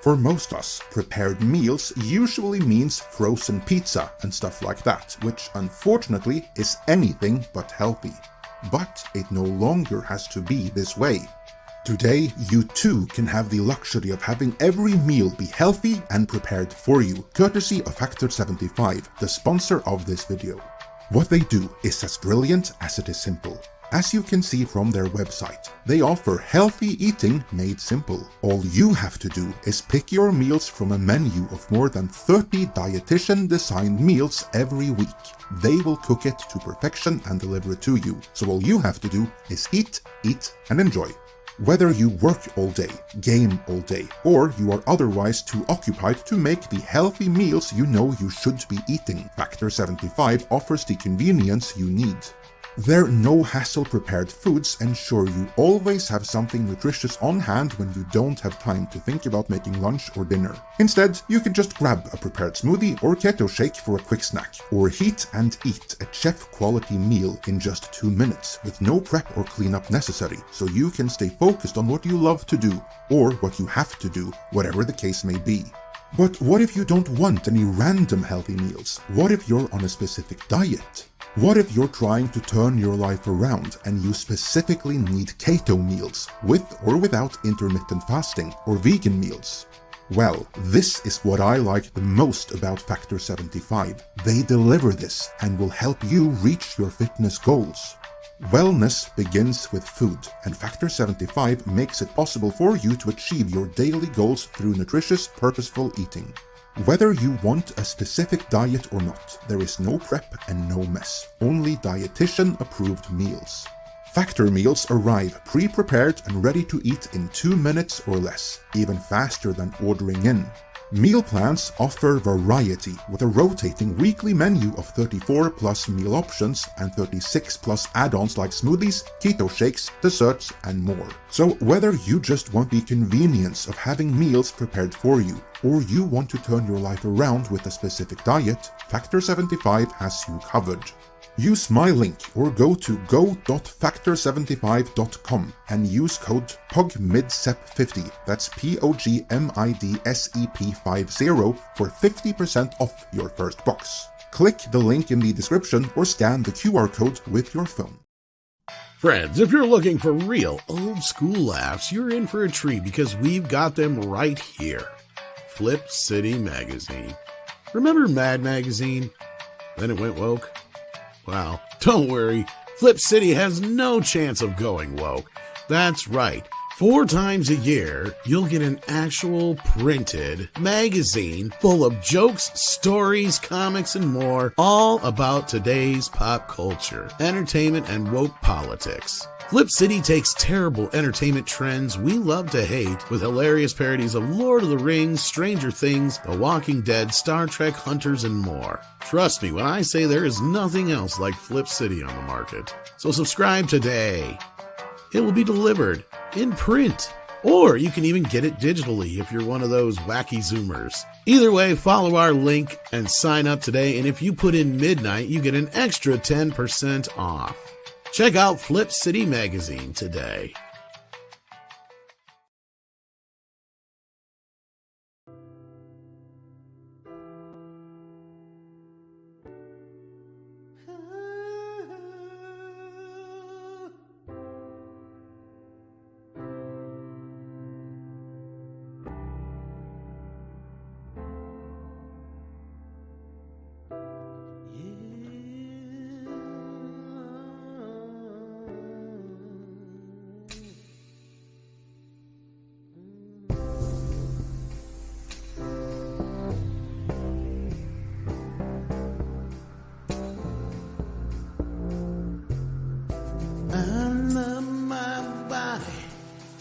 For most us, prepared meals usually means frozen pizza and stuff like that, which unfortunately is anything but healthy. But it no longer has to be this way. Today, you too can have the luxury of having every meal be healthy and prepared for you, courtesy of Factor 75, the sponsor of this video. What they do is as brilliant as it is simple. As you can see from their website, they offer healthy eating made simple. All you have to do is pick your meals from a menu of more than 30 dietitian-designed meals every week. They will cook it to perfection and deliver it to you, so all you have to do is eat, and enjoy. Whether you work all day, game all day, or you are otherwise too occupied to make the healthy meals you know you should be eating, Factor 75 offers the convenience you need. Their no-hassle prepared foods ensure you always have something nutritious on hand when you don't have time to think about making lunch or dinner. Instead, you can just grab a prepared smoothie or keto shake for a quick snack, or heat and eat a chef-quality meal in just 2 minutes with no prep or cleanup necessary, so you can stay focused on what you love to do, or what you have to do, whatever the case may be. But what if you don't want any random healthy meals? What if you're on a specific diet? What if you're trying to turn your life around and you specifically need keto meals, with or without intermittent fasting, or vegan meals? Well, this is what I like the most about Factor 75. They deliver this and will help you reach your fitness goals. Wellness begins with food, and Factor 75 makes it possible for you to achieve your daily goals through nutritious, purposeful eating. Whether you want a specific diet or not, there is no prep and no mess, only dietitian-approved meals. Factor meals arrive pre-prepared and ready to eat in 2 minutes or less, even faster than ordering in. Meal plans offer variety with a rotating weekly menu of 34 plus meal options and 36 plus add-ons like smoothies, keto shakes, desserts, and more. So whether you just want the convenience of having meals prepared for you, or you want to turn your life around with a specific diet, Factor 75 has you covered. Use my link or go to go.factor75.com and use code POGMIDSEP50, that's POGMIDSEP50 for 50% off your first box. Click the link in the description or scan the QR code with your phone. Friends, if you're looking for real old school laughs, you're in for a treat because we've got them right here. Flip City Magazine. Remember Mad Magazine? Then it went woke. Well, don't worry, Flip City has no chance of going woke. That's right, 4 times a year, you'll get an actual printed magazine full of jokes, stories, comics, and more, all about today's pop culture, entertainment, and woke politics. Flip City takes terrible entertainment trends we love to hate with hilarious parodies of Lord of the Rings, Stranger Things, The Walking Dead, Star Trek, Hunters, and more. Trust me when I say there is nothing else like Flip City on the market. So subscribe today. It will be delivered in print, or you can even get it digitally if you're one of those wacky Zoomers. Either way, follow our link and sign up today, and if you put in midnight, you get an extra 10% off. Check out Flip City Magazine today.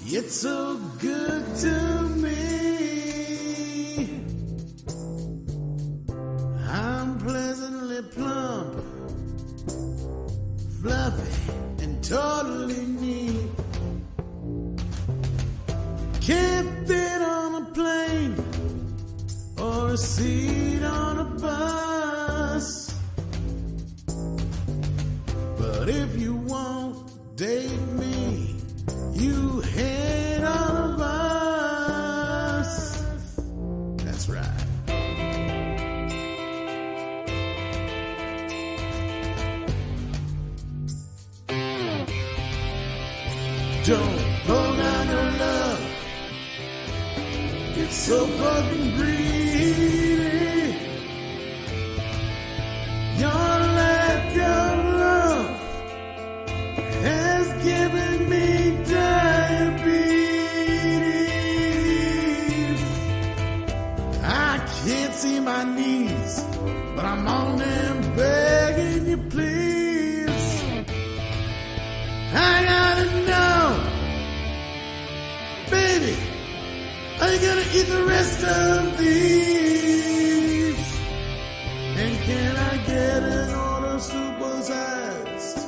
It's so good to me. I'm pleasantly plump, fluffy, and totally neat. Can't fit on a plane or a seat on a bus. But if you won't date me, you hate all of us. Don't hold on your love. It's so fucking greedy. Your lack of love has given me diabetes. I can't see my knees, but I'm on them begging you, please. I gotta know, baby, are you gonna eat the rest of these? And can I get an order supersized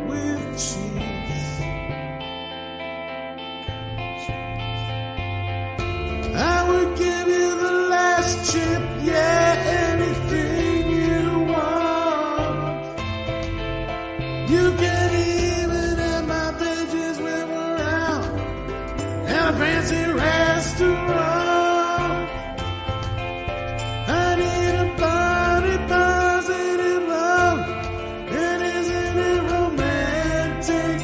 with cheese? I would give you the last chip, yeah, anything you want. You can even have my pages when we're out at a fancy restaurant. I need a body positive love, and isn't it romantic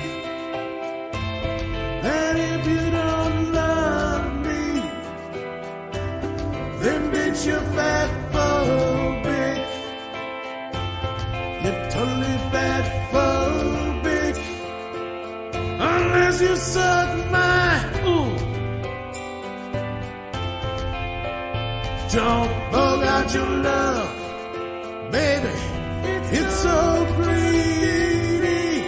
that if you don't love me, then bitch you're fat phobic. You're totally fat phobic unless you suck my Don't hold out your love, baby. It's so greedy.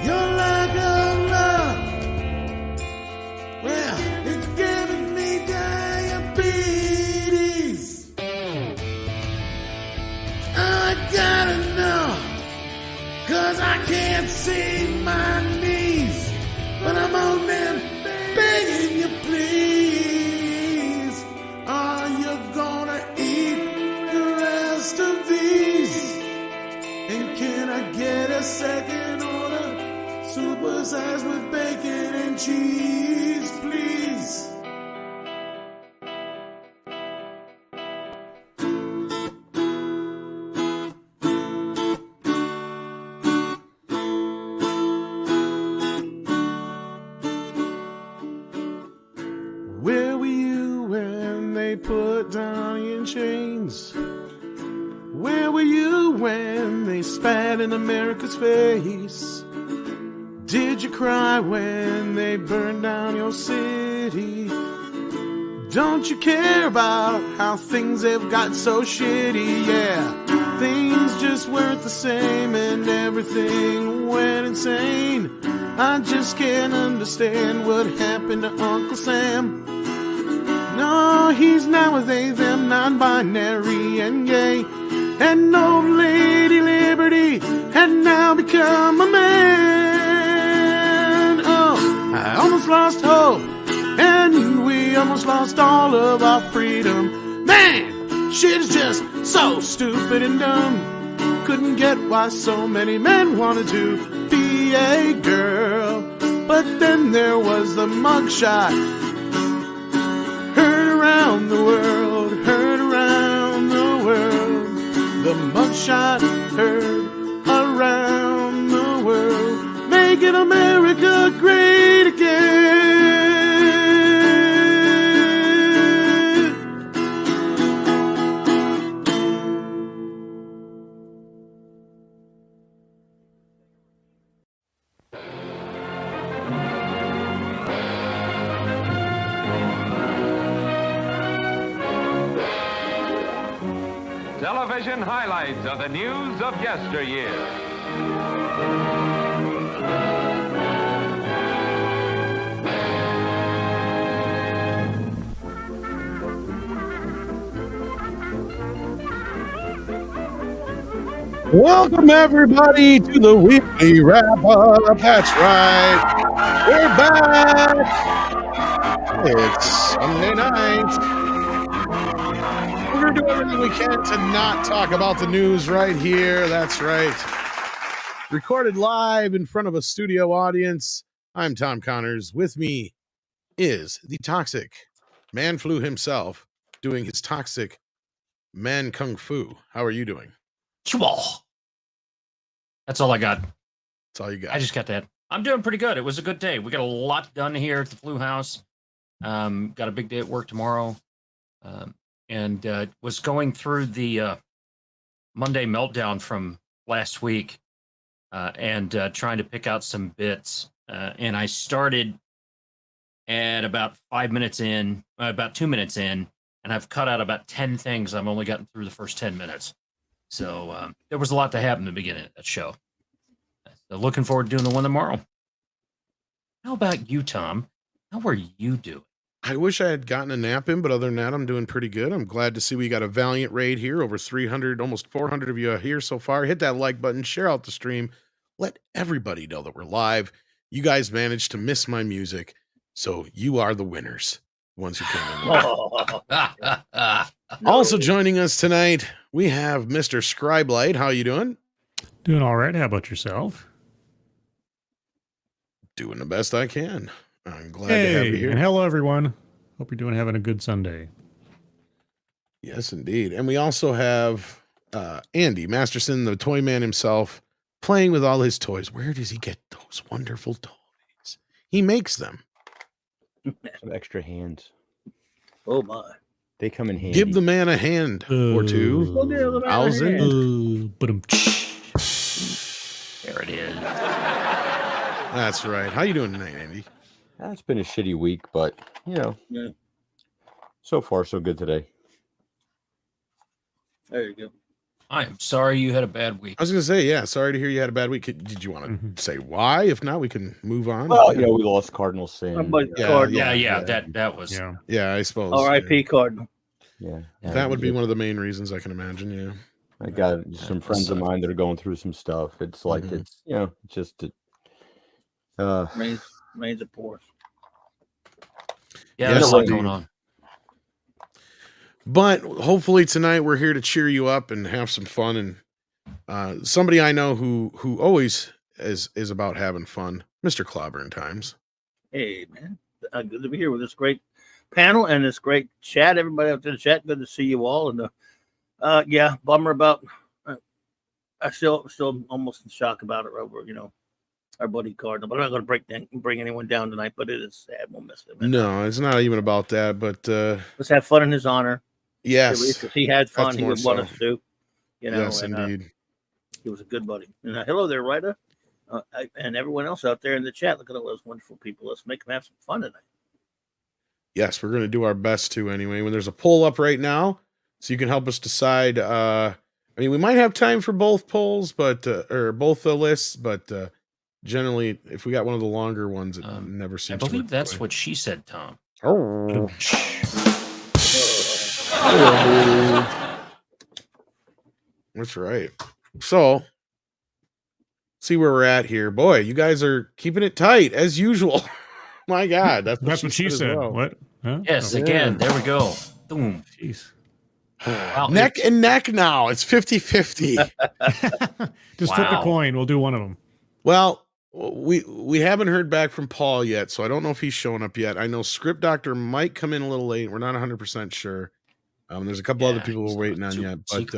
Your lack of love, well, it's giving me diabetes. I gotta know, 'cause I can't see my knees, but I'm on them begging you, please. Are you gonna eat the rest of these? And can I get a second order, supersized with bacon and cheese, please? Where were you when they put Donnie in chains? Where were you when they spat in America's face? Did you cry when they burned down your city? Don't you care about how things have got so shitty? Yeah, things just weren't the same and everything went insane. I just can't understand what happened to Uncle Sam. No, he's now a they, them, non-binary and gay. And old Lady Liberty had now become a man. Oh, I almost lost hope, and we almost lost all of our freedom. Man, shit is just so stupid and dumb. Couldn't get why so many men wanted to be a girl. But then there was the mugshot. Heard around the world, heard around the world. The mugshot heard around the world. Making America great again. Television highlights of the news of yesteryear. Welcome, everybody, to the weekly wrap-up. That's right. We're back. It's Sunday night. We're going to do everything we can to not talk about the news right here. That's right. Recorded live in front of a studio audience. I'm Tom Connors. With me is the toxic man flu himself doing his toxic man kung fu. How are you doing? That's all I got. That's all you got. I just got that. I'm doing pretty good. It was a good day. We got a lot done here at the Flu House. Got a big day at work tomorrow. And was going through the Monday meltdown from last week and trying to pick out some bits. And I started at about 5 minutes in, about 2 minutes in, and I've cut out about 10 things. I've only gotten through the first 10 minutes. So there was a lot to happen in the beginning of that show. So looking forward to doing the one tomorrow. How about you, Tom? How are you doing? I wish I had gotten a nap in, but other than that, I'm doing pretty good. I'm glad to see we got a valiant raid here. Over 300, almost 400 of you are here so far. Hit that like button, share out the stream. Let everybody know that we're live. You guys managed to miss my music, so you are the winners. The ones who came in. Also joining us tonight, we have Mr. Scribe. How you doing? Doing all right. How about yourself? Doing the best I can. I'm glad Hey, to have you here. and hello, everyone. Hope you're having a good Sunday. Yes, indeed. And we also have Andy Masterson, the toy man himself, playing with all his toys. Where does he get those wonderful toys? He makes them. Some extra hands. Oh my! They come in handy. Give the man a hand or two. There it is. That's right. How you doing tonight, Andy? It's been a shitty week, but Yeah. so far so good today. There you go. I am sorry you had a bad week. I was going to say, yeah, sorry to hear you had a bad week. Did you want to say why? If not, we can move on. Well, we lost Cardinal Sin. That was. Yeah, I suppose. R.I.P. Cardinal. Yeah. That would be one of the main reasons, I can imagine, yeah. I got some friends of mine that are going through some stuff. It's like, it's, just... Rains of pores. Yeah, there's a lot going on. But hopefully tonight we're here to cheer you up and have some fun. And somebody I know who always is about having fun, Mr. Clobber Times. Hey, man. Good to be here with this great panel and this great chat. Everybody out there in the chat, good to see you all. And bummer about... I still almost in shock about it over, our buddy Cardinal. But I'm not going to bring anyone down tonight, but it is sad. We'll miss him. No, it's not even about that, but... let's have fun in his honor. Yes. If he had fun, he would want us to. Yes, indeed. He was a good buddy. And hello there, Ryder. And everyone else out there in the chat. Look at all those wonderful people. Let's make them have some fun tonight. Yes, we're going to do our best to anyway. When there's a poll up right now, so you can help us decide. We might have time for both polls, or both the lists, but generally, if we got one of the longer ones, it never seems. I believe that's what she said, Tom. Oh. That's right. So, see where we're at here. Boy, you guys are keeping it tight as usual. My God, that's what she said. Well. What? Huh? Yes, again. There we go. Boom. Jeez. Wow, neck and neck now. It's 50-50. Just flip a coin. We'll do one of them. Well, we haven't heard back from Paul yet, so I don't know if he's showing up yet. I know Script Doctor might come in a little late. We're not 100% sure. There's a couple other people we're waiting on yet, but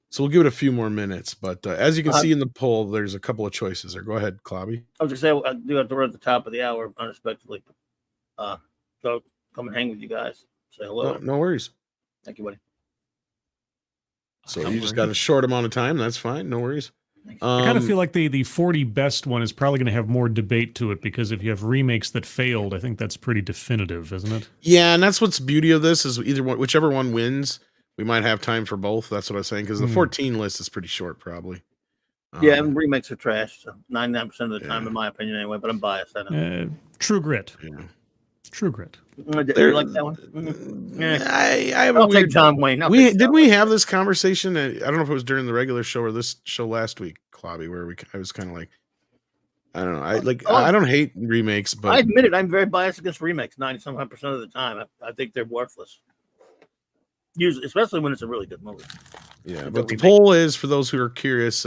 so we'll give it a few more minutes. But as you can see in the poll, there's a couple of choices there. Go ahead, Clobby. I was just saying, I do have to run at the top of the hour unexpectedly. So come and hang with you guys. Say hello. No worries. Thank you, buddy. So you just got a short amount of time. That's fine. No worries. I kind of feel like the 40 best one is probably going to have more debate to it, because if you have remakes that failed, I think that's pretty definitive, isn't it? Yeah, and that's what's the beauty of this is whichever one wins, we might have time for both. That's what I was saying, because the 14 list is pretty short, probably. And remakes are trash. So 99% of the time, in my opinion, anyway. But I'm biased. I know. True Grit. Yeah. True Grit. You like that one? Mm-hmm. I have I'll take John Wayne. Did we have this conversation? I don't know if it was during the regular show or this show last week, Clobby, where I was kind of like, I don't know. I don't hate remakes, but I admit it. I'm very biased against remakes 90-some% of the time. I think they're worthless. Usually, especially when it's a really good movie. Yeah, but the poll is, for those who are curious,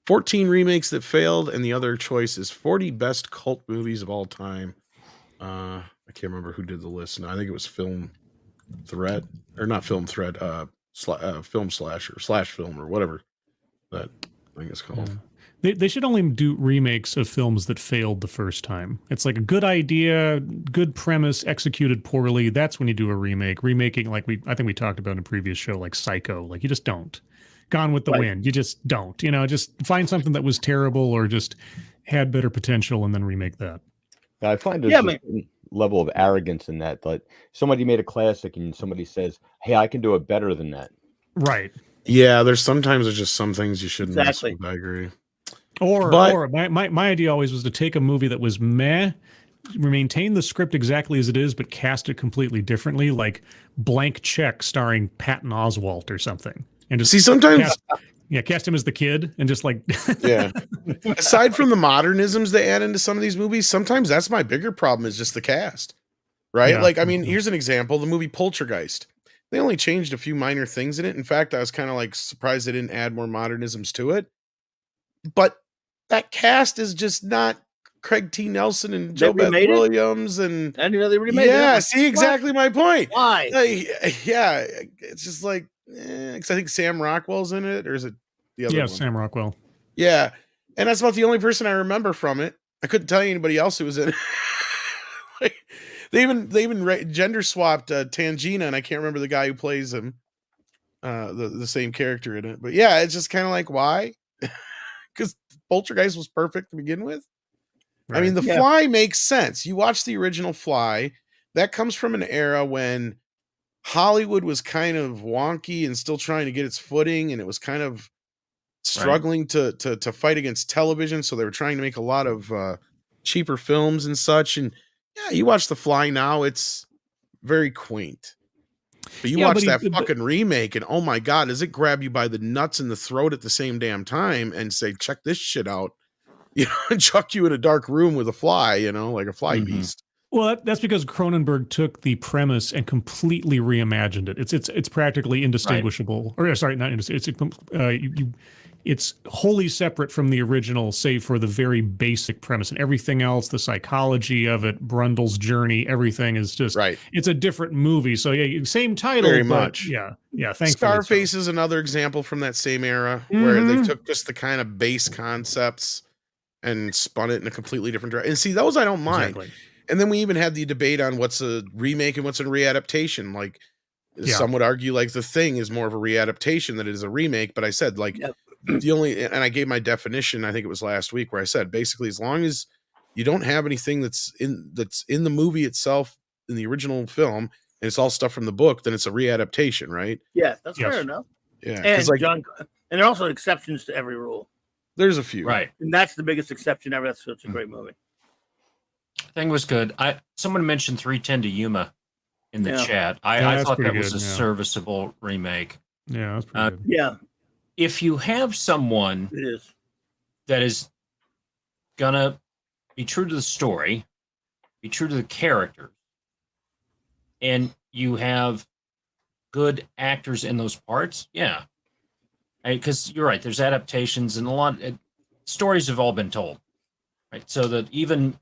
14 remakes that failed, and the other choice is 40 best cult movies of all time. I can't remember who did the list now. I think it was Film Threat, or not Film Threat, Film Slasher, Slash Film, or whatever that thing is called. They should only do remakes of films that failed the first time. It's like a good idea, good premise, executed poorly. That's when you do a remake. Remaking, like I think we talked about in a previous show, like Psycho. Like you just don't. Gone with the Right. Wind. You just don't. You know, just find something that was terrible or just had better potential and then remake that. I find there's a certain level of arrogance in that. Like somebody made a classic and somebody says, "Hey, I can do it better than that." Right. Yeah, there's just some things you shouldn't mess Exactly. with. I agree. Or But- my idea always was to take a movie that was meh, maintain the script exactly as it is, but cast it completely differently, like Blank Check starring Patton Oswalt or something. And just See, sometimes cast him as the kid and just like yeah. Aside from the modernisms they add into some of these movies, sometimes that's my bigger problem is just the cast. Right? Yeah. Like, I mean, here's an example, the movie Poltergeist. They only changed a few minor things in it. In fact, I was kind of like surprised they didn't add more modernisms to it. But that cast is just not Craig T. Nelson and Joe Beth remade it? Williams and I didn't know they remade it. yeah, see exactly my point. Why? Like, yeah, it's just like because I think Sam Rockwell's in it, or is it the other one? Sam Rockwell. Yeah, and that's about the only person I remember from it. I couldn't tell you anybody else who was in it. Like, they even gender swapped Tangina, and I can't remember the guy who plays him, the same character in it. But yeah, it's just kind of like why. Because Poltergeist was perfect to begin with. Right. I mean, The Fly makes sense. You watch the original Fly. That comes from an era when Hollywood was kind of wonky and still trying to get its footing, and it was kind of struggling to fight against television. So they were trying to make a lot of cheaper films and such. And yeah, you watch The Fly now; it's very quaint. But you watch that fucking remake, and oh my god, does it grab you by the nuts and the throat at the same damn time and say, check this shit out, you know, and chuck you in a dark room with a fly, you know, like a fly beast. Well, that's because Cronenberg took the premise and completely reimagined it. It's practically indistinguishable. Or sorry, not indistinguishable. It's wholly separate from the original, save for the very basic premise and everything else. The psychology of it, Brundle's journey, everything is just It's a different movie. So yeah, same title, Very but much. Yeah. Thankfully, Scarface is another example from that same era where they took just the kind of base concepts and spun it in a completely different direction. And see, those I don't mind. Exactly. And then we even had the debate on what's a remake and what's a readaptation. Like some would argue like The Thing is more of a readaptation than it is a remake. But I said like the only, and I gave my definition, I think it was last week, where I said basically as long as you don't have anything that's in the movie itself in the original film and it's all stuff from the book, then it's a readaptation, right? Yeah, that's fair enough. Yeah, and like, and there are also exceptions to every rule. There's a few, right? And that's the biggest exception ever. That's such a great movie. Thing was good. Someone mentioned 310 to Yuma in the chat. I thought that was a serviceable remake. Yeah, that's pretty good. Yeah. If you have someone that is gonna be true to the story, be true to the character, and you have good actors in those parts, because you're right. There's adaptations and a lot. Stories have all been told, right? So that even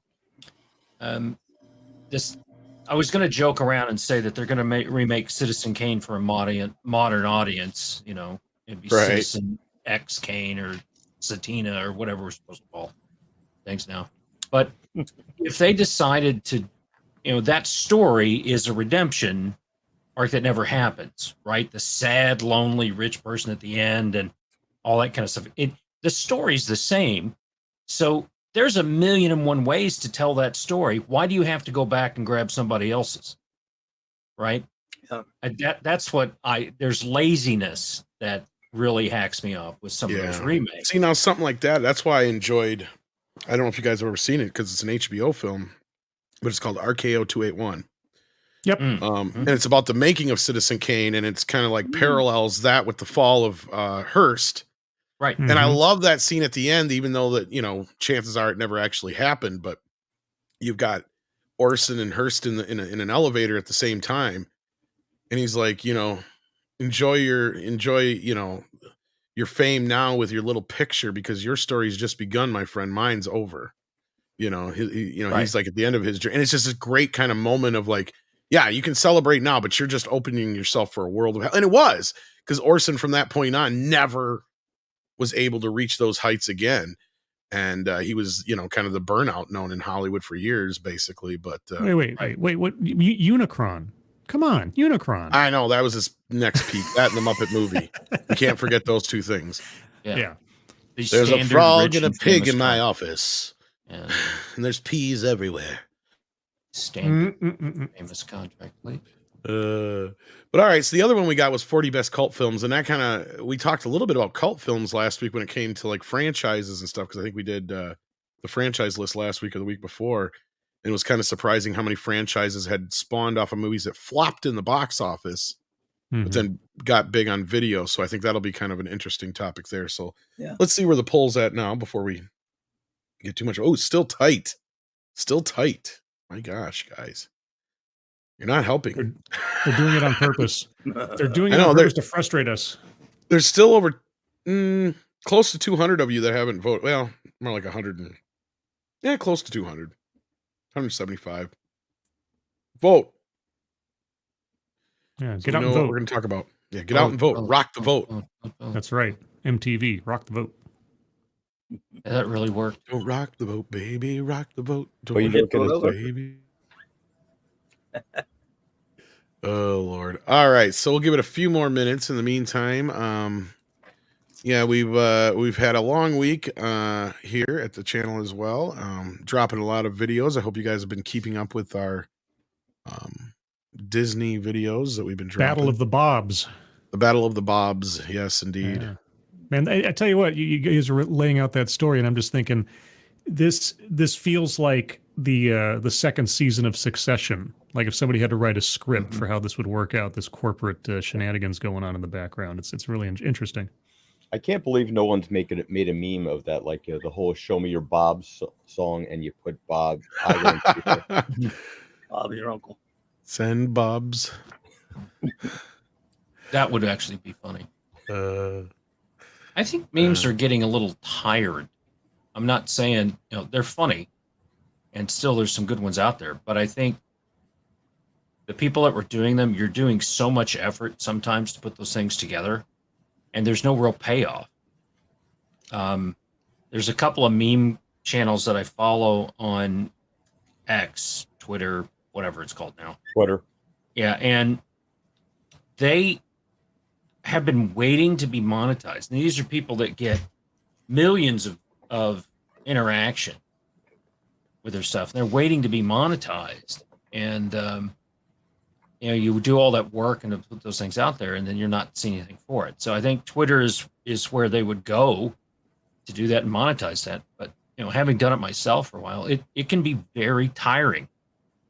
this, I was going to joke around and say that they're going to remake Citizen Kane for a modern audience. You know, it'd be Citizen X Kane or Satina or whatever we're supposed to call things now. But if they decided to, that story is a redemption arc that never happens, right? The sad, lonely, rich person at the end and all that kind of stuff. The story's the same. So there's 1,000,001 ways to tell that story. Why do you have to go back and grab somebody else's? Right? That's what there's laziness that really hacks me off with some of those remakes. See, now something like that, that's why I enjoyed, I don't know if you guys have ever seen it because it's an HBO film, but it's called RKO 281. Yep. And it's about the making of Citizen Kane, and it's kind of like parallels that with the fall of Hearst. Right. And I love that scene at the end, even though that, chances are it never actually happened, but you've got Orson and Hearst in an elevator at the same time. And he's like, enjoy your fame now with your little picture because your story's just begun, my friend. Mine's over. He's like at the end of his journey. And it's just a great kind of moment of like, yeah, you can celebrate now, but you're just opening yourself for a world of hell. And it was, because Orson from that point on never was able to reach those heights again. And he was, kind of the burnout known in Hollywood for years, basically. But wait, what? Unicron? Come on, Unicron. I know that was his next peak. That and the Muppet movie. You can't forget those two things. Yeah. There's a frog and a pig in my office, and there's peas everywhere. Standard famous contract, please. But all right, so the other one we got was 40 best cult films, and that we talked a little bit about cult films last week when it came to like franchises and stuff, because I think we did the franchise list last week or the week before, and it was kind of surprising how many franchises had spawned off of movies that flopped in the box office, but then got big on video. So I think that'll be kind of an interesting topic there. So let's see where the poll's at now before we get too much. Oh, it's still tight. My gosh, guys. You're not helping. They're doing it on purpose. They're doing it on purpose to frustrate us. There's still over close to 200 of you that haven't voted. Well, more like 100 close to 200. 175. Vote. Yeah, get out and vote. What we're going to talk about. Yeah, get out and vote. Rock the vote. That's right. MTV, rock the vote. Yeah, that really worked. Don't rock the vote, baby. Rock the vote. Don't you rock the vote, baby. Oh Lord! All right, so we'll give it a few more minutes. In the meantime, we've had a long week here at the channel as well, dropping a lot of videos. I hope you guys have been keeping up with our Disney videos that we've been dropping. Battle of the Bobs. The Battle of the Bobs. Yes, indeed. Yeah. Man, I tell you what, you guys are laying out that story, and I'm just thinking, this feels like the second season of Succession. Like if somebody had to write a script for how this would work out, this corporate shenanigans going on in the background. It's really interesting. I can't believe no one's made a meme of that, like the whole "Show Me Your Bob's" song, and you put Bob. Bob's your uncle. Send Bob's. That would actually be funny. I think memes are getting a little tired. I'm not saying they're funny, and still there's some good ones out there, but I think the people that were doing them, you're doing so much effort sometimes to put those things together, and there's no real payoff. There's a couple of meme channels that I follow on X, Twitter, whatever it's called now. Twitter. Yeah, and they have been waiting to be monetized. And these are people that get millions of interaction with their stuff. They're waiting to be monetized. And you do all that work and to put those things out there, and then you're not seeing anything for it. So I think Twitter is where they would go to do that and monetize that. But having done it myself for a while, it can be very tiring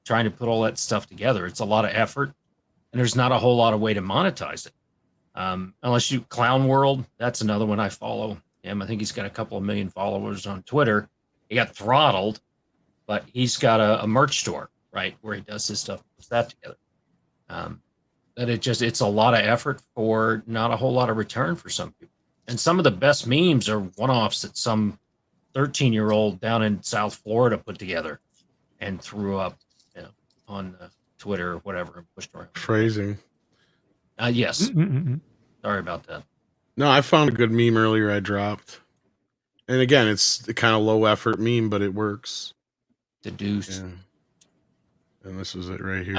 trying to put all that stuff together. It's a lot of effort, and there's not a whole lot of way to monetize it. Unless you Clown World, that's another one I follow him. I think he's got a couple of million followers on Twitter. He got throttled, but he's got a merch store, right, where he does his stuff, puts that together. That it's a lot of effort for not a whole lot of return for some people. And some of the best memes are one-offs that some 13-year-old down in South Florida put together and threw up on Twitter or whatever and pushed around. Phrasing. Yes. Sorry about that. No, I found a good meme earlier I dropped. And again, it's the kind of low effort meme, but it works. Deduce. Yeah. And this is it right here.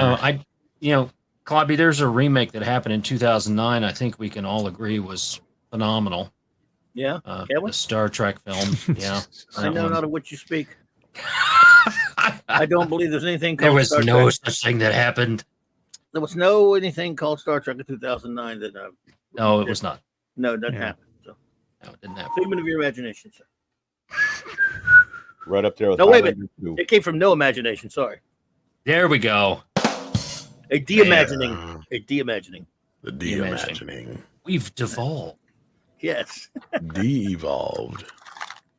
Clobby, there's a remake that happened in 2009. I think we can all agree was phenomenal. Yeah. The Star Trek film. Yeah. I know not of what you speak. I don't believe there's anything called There was Star no Trek. such thing that happened. There was no anything called Star Trek in 2009 that. No, it was not. No, it doesn't happen. So. No, it didn't happen. Figment of your imagination, sir. Right up there with No, wait a minute. It came from no imagination. Sorry. There we go. A de-imagining. A de-imagining. The de-imagining. We've devolved. Yes. De-evolved.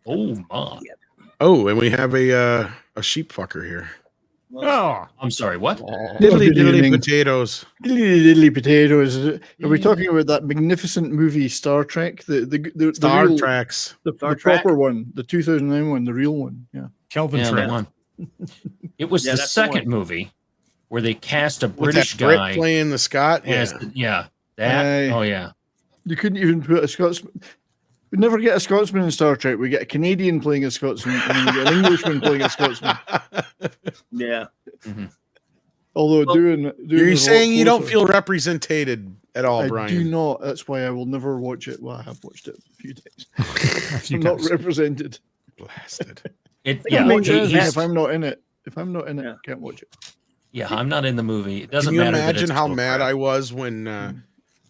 Oh, my. Yep. Oh, and we have a sheep fucker here. Oh, I'm sorry, what? Diddly good diddly evening. potatoes. Diddly potatoes. Are we talking about that magnificent movie Star Trek? The Star real, Treks. the Star Trek? proper one, the 2009 one, the real one. Yeah. Kelvin Yeah, Trek. that one. It was Yeah, the that's the second one. movie where they cast a With British that Brit guy playing the Scott. as Yeah. that. Aye. Oh, yeah. You couldn't even put a Scotsman. We never get a Scotsman in Star Trek. We get a Canadian playing a Scotsman, and we get an Englishman playing a Scotsman. Yeah. Mhm. Although doing You're a saying lot you don't closer. feel represented at all, I Brian? do not. That's why I will never watch it. Well, I have watched it a few times. A few I'm not times. represented. Blasted. Yeah, he's- if I'm not in it, I can't watch it. yeah, I'm not in the movie. It doesn't Can you matter. imagine how mad mad I was when,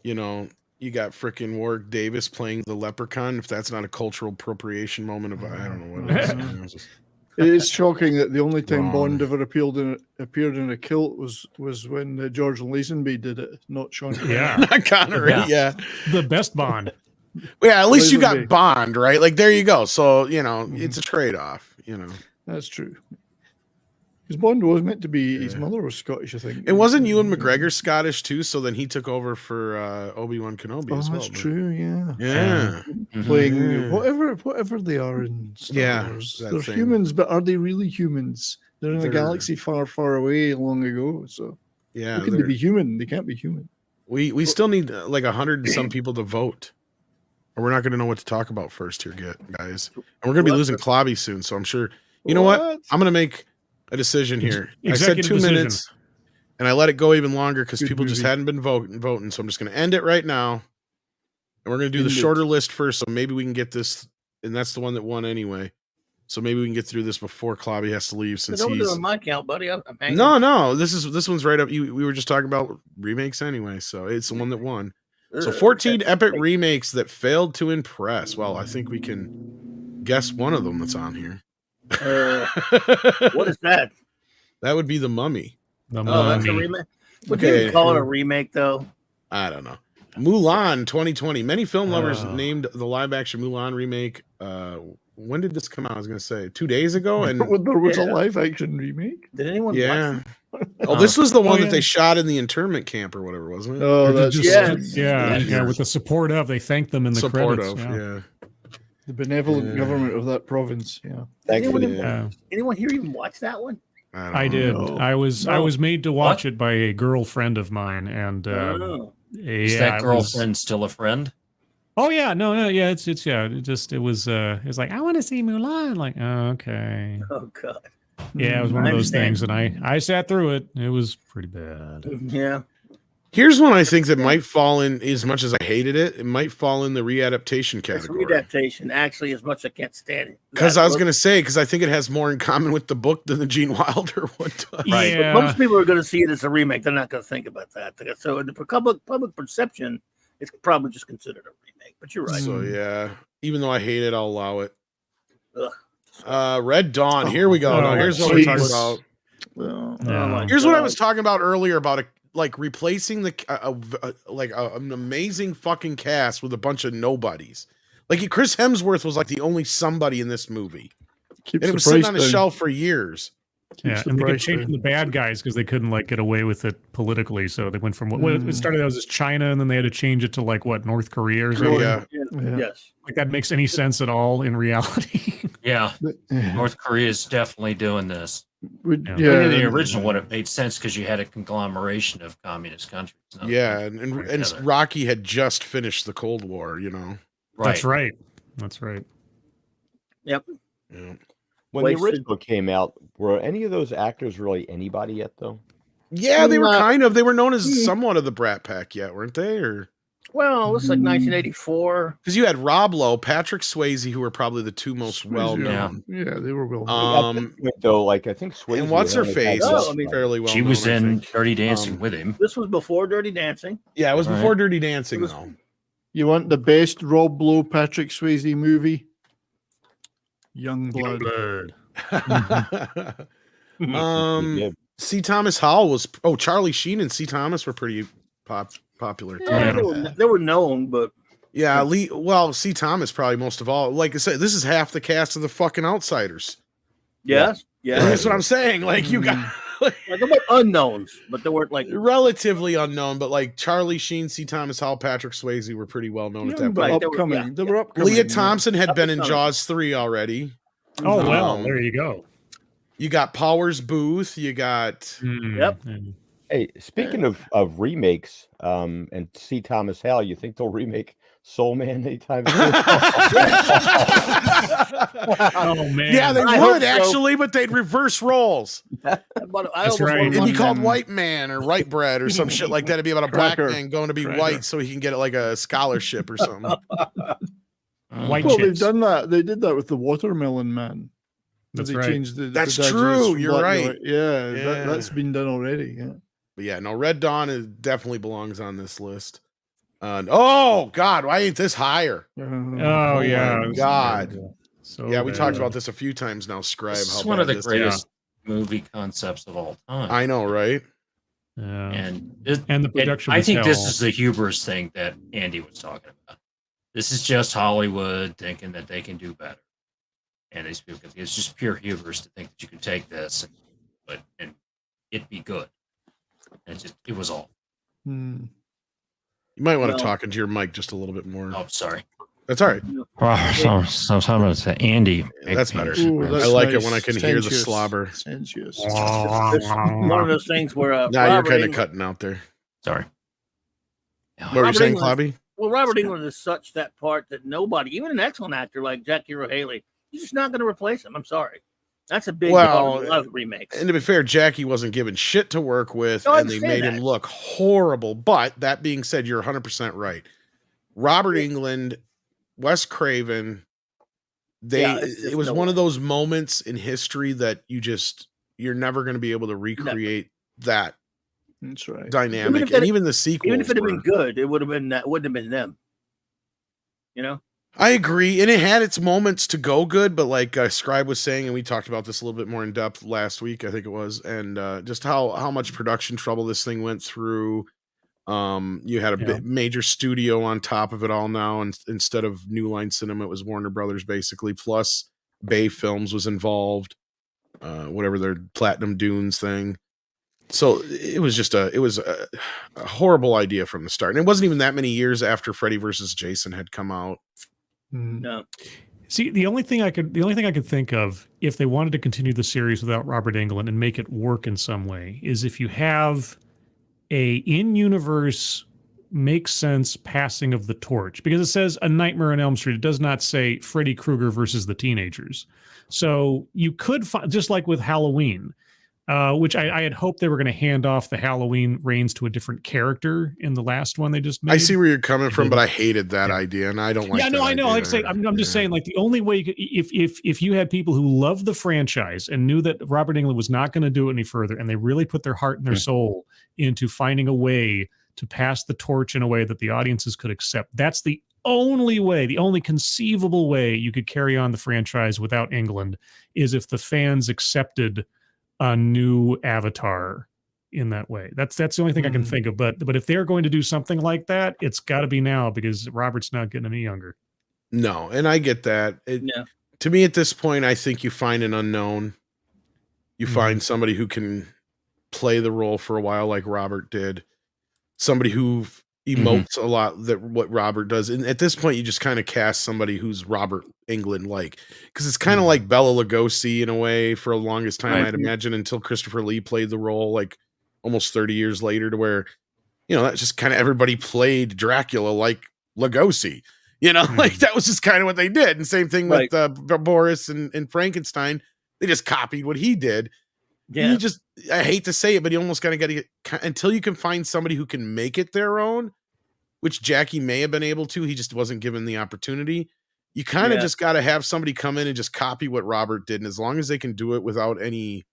you know, you got frickin' Warwick Davis playing the Leprechaun? If that's not a cultural appropriation moment of, I don't know what it is. You know, it's just- It is shocking that the only time Wrong. Bond ever appeared in a kilt was when George Lazenby did it, not Sean Connery. Yeah, Not Connery, yeah. the best Bond. Yeah, at least you got Lazenby. Bond, right? Like, there you go. So, you know, it's a trade-off, you know. That's true. Because Bond was meant to be, his mother was Scottish, I think. It wasn't Ewan McGregor Scottish, too, so then he took over for Obi-Wan Kenobi Oh, as well. that's but- true, yeah. Yeah. Playing Yeah. whatever they are in Star Yeah, Wars. that They're thing. humans, but are they really humans? They're in a They're- galaxy far, far away long ago. So Yeah. how can they be human? They can't be human. We still need like 100 and some people to vote. Or we're not going to know what to talk about first here, guys. And we're going to be losing Klobby soon, so I'm sure. You know what? I'm going to make a decision here. I said Executive 2 decision. minutes, and I let it go even longer because Good people just movie. hadn't been voting. So I'm just going to end it right now. And we're going to do the End it. shorter list first, so maybe we can get this. And that's the one that won anyway. So maybe we can get through this before Klobby has to leave since Don't do it he's. on my count, buddy. I'm hanging. No. This one's right up. We were just talking about remakes anyway, so it's the one that won. So 14 epic remakes that failed to impress. Well, I think we can guess one of them that's on here. What is that? That would be The Mummy. The Oh, that's a Mummy. remake. Would Okay. you call it a remake, though? I don't know. Mulan 2020. Many film lovers named the live action Mulan remake. When did this come out? I was going to say 2 days ago. And There was a Yeah. live action remake. Did anyone yeah. watch it? Oh, this was the one yeah. that they shot in the internment camp or whatever, wasn't it? Oh, Or that's just- Yeah. yeah, with the support of, they thanked them in the Support credits. of, yeah. the benevolent Yeah. government of that province. Yeah. Thanks for Anyone, the Yeah. anyone here even watch that one? don't I did. know. I was No. made to watch it by a girlfriend of mine, and Oh. Is yeah, that it girlfriend was- still a friend? Oh yeah, no, yeah, it's yeah. It was like I want to see Mulan. Like, oh, okay, Oh, God. yeah, it was one I of those understand. things, and I sat through it. It was pretty bad. Yeah. Here's one I think that might fall in, as much as I hated it, it might fall in the readaptation It's category. readaptation. Actually, as much as I can't stand it. Because I was going to say, because I think it has more in common with the book than the Gene Wilder one does. Right. Yeah, Most people are going to see it as a remake. They're not going to think about that. So, in the public perception, it's probably just considered a remake. But you're right. So yeah, even though I hate it, I'll allow it. Ugh. Red Dawn. Here we go. Now here's what we're talking jeez. about. Well, Oh, my Here's what I God. was talking about earlier about like replacing the an amazing fucking cast with a bunch of nobodies. Like Chris Hemsworth was like the only somebody in this movie, keeps and it the was sitting price on a down. shelf for years. yeah, Keeps the and they kept price changing down. the bad guys because they couldn't like get away with it politically. So they went from what it started out as China, and then they had to change it to like what, North Korea or something. Yeah. Yeah. Yes. Like that makes any sense at all in reality. Yeah, Yeah. North Korea is definitely doing this. Would- Yeah. yeah, Maybe the original one, it made sense because you had a conglomeration of communist countries. None of Yeah, them and were together. Rocky had just finished the Cold War. You know. That's right. That's right. Yep. Yeah. When Wasted. the original came out, were any of those actors really anybody yet, though? Yeah, they were Not- kind of. They were known as somewhat of the Brat Pack yet, weren't they? Or Well, it looks like 1984. because you had Rob Lowe, Patrick Swayze, who were probably the two most well known. Yeah, they were well. Though, like I think Swayze And what's her was only face? had Oh, is I mean, fairly well. She was known, I in think. Dirty Dancing with him. This was before Dirty Dancing. Yeah, it was All before right. Dirty Dancing, It was- though. You want the best Rob Lowe, Patrick Swayze movie? Young Blood. Yeah. C. Thomas Howell was. Oh, Charlie Sheen and C. Thomas were pretty popular. Too. Yeah, they were known, but Yeah, Lee. Well, C. Thomas probably most of all. Like I said, this is half the cast of the fucking Outsiders. yes. Yeah. That's what I'm saying. Like you got Like, they weren't unknowns, but they weren't like relatively unknown, but like Charlie Sheen, C. Thomas Howell, Patrick Swayze were pretty well known at Young that but point. They were- upcoming. yeah, They were upcoming. Leah Thompson had Up been and in coming. Jaws 3 already. Oh well, Um, there you go. You got Powers Booth. You got Hmm, Yep. hmm. Hey, speaking of remakes, and C. Thomas Howell, you think they'll remake Soul Man anytime soon? Oh man. Yeah, they I hope would so. actually, but they'd reverse roles. But I That's almost right. want It'd be to called White Man or White Bread or some shit like that. It'd be about a black Cracker. man going to be Cracker. white so he can get like a scholarship or something. White Well, they've chicks. done that. They did that with the Watermelon Man. That's They right. changed the That's dad true, jokes from you're black to right. white. Yeah, Yeah. that's been done already. Yeah. But yeah, no, Red Dawn definitely belongs on this list. Oh God, why ain't this higher? Oh yeah. my It's God. terrible. So Yeah, we talked bad. about this a few times now, Scribe. This How is one bad of the this greatest movie concepts of all time. I know, right? Yeah. And the production I was think this hell. is the hubris thing that Andy was talking about. This is just Hollywood thinking that they can do better, and these people, it's just pure hubris to think that you can take this and it be good. And it was all. Hmm. You might want Well- to talk into your mic just a little bit more. Oh, sorry. That's all right. So talking about Andy. That's better. Ooh, I that's like it nice. when I can hear the Sensuous. slobber. Sensuous. It's one of those things where Now you're Robert kind of England- cutting out there. Sorry. What were you Robert saying, England- Clobby? Well, Robert England is such that part that nobody, even an excellent actor like Jackie Earle Haley, he's just not going to replace him. I'm sorry. That's a big part of a lot of remakes. And to be fair, Jackie wasn't given shit to work with, No, I and they understand made him that. look horrible. But that being said, you're 100% right. Robert England, Wes Craven, Yeah, it's just it was no one way. of those moments in history that you're never going to be able to recreate that That's right. dynamic. that- And even the sequels. Even if it had been were- good, it would have been that. Wouldn't have been them. You know. I agree, and it had its moments to go good, but like Scribe was saying, and we talked about this a little bit more in depth last week, I think it was, and just how much production trouble this thing went through. You had a major studio on top of it all now, and instead of New Line Cinema, it was Warner Brothers basically. Plus, Bay Films was involved, whatever their Platinum Dunes thing. So it was just a horrible idea from the start, and it wasn't even that many years after Freddy versus Jason had come out. No. See, the only thing I could think of if they wanted to continue the series without Robert Englund and make it work in some way is if you have a in-universe makes sense passing of the torch, because it says A Nightmare on Elm Street. It does not say Freddy Krueger versus the teenagers. So you could find, just like with Halloween, which I had hoped they were going to hand off the Halloween reigns to a different character in the last one they just made. I see where you're coming from, but I hated that idea, and I don't like. Yeah, no, that I know. idea. Like I say, I'm just saying, like the only way you could, if you had people who loved the franchise and knew that Robert Englund was not going to do it any further, and they really put their heart and their soul into finding a way to pass the torch in a way that the audiences could accept, that's the only way, the only conceivable way you could carry on the franchise without Englund is if the fans accepted a new Avatar in that way. That's the only thing I can think of. But if they're going to do something like that, it's got to be now, because Robert's not getting any younger. No, and I get that. To me, at this point, I think you find an unknown. You find somebody who can play the role for a while, like Robert did. Somebody who emotes a lot, that what Robert does. And at this point, you just kind of cast somebody who's Robert Englund like, because it's kind of like Bela Lugosi in a way for the longest time, Right. I'd imagine, until Christopher Lee played the role like almost 30 years later, to where, that's just kind of everybody played Dracula like Lugosi, like that was just kind of what they did. And same thing with Boris and Frankenstein. They just copied what he did. Yeah. I hate to say it, but you almost got to get until you can find somebody who can make it their own, which Jackie may have been able to. He just wasn't given the opportunity. You kind of just got to have somebody come in and just copy what Robert did. And as long as they can do it without it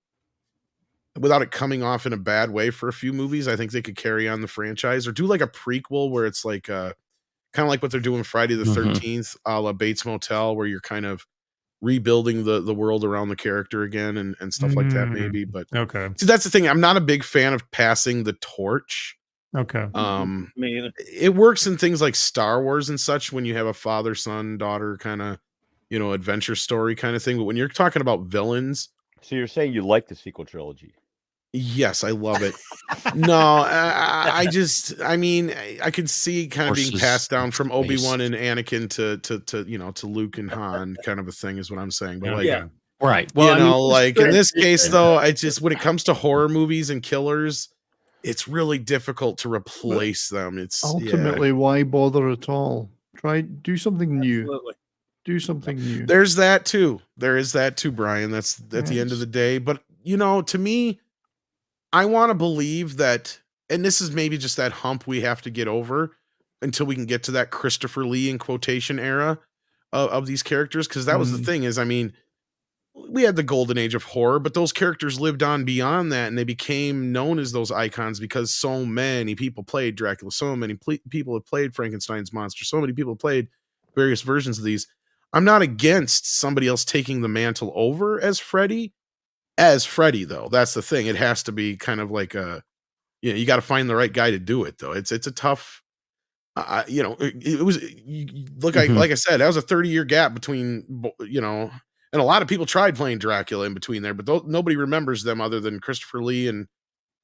coming off in a bad way for a few movies, I think they could carry on the franchise, or do like a prequel where it's like kind of like what they're doing Friday the 13th, a la Bates Motel, where you're kind of rebuilding the world around the character again and stuff like that, maybe. But okay, see, that's the thing. I'm not a big fan of passing the torch. Okay. Me either. It works in things like Star Wars and such, when you have a father, son, daughter kind of, adventure story kind of thing. But when you're talking about villains. So you're saying you like the sequel trilogy? Yes, I love it. No, I could see kind of being passed down from Obi-Wan and Anakin to Luke and Han, kind of a thing is what I'm saying. But right. Well, in this case though, when it comes to horror movies and killers, it's really difficult to replace them. It's Ultimately, why bother at all? Do something new. Absolutely. Do something new. There's that too. There is that too, Brian. That's at the end of Yes. the day. But to me, I want to believe that, and this is maybe just that hump we have to get over until we can get to that Christopher Lee in quotation era of these characters. Because that was the thing is, I mean, we had the golden age of horror, but those characters lived on beyond that, and they became known as those icons because so many people played Dracula, so many people have played Frankenstein's monster, so many people played various versions of these. I'm not against somebody else taking the mantle over as Freddy, though. That's the thing. It has to be kind of like you got to find the right guy to do it, though. It's a tough, it was, like I said, that was a 30-year gap between, and a lot of people tried playing Dracula in between there, but nobody remembers them other than Christopher Lee and,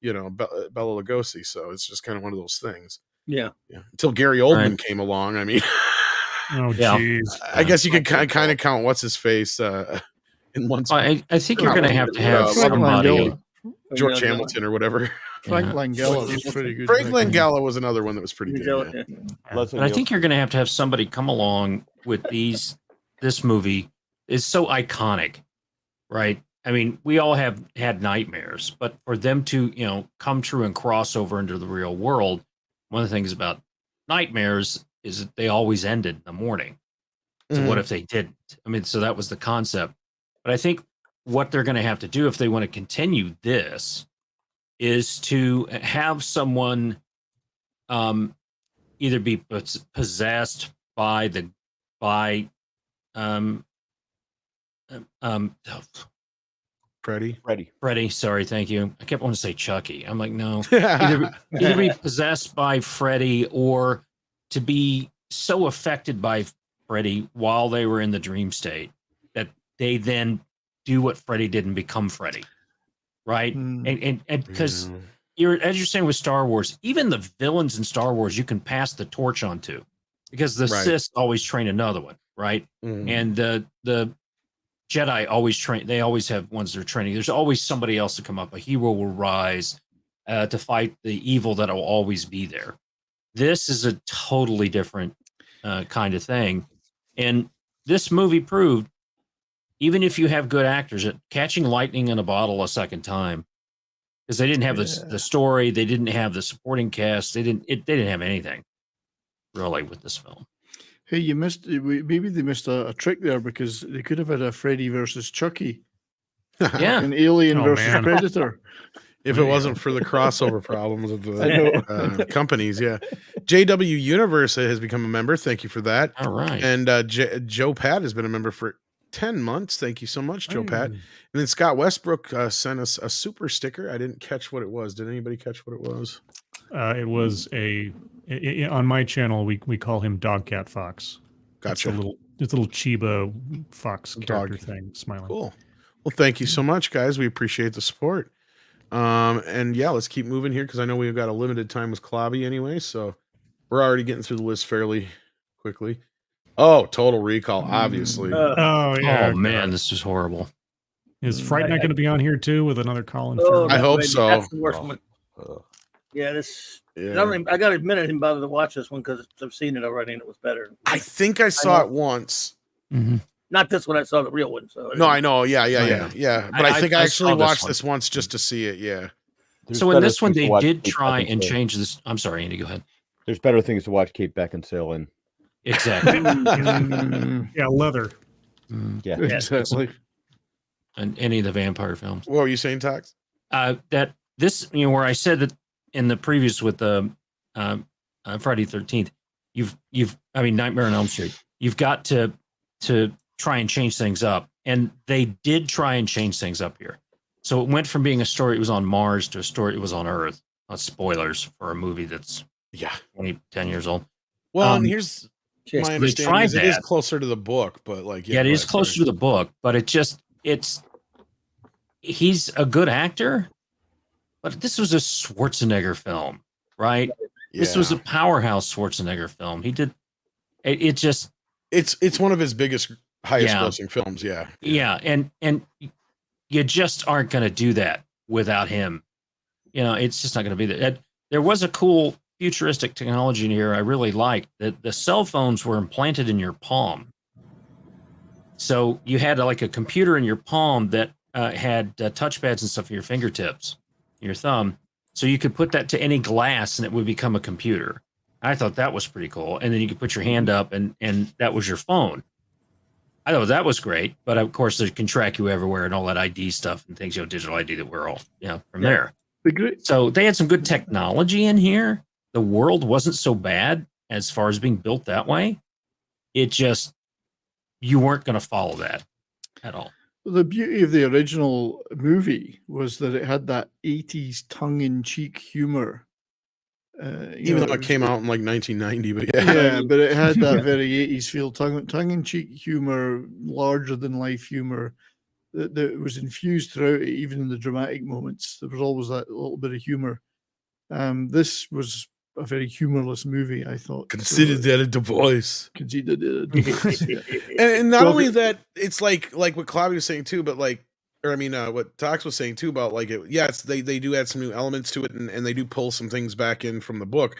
Bela Lugosi. So it's just kind of one of those things. Yeah. Until Gary Oldman came along. I mean, oh, jeez. I guess you could kind of count what's his face in one. I think you're going to have somebody, George Hamilton or whatever. Frank Langella was pretty good. Frank Langella was another one that was pretty good. And I think you're going to have somebody come along with this movie is so iconic, right? I mean, we all have had nightmares, but for them to, come true and cross over into the real world, one of the things about nightmares is that they always ended in the morning. So what if they didn't? I mean, so that was the concept. But I think what they're going to have to do if they want to continue this is to have someone either be possessed by Freddy. Sorry, thank you. I kept wanting to say Chucky. I'm like, no. Either be possessed by Freddy or to be so affected by Freddy while they were in the dream state that they then do what Freddy did and become Freddy, right? And because as you're saying with Star Wars, even the villains in Star Wars you can pass the torch on to, because the Sith always train another one, right? And the Jedi always train. They always have ones they're training. There's always somebody else to come up. A hero will rise to fight the evil that will always be there. This is a totally different kind of thing. And this movie proved, even if you have good actors, at catching lightning in a bottle a second time, because they didn't have the story, they didn't have the supporting cast, they didn't have anything really with this film. Hey, maybe they missed a trick there, because they could have had a Freddy versus Chucky. An Alien versus Predator. If it wasn't for the crossover problems of the companies, JW Universe has become a member. Thank you for that. All right. And Joe Pat has been a member for 10 months. Thank you so much, Joe Pat. And then Scott Westbrook sent us a super sticker. I didn't catch what it was. Did anybody catch what it was? It was on my channel, we call him Dogcat Fox. Gotcha. It's a little Chiba Fox character thing, smiling. Cool. Well, thank you so much, guys. We appreciate the support. And let's keep moving here, because I know we've got a limited time with Klobby anyway, so we're already getting through the list fairly quickly. Oh, Total Recall, obviously. Oh man, this is horrible. Is Fright not going to be on here too with another Colin? I hope so. That's the worst one. Yeah, I got to admit, I didn't bother to watch this one because I've seen it already and it was better. I think I saw it once. Not this one. I saw the real one. So no, I know. Yeah. But I think I actually watched this once just to see it. Yeah. So in this one, they did try and change this. I'm sorry, Andy. Go ahead. There's better things to watch Kate Beckinsale in. Exactly. Leather. Yeah, exactly. And any of the vampire films. What were you saying, Tox? That this, where I said that in the previous with the Friday 13th, Nightmare on Elm Street. You've got to try and change things up, and they did try and change things up here. So it went from being a story it was on Mars to a story it was on Earth. Not spoilers for a movie that's 10 years old. Well, and here's my understanding is it is closer to the book, but it is closer to the book, but he's a good actor, but this was a Schwarzenegger film, right? Yeah. This was a powerhouse Schwarzenegger film. He did it's one of his biggest, highest grossing films. Yeah. And you just aren't going to do that without him it's just not going to be there. There was a cool futuristic technology in here I really liked. That the cell phones were implanted in your palm. So you had like a computer in your palm that had touchpads and stuff in your fingertips, your thumb. So you could put that to any glass and it would become a computer. I thought that was pretty cool. And then you could put your hand up and that was your phone. I thought that was great. But of course, it can track you everywhere and all that ID stuff and things, digital ID that we're all, from there. So they had some good technology in here. The world wasn't so bad as far as being built that way. It just, you weren't going to follow that at all. The beauty of the original movie was that it had that 80s tongue-in-cheek humor. Even though it came out in like 1990, but yeah, but it had that very 80s feel, tongue-in-cheek humor, larger-than-life humor that was infused throughout it, even in the dramatic moments. There was always that little bit of humor. This was a very humorless movie, I thought. Consider that a device. Consider that a device. And not only that, it's like what Claudia was saying too, but what Tox was saying too about they do add some new elements to it, and they do pull some things back in from the book.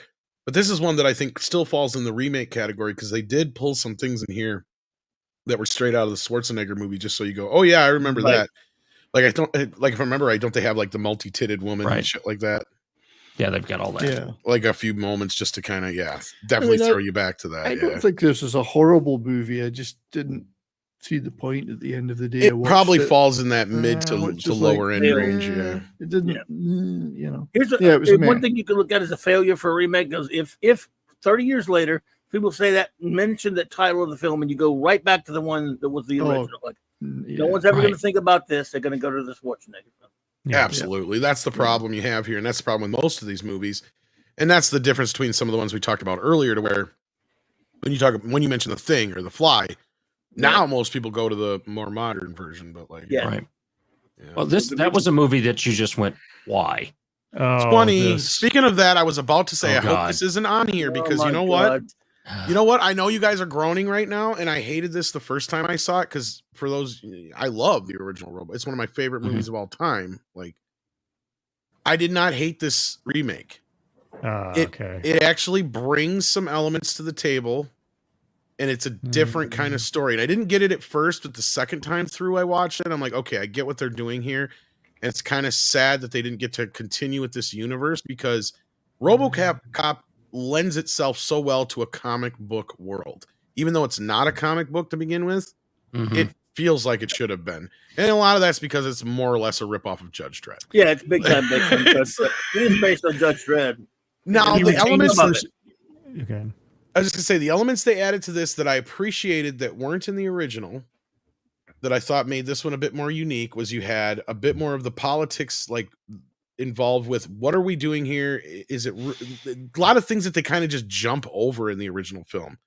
But this is one that I think still falls in the remake category because they did pull some things in here that were straight out of the Schwarzenegger movie. Just so you go, oh yeah, I remember that. Like if I remember right, don't they have like the multi-titted woman and shit like that? Yeah, they've got all that. Yeah, like a few moments just to kind of definitely throw you back to that. I don't think this is a horrible movie. I just didn't see the point at the end of the day. It probably falls in that mid to lower end range. Yeah, it didn't. Here's one thing you can look at as a failure for a remake. Goes if 30 years later people say that, mention that title of the film, and you go right back to the one that was the original. No one's ever going to think about this. They're going to go to the Schwarzenegger film. Yeah, absolutely. That's the problem you have here, and that's the problem with most of these movies. And that's the difference between some of the ones we talked about earlier, to where when you mention The Thing or The Fly, now most people go to the more modern version. But right. Yeah. Well, that was a movie that you just went, why? It's funny. Speaking of that, I was about to say, I hope this isn't on here because you know what? You know what? I know you guys are groaning right now, and I hated this the first time I saw it because for those, I love the original Robo. It's one of my favorite movies of all time. Like, I did not hate this remake. It actually brings some elements to the table, and it's a different kind of story. And I didn't get it at first, but the second time through I watched it, I'm like, okay, I get what they're doing here. And it's kind of sad that they didn't get to continue with this universe because RoboCop lends itself so well to a comic book world. Even though it's not a comic book to begin with, it feels like it should have been. And a lot of that's because it's more or less a ripoff of Judge Dredd. Yeah, it's big time based on Judge Dredd. It is based on Judge Dredd. Now, the elements... I was just going to say, the elements they added to this that I appreciated that weren't in the original, that I thought made this one a bit more unique, was you had a bit more of the politics, involved with what are we doing here? Is it a lot of things that they kind of just jump over in the original film,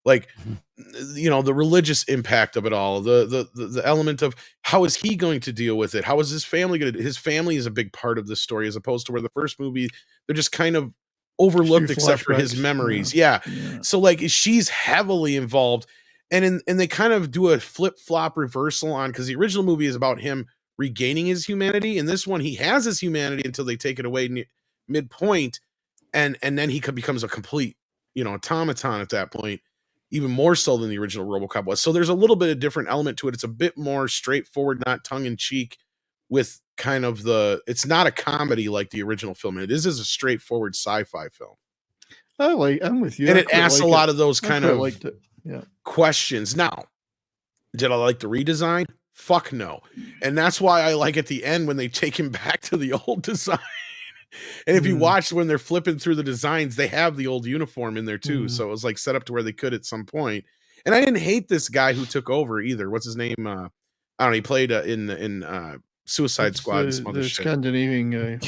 the religious impact of it all, the element of how is he going to deal with it? How is his family going to? His family is a big part of this story, as opposed to where the first movie they're just kind of overlooked except for his memories. Yeah. So she's heavily involved, and they kind of do a flip flop reversal on because the original movie is about him regaining his humanity. In this one, he has his humanity until they take it away midpoint, and then he becomes a complete, automaton at that point, even more so than the original RoboCop was. So there's a little bit of different element to it. It's a bit more straightforward, not tongue in cheek, with kind of it's not a comedy like the original film. It is a straightforward sci-fi film. I'm with you. And it asks a lot of those kind of questions. Now, did I like the redesign? Fuck no. And that's why I like at the end when they take him back to the old design. And if you watch when they're flipping through the designs, they have the old uniform in there too. So it was set up to where they could at some point. And I didn't hate this guy who took over either. What's his name? I don't know. He played in Suicide Squad. The Scandinavian guy.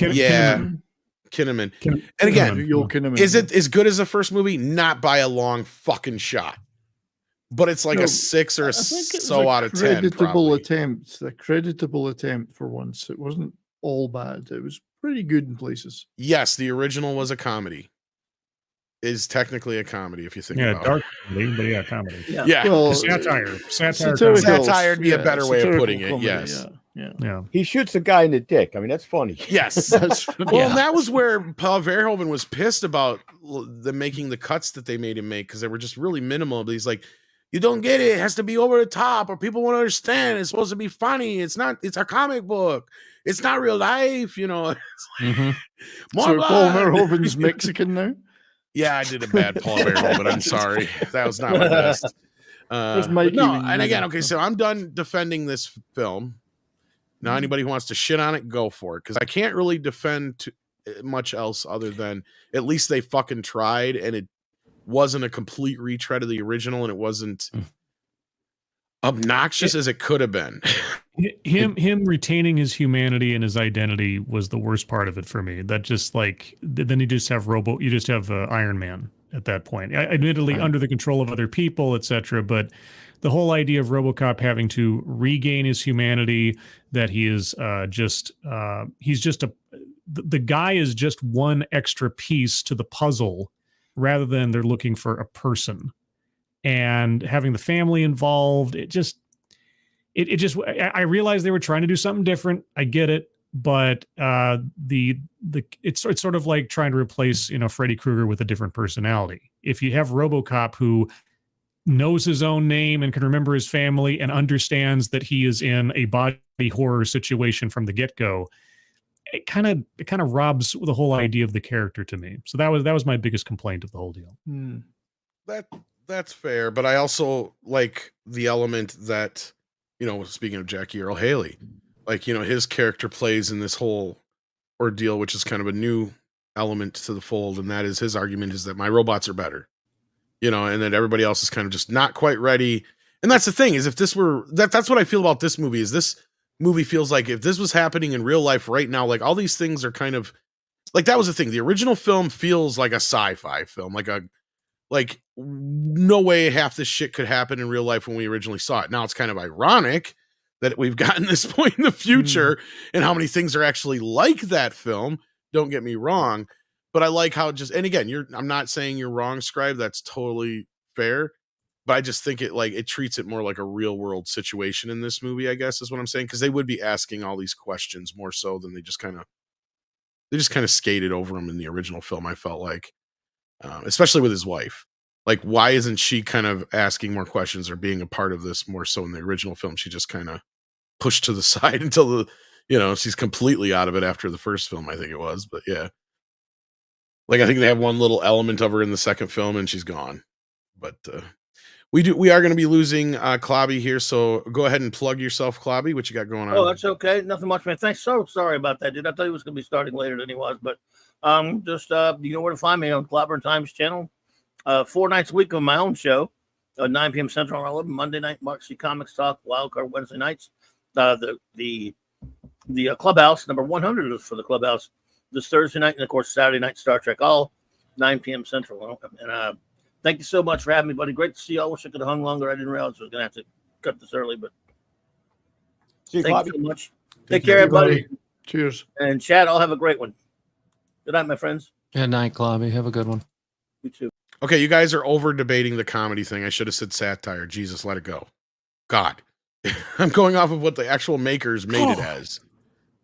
Kinnaman. And again, is it as good as the first movie? Not by a long fucking shot. But it's a 6 or so out of 10. A creditable attempt for once. It wasn't all bad. It was pretty good in places. Yes, the original was a comedy. Is technically a comedy if you think about dark comedy, but comedy. Yeah. Well, satire. Satire would be a better way of putting it. Comedy, yes. Yeah. He shoots a guy in the dick. I mean, that's funny. Yes. That's Well, that was where Paul Verhoeven was pissed about the making the cuts that they made him make because they were just really minimal. But he's like, you don't get it. It has to be over the top or people won't understand. It's supposed to be funny. It's not, it's a comic book. It's not real life, you know. Mm-hmm. More so Paul blood. Verhoeven's Mexican now. Yeah, I did a bad Paul Verhoeven. I'm sorry. That was not my best. Where's But Mikey no, when you and need again, him? okay, so I'm done defending this film. Now, anybody who wants to shit on it, go for it. Because I can't really defend much else other than at least they fucking tried, and it wasn't a complete retread of the original, and it wasn't obnoxious as it could have been. Him retaining his humanity and his identity was the worst part of it for me. That just like then you just have Iron Man at that point. Admittedly, under the control of other people, etc. But the whole idea of RoboCop having to regain his humanity, that he is the guy is just one extra piece to the puzzle, rather than they're looking for a person, and having the family involved. I realized they were trying to do something different. I get it, but it's sort of like trying to replace Freddy Krueger with a different personality. If you have RoboCop who knows his own name and can remember his family and understands that he is in a body horror situation from the get-go, it kind of robs the whole idea of the character to me. So that was my biggest complaint of the whole deal. That's fair, but I also like the element that, speaking of Jackie Earle Haley, like, his character plays in this whole ordeal, which is kind of a new element to the fold, and that is his argument is that my robots are better. And then everybody else is kind of just not quite ready. And that's the thing, is if this were that's what I feel about this movie, is this movie feels like if this was happening in real life right now, like all these things are kind of like, that was the thing. The original film feels like a sci-fi film, like no way half this shit could happen in real life when we originally saw it. Now it's kind of ironic that we've gotten this point in the future and how many things are actually like that film. Don't get me wrong. But I like how and again, I'm not saying you're wrong, Scribe. That's totally fair. But I just think it treats it more like a real world situation in this movie, I guess is what I'm saying. Because they would be asking all these questions more so than they just kind of skated over him in the original film, I felt like. Especially with his wife. Like, why isn't she kind of asking more questions or being a part of this more so in the original film? She just kind of pushed to the side until she's completely out of it after the first film, I think it was. But yeah. Like, I think they have one little element of her in the second film and she's gone. But we are going to be losing Clobby here, so go ahead and plug yourself, Clobby. What you got going on? Oh, that's okay. Nothing much, man. Thanks. So sorry about that, dude. I thought he was going to be starting later than he was, but just you know where to find me on Clobber Times channel. 4 nights a week on my own show, 9 p.m. Central, 11 Monday night, Mark C. Comics Talk, Wildcard Wednesday nights. The Clubhouse, number 100 is for the Clubhouse this Thursday night, and of course Saturday night, Star Trek, all 9 p.m. Central. And thank you so much for having me, buddy. Great to see you. I wish I could have hung longer. I didn't realize I was going to have to cut this early, but thank you so much. Take care, everybody. Cheers. And Chad, I'll have a great one. Good night, my friends. Good night, Clobby. Have a good one. You too. Okay, you guys are over debating the comedy thing. I should have said satire. Jesus, let it go. God. I'm going off of what the actual makers made it as.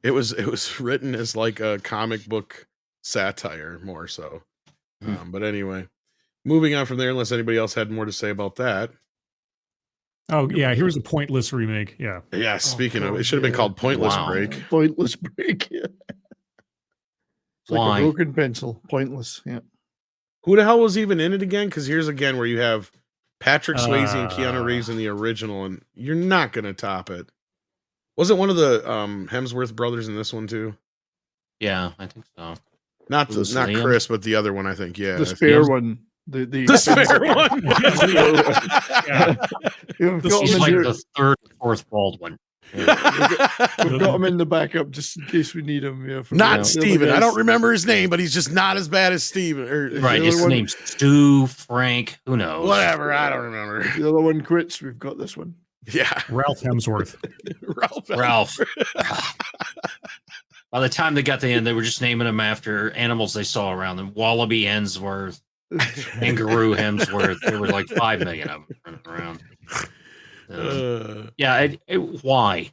It was written as like a comic book satire more so. But anyway, moving on from there, unless anybody else had more to say about that. Oh yeah, here's a Pointless remake. Yeah. Yeah, speaking of, it should have been called Pointless Break. Pointless Break, yeah. It's like a broken pencil. Pointless, yeah. Who the hell was even in it again? Because here's again where you have Patrick Swayze and Keanu Reeves in the original, and you're not going to top it. Wasn't one of the Hemsworth brothers in this one too? Yeah, I think so. Not Chris, but the other one, I think. Yeah, the spare one. The spare one. This is like the third, fourth Baldwin. We've got him in the backup just in case we need him. Yeah, not Steven. I don't remember his name, but he's just not as bad as Steven. Right, his name's Stu, Frank, who knows? Whatever, I don't remember. The other one quits. We've got this one. Yeah. Ralph Hemsworth. Ralph. By the time they got to the end, they were just naming them after animals they saw around them. Wallaby Hemsworth, Kangaroo Hemsworth. There were like 5 million of them running around. Yeah, why?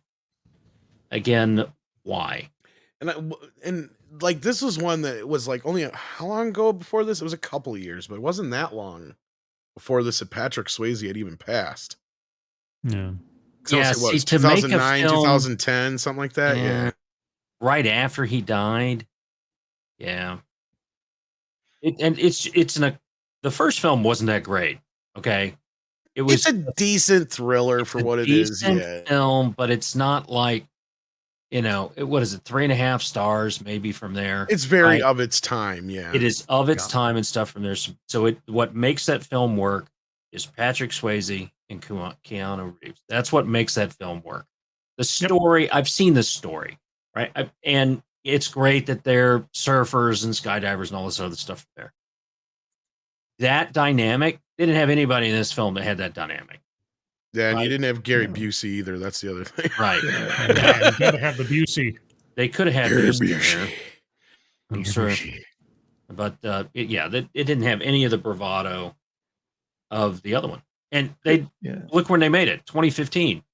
Again, why? And like this was one that was like only how long ago before this? It was a couple of years, but it wasn't that long before this that Patrick Swayze had even passed. Yeah. Yeah, So see, was to make a 2009, film 2010, something like that. Yeah. right after he died. Yeah. The first film wasn't that great. Okay. It's a decent thriller for what it is. Yeah. Film, but it's not like, what is it? 3.5 stars, maybe from there. It's very of its time. Yeah. It is of its time and stuff from there. So what makes that film work is Patrick Swayze and Keanu Reeves. That's what makes that film work. The story, I've seen the story, right? And it's great that they're surfers and skydivers and all this other stuff there. That dynamic, they didn't have anybody in this film that had that dynamic. Yeah, and you didn't have Gary Busey either. That's the other thing. Right. Yeah, you gotta have the Busey. They could have had Busey in there. I'm sure. But it didn't have any of the bravado of the other one. And they look when they made it, 2015.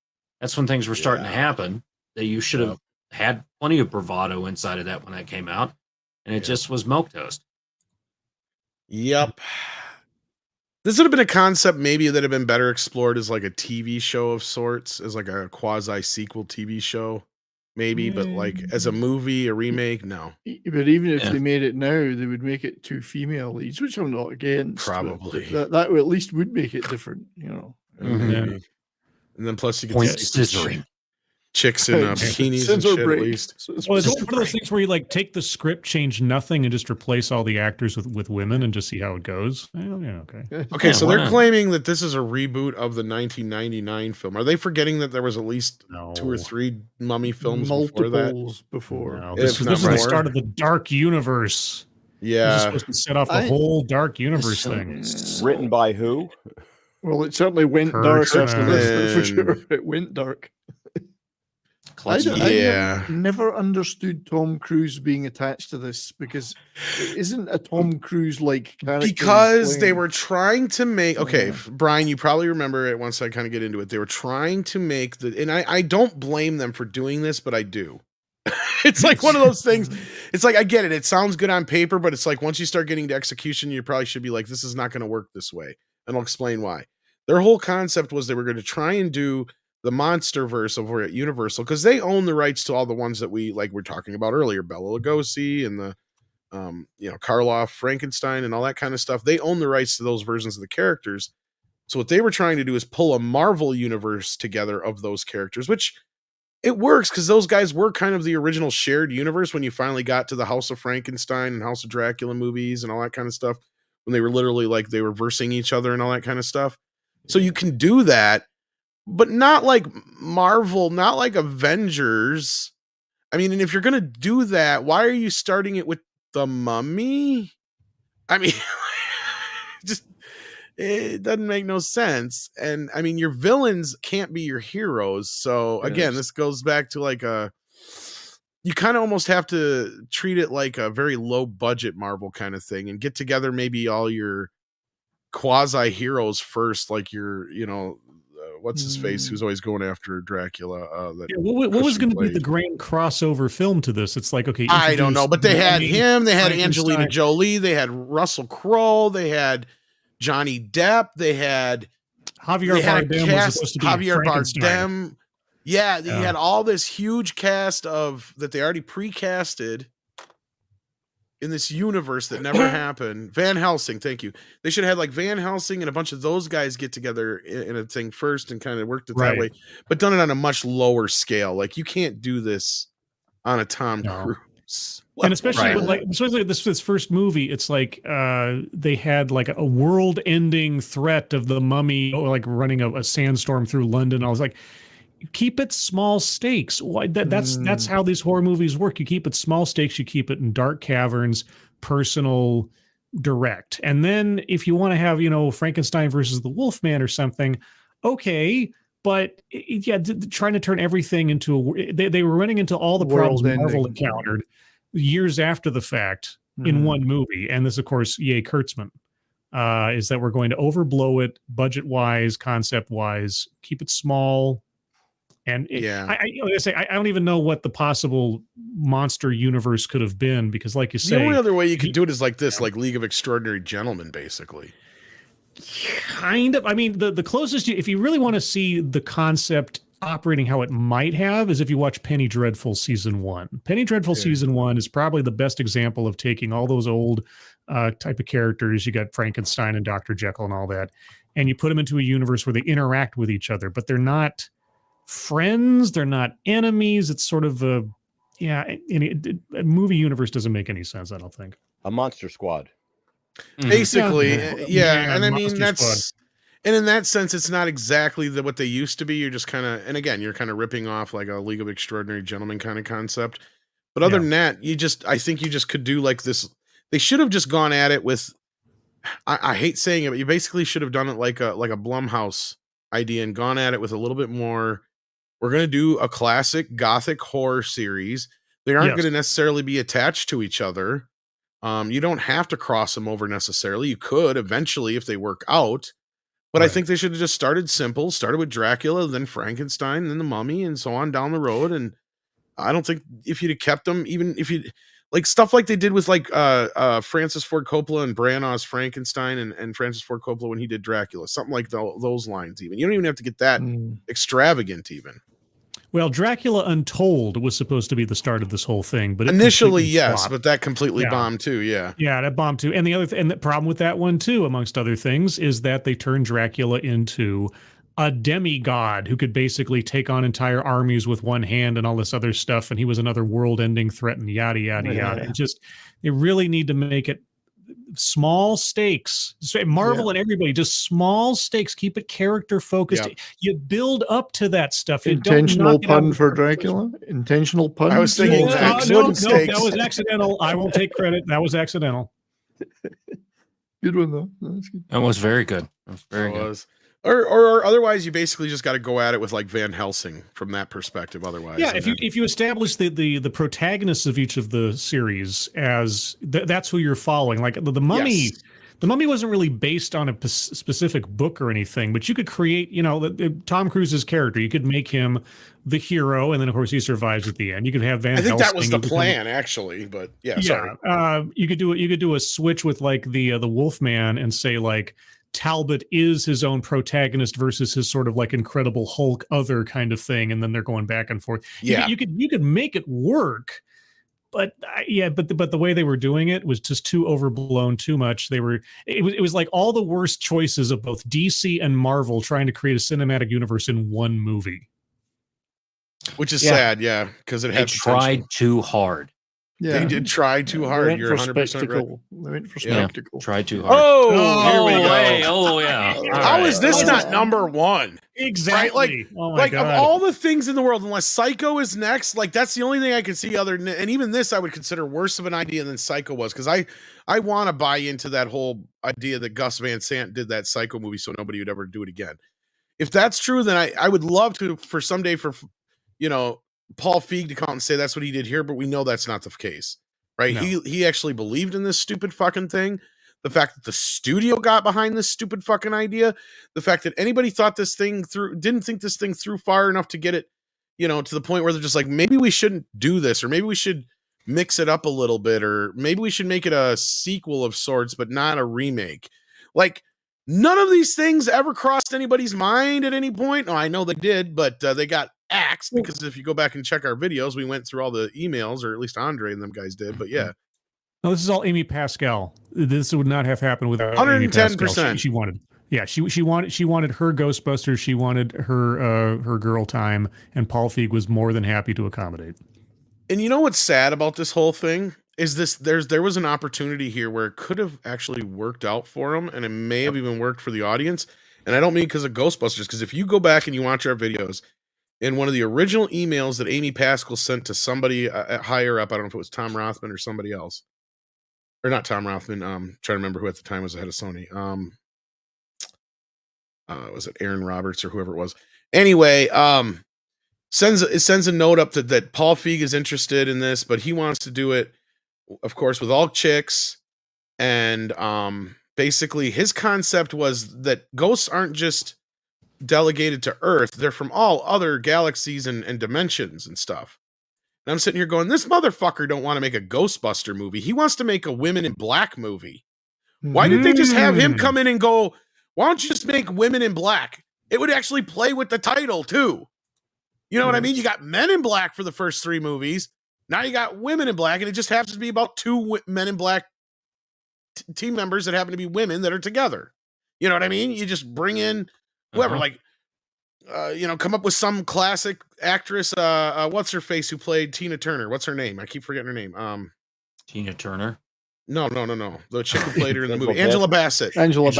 That's when things were starting to happen. That you should have had plenty of bravado inside of that when that came out. And it just was milquetoast. Yep. This would have been a concept maybe that had been better explored as like a TV show of sorts, as like a quasi sequel TV show, maybe, but like as a movie, a remake, no. But even if they made it now, they would make it 2 female leads, which I'm not against. Probably. That at least would make it different, And then plus you could see chicks in bikinis and shit at least. Well, it's one of those things where you like take the script, change nothing, and just replace all the actors with women and just see how it goes. Okay, so they're claiming that this is a reboot of the 1999 film. Are they forgetting that there was at least 2 or 3 mummy films before that? No, this is the start of the Dark Universe. Yeah. This is supposed to set off the whole Dark Universe thing. Written by who? Well, it certainly went dark after this, for sure. It went dark. I never understood Tom Cruise being attached to this, because it isn't a Tom Cruise like character. Because they were trying to make Brian, you probably remember it once I kind of get into it. They were trying to make and I don't blame them for doing this, but I do. It's like one of those things. It's like I get it. It sounds good on paper, but it's like once you start getting to execution, you probably should be like, this is not going to work this way. And I'll explain why. Their whole concept was they were going to try and do the MonsterVerse over at Universal, because they own the rights to all the ones that we were talking about earlier, Bela Lugosi and the Karloff, Frankenstein, and all that kind of stuff. They own the rights to those versions of the characters. So what they were trying to do is pull a Marvel universe together of those characters, which it works because those guys were kind of the original shared universe when you finally got to the House of Frankenstein and House of Dracula movies and all that kind of stuff, when they were literally like they were versing each other and all that kind of stuff. So you can do that, but not like Marvel, not like Avengers. I mean, and if you're going to do that, why are you starting it with the Mummy? I mean, it doesn't make no sense. And I mean, your villains can't be your heroes. So again, this goes back to like you kind of almost have to treat it like a very low budget Marvel kind of thing and get together maybe all your quasi heroes first, like your, what's his face, who's always going after Dracula. What was going to be the grand crossover film to this? It's like, okay, I don't know, but they had him, they had Angelina Jolie, they had Russell Crowe, they had Johnny Depp, they had Javier Bardem was supposed to be Javier Frankenstein. Bardem. Yeah, they had all this huge cast that they already pre-casted in this universe that never happened. Van Helsing, thank you. They should have had like Van Helsing and a bunch of those guys get together in a thing first and kind of worked it that way, but done it on a much lower scale. Like you can't do this on a Tom Cruise. And especially this first movie, it's like they had like a world-ending threat of the Mummy, like running a sandstorm through London. I was like, keep it small stakes. Why? That's how these horror movies work. You keep it small stakes. You keep it in dark caverns, personal, direct. And then if you want to have, Frankenstein versus the Wolfman or something, okay. But trying to turn everything into they were running into all the problems Marvel encountered years after the fact in one movie. And this, of course, yay Kurtzman, is that we're going to overblow it budget-wise, concept-wise, keep it small, And Yeah. like I say, I don't even know what the possible monster universe could have been, because, like you say, the only other way you could do it is like this, like League of Extraordinary Gentlemen, basically. Kind of. I mean, the closest if you really want to see the concept operating how it might have, is if you watch Penny Dreadful season 1. Penny Dreadful season 1 is probably the best example of taking all those old type of characters. You got Frankenstein and Dr. Jekyll and all that, and you put them into a universe where they interact with each other, but they're not friends, they're not enemies. It's sort of a movie universe doesn't make any sense, I don't think. A monster squad. Basically, yeah. And I mean, Squad. and in that sense, it's not exactly what they used to be. You're just kind of, and again, you're kind of ripping off like a League of Extraordinary Gentlemen kind of concept. But other than that, I think you just could do like this. They should have just gone at it with, I hate saying it, but you basically should have done it like a Blumhouse idea and gone at it with a little bit more. We're going to do a classic Gothic horror series. They aren't going to necessarily be attached to each other. You don't have to cross them over necessarily. You could eventually if they work out. But I think they should have just started simple, started with Dracula, then Frankenstein, then the Mummy, and so on down the road. And I don't think if you'd have kept them, even if you like stuff like they did with like Francis Ford Coppola and Branagh's Frankenstein and Francis Ford Coppola when he did Dracula, something like those lines. Even you don't even have to get that extravagant even. Well, Dracula Untold was supposed to be the start of this whole thing, but initially, yes, but that completely bombed too. Yeah, that bombed too. And and the problem with that one too, amongst other things, is that they turned Dracula into a demigod who could basically take on entire armies with one hand and all this other stuff, and he was another world-ending threat and yada yada yada. And just they really need to make it small stakes. Marvel and everybody, just small stakes. Keep it character focused. You build up to that stuff. Intentional pun for Dracula. Intentional pun. I was thinking no, that was accidental. I won't take credit. That was accidental. Good one though. That's good. That was very good. That was very good. Or otherwise, you basically just got to go at it with like Van Helsing from that perspective. Otherwise, if you establish the protagonists of each of the series as that's who you're following, like the Mummy. The Mummy wasn't really based on a specific book or anything, but you could create, Tom Cruise's character. You could make him the hero, and then of course he survives at the end. You could have Van Helsing. I think that was the plan, actually, but sorry. You could do a switch with like the Wolfman and say like Talbot is his own protagonist versus his sort of like Incredible Hulk other kind of thing, and then they're going back and forth. You could make it work, but the way they were doing it was just too overblown, too much. It was like all the worst choices of both DC and Marvel trying to create a cinematic universe in one movie, which is sad, because it had tried too hard. Yeah. They did try too hard. You're 100% right. They went for spectacle. Tried too hard. Oh, here we go. Oh, yeah. How is this not number one? Exactly. Right? Of all the things in the world, unless Psycho is next, like that's the only thing I can see other than, and even this I would consider worse of an idea than Psycho was, because I want to buy into that whole idea that Gus Van Sant did that Psycho movie so nobody would ever do it again. If that's true, then I would love to for someday for Paul Feig to come out and say that's what he did here, but we know that's not the case, right? No. He actually believed in this stupid fucking thing. The fact that the studio got behind this stupid fucking idea, the fact that anybody thought this thing through, didn't think this thing through far enough to get it, to the point where they're just like, maybe we shouldn't do this, or maybe we should mix it up a little bit, or maybe we should make it a sequel of sorts, but not a remake. Like, none of these things ever crossed anybody's mind at any point. Oh, I know they did, but they got axed, because if you go back and check our videos, we went through all the emails, or at least Andre and them guys did. But yeah, no, this is all Amy Pascal. This would not have happened without 110%. She wanted, she wanted her Ghostbusters. She wanted her girl time, and Paul Feig was more than happy to accommodate. And you know what's sad about this whole thing is there was an opportunity here where it could have actually worked out for them, and it may have even worked for the audience. And I don't mean because of Ghostbusters, because if you go back and you watch our videos, in one of the original emails that Amy Pascal sent to somebody higher up, I don't know if it was Tom Rothman or somebody else, or not Tom Rothman. Trying to remember who at the time was the head of Sony. Was it Aaron Roberts or whoever it was? Anyway, sends a note up that Paul Feig is interested in this, but he wants to do it, of course, with all chicks. And basically, his concept was that ghosts aren't just delegated to Earth. They're from all other galaxies and dimensions and stuff. And I'm sitting here going, this motherfucker don't want to make a Ghostbuster movie. He wants to make a Women in Black movie. Why didn't they just have him come in and go, why don't you just make Women in Black? It would actually play with the title too. You know what I mean? You got Men in Black for the first 3 movies. Now you got Women in Black, and it just happens to be about 2 Men in Black team members that happen to be women that are together. You know what I mean? You just bring in whoever, like, come up with some classic actress. What's her face who played Tina Turner? What's her name? I keep forgetting her name. Tina Turner. No. The chick who played her in the movie, Angela Bassett. Angela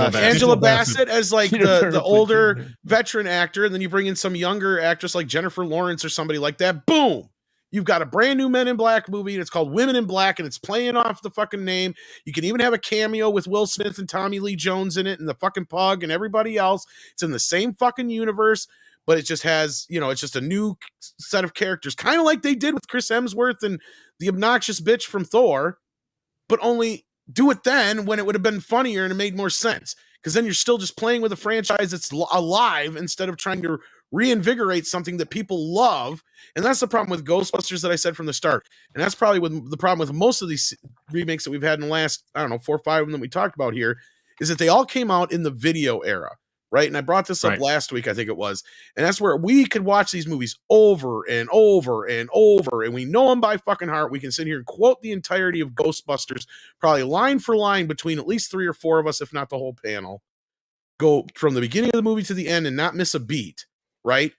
Bassett as like the older Tina. veteran actor, and then you bring in some younger actress like Jennifer Lawrence or somebody like that. Boom. You've got a brand new Men in Black movie, and it's called Women in Black, and it's playing off the fucking name. You can even have a cameo with Will Smith and Tommy Lee Jones in it, and the fucking Pug and everybody else. It's in the same fucking universe, but it just has, it's just a new set of characters, kind of like they did with Chris Hemsworth and the obnoxious bitch from Thor, but only do it then when it would have been funnier and it made more sense. Because then you're still just playing with a franchise that's alive instead of trying to reinvigorate something that people love. And that's the problem with Ghostbusters that I said from the start. And that's probably the problem with most of these remakes that we've had in the last, 4 or 5 of them that we talked about here, is that they all came out in the video era, right? And I brought this up last week, I think it was. And that's where we could watch these movies over and over and over, and we know them by fucking heart. We can sit here and quote the entirety of Ghostbusters, probably line for line between at least 3 or 4 of us, if not the whole panel. Go from the beginning of the movie to the end and not miss a beat. Right?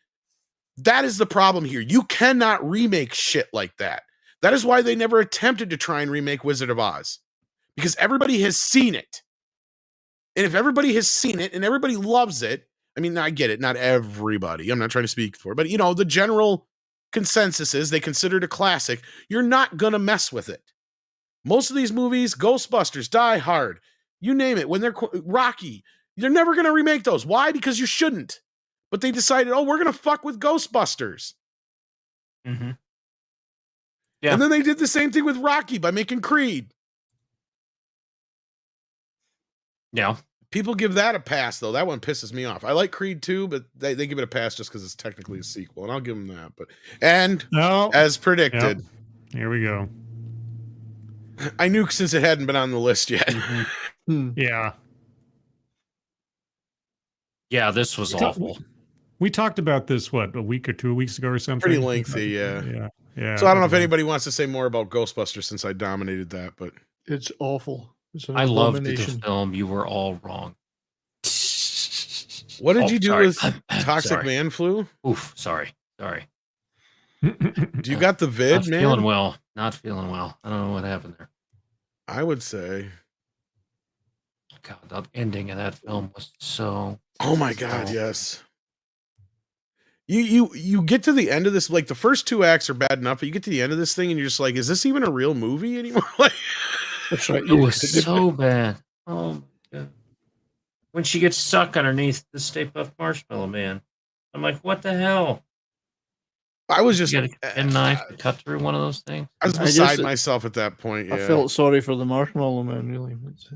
That is the problem here. You cannot remake shit like that. That is why they never attempted to try and remake Wizard of Oz. Because everybody has seen it. And if everybody has seen it and everybody loves it, I mean, I get it, not everybody. I'm not trying to speak for it, but the general consensus is they consider it a classic. You're not going to mess with it. Most of these movies, Ghostbusters, Die Hard, you name it, when they're Rocky, you're never going to remake those. Why? Because you shouldn't. But they decided, we're going to fuck with Ghostbusters. Mm-hmm. Yeah. And then they did the same thing with Rocky by making Creed. Yeah. People give that a pass, though. That one pisses me off. I like Creed 2, but they give it a pass just because it's technically a sequel, and I'll give them that. As predicted. Yep. Here we go. I knew since it hadn't been on the list yet. Mm-hmm. Yeah. Yeah, this was awful. We talked about this, a week or 2 weeks ago or something? Pretty lengthy, yeah. Yeah. So I don't know if anybody wants to say more about Ghostbusters since I dominated that, but it's awful. I loved the film. You were all wrong. What did you do with Toxic Man Flu? Oof, sorry. Do you got the vid, Not man? Not feeling well. I don't know what happened there. I would say. God, the ending of that film was so... Oh my God, yes. You get to the end of this, like the first 2 acts are bad enough, but you get to the end of this thing and you're just like, is this even a real movie anymore? That's right. It was so bad. Oh my God. When she gets stuck underneath the Stay Puft Marshmallow Man, I'm like, what the hell? I was just get a knife to cut through one of those things. I was beside myself at that point. Yeah. I felt sorry for the Marshmallow Man, really.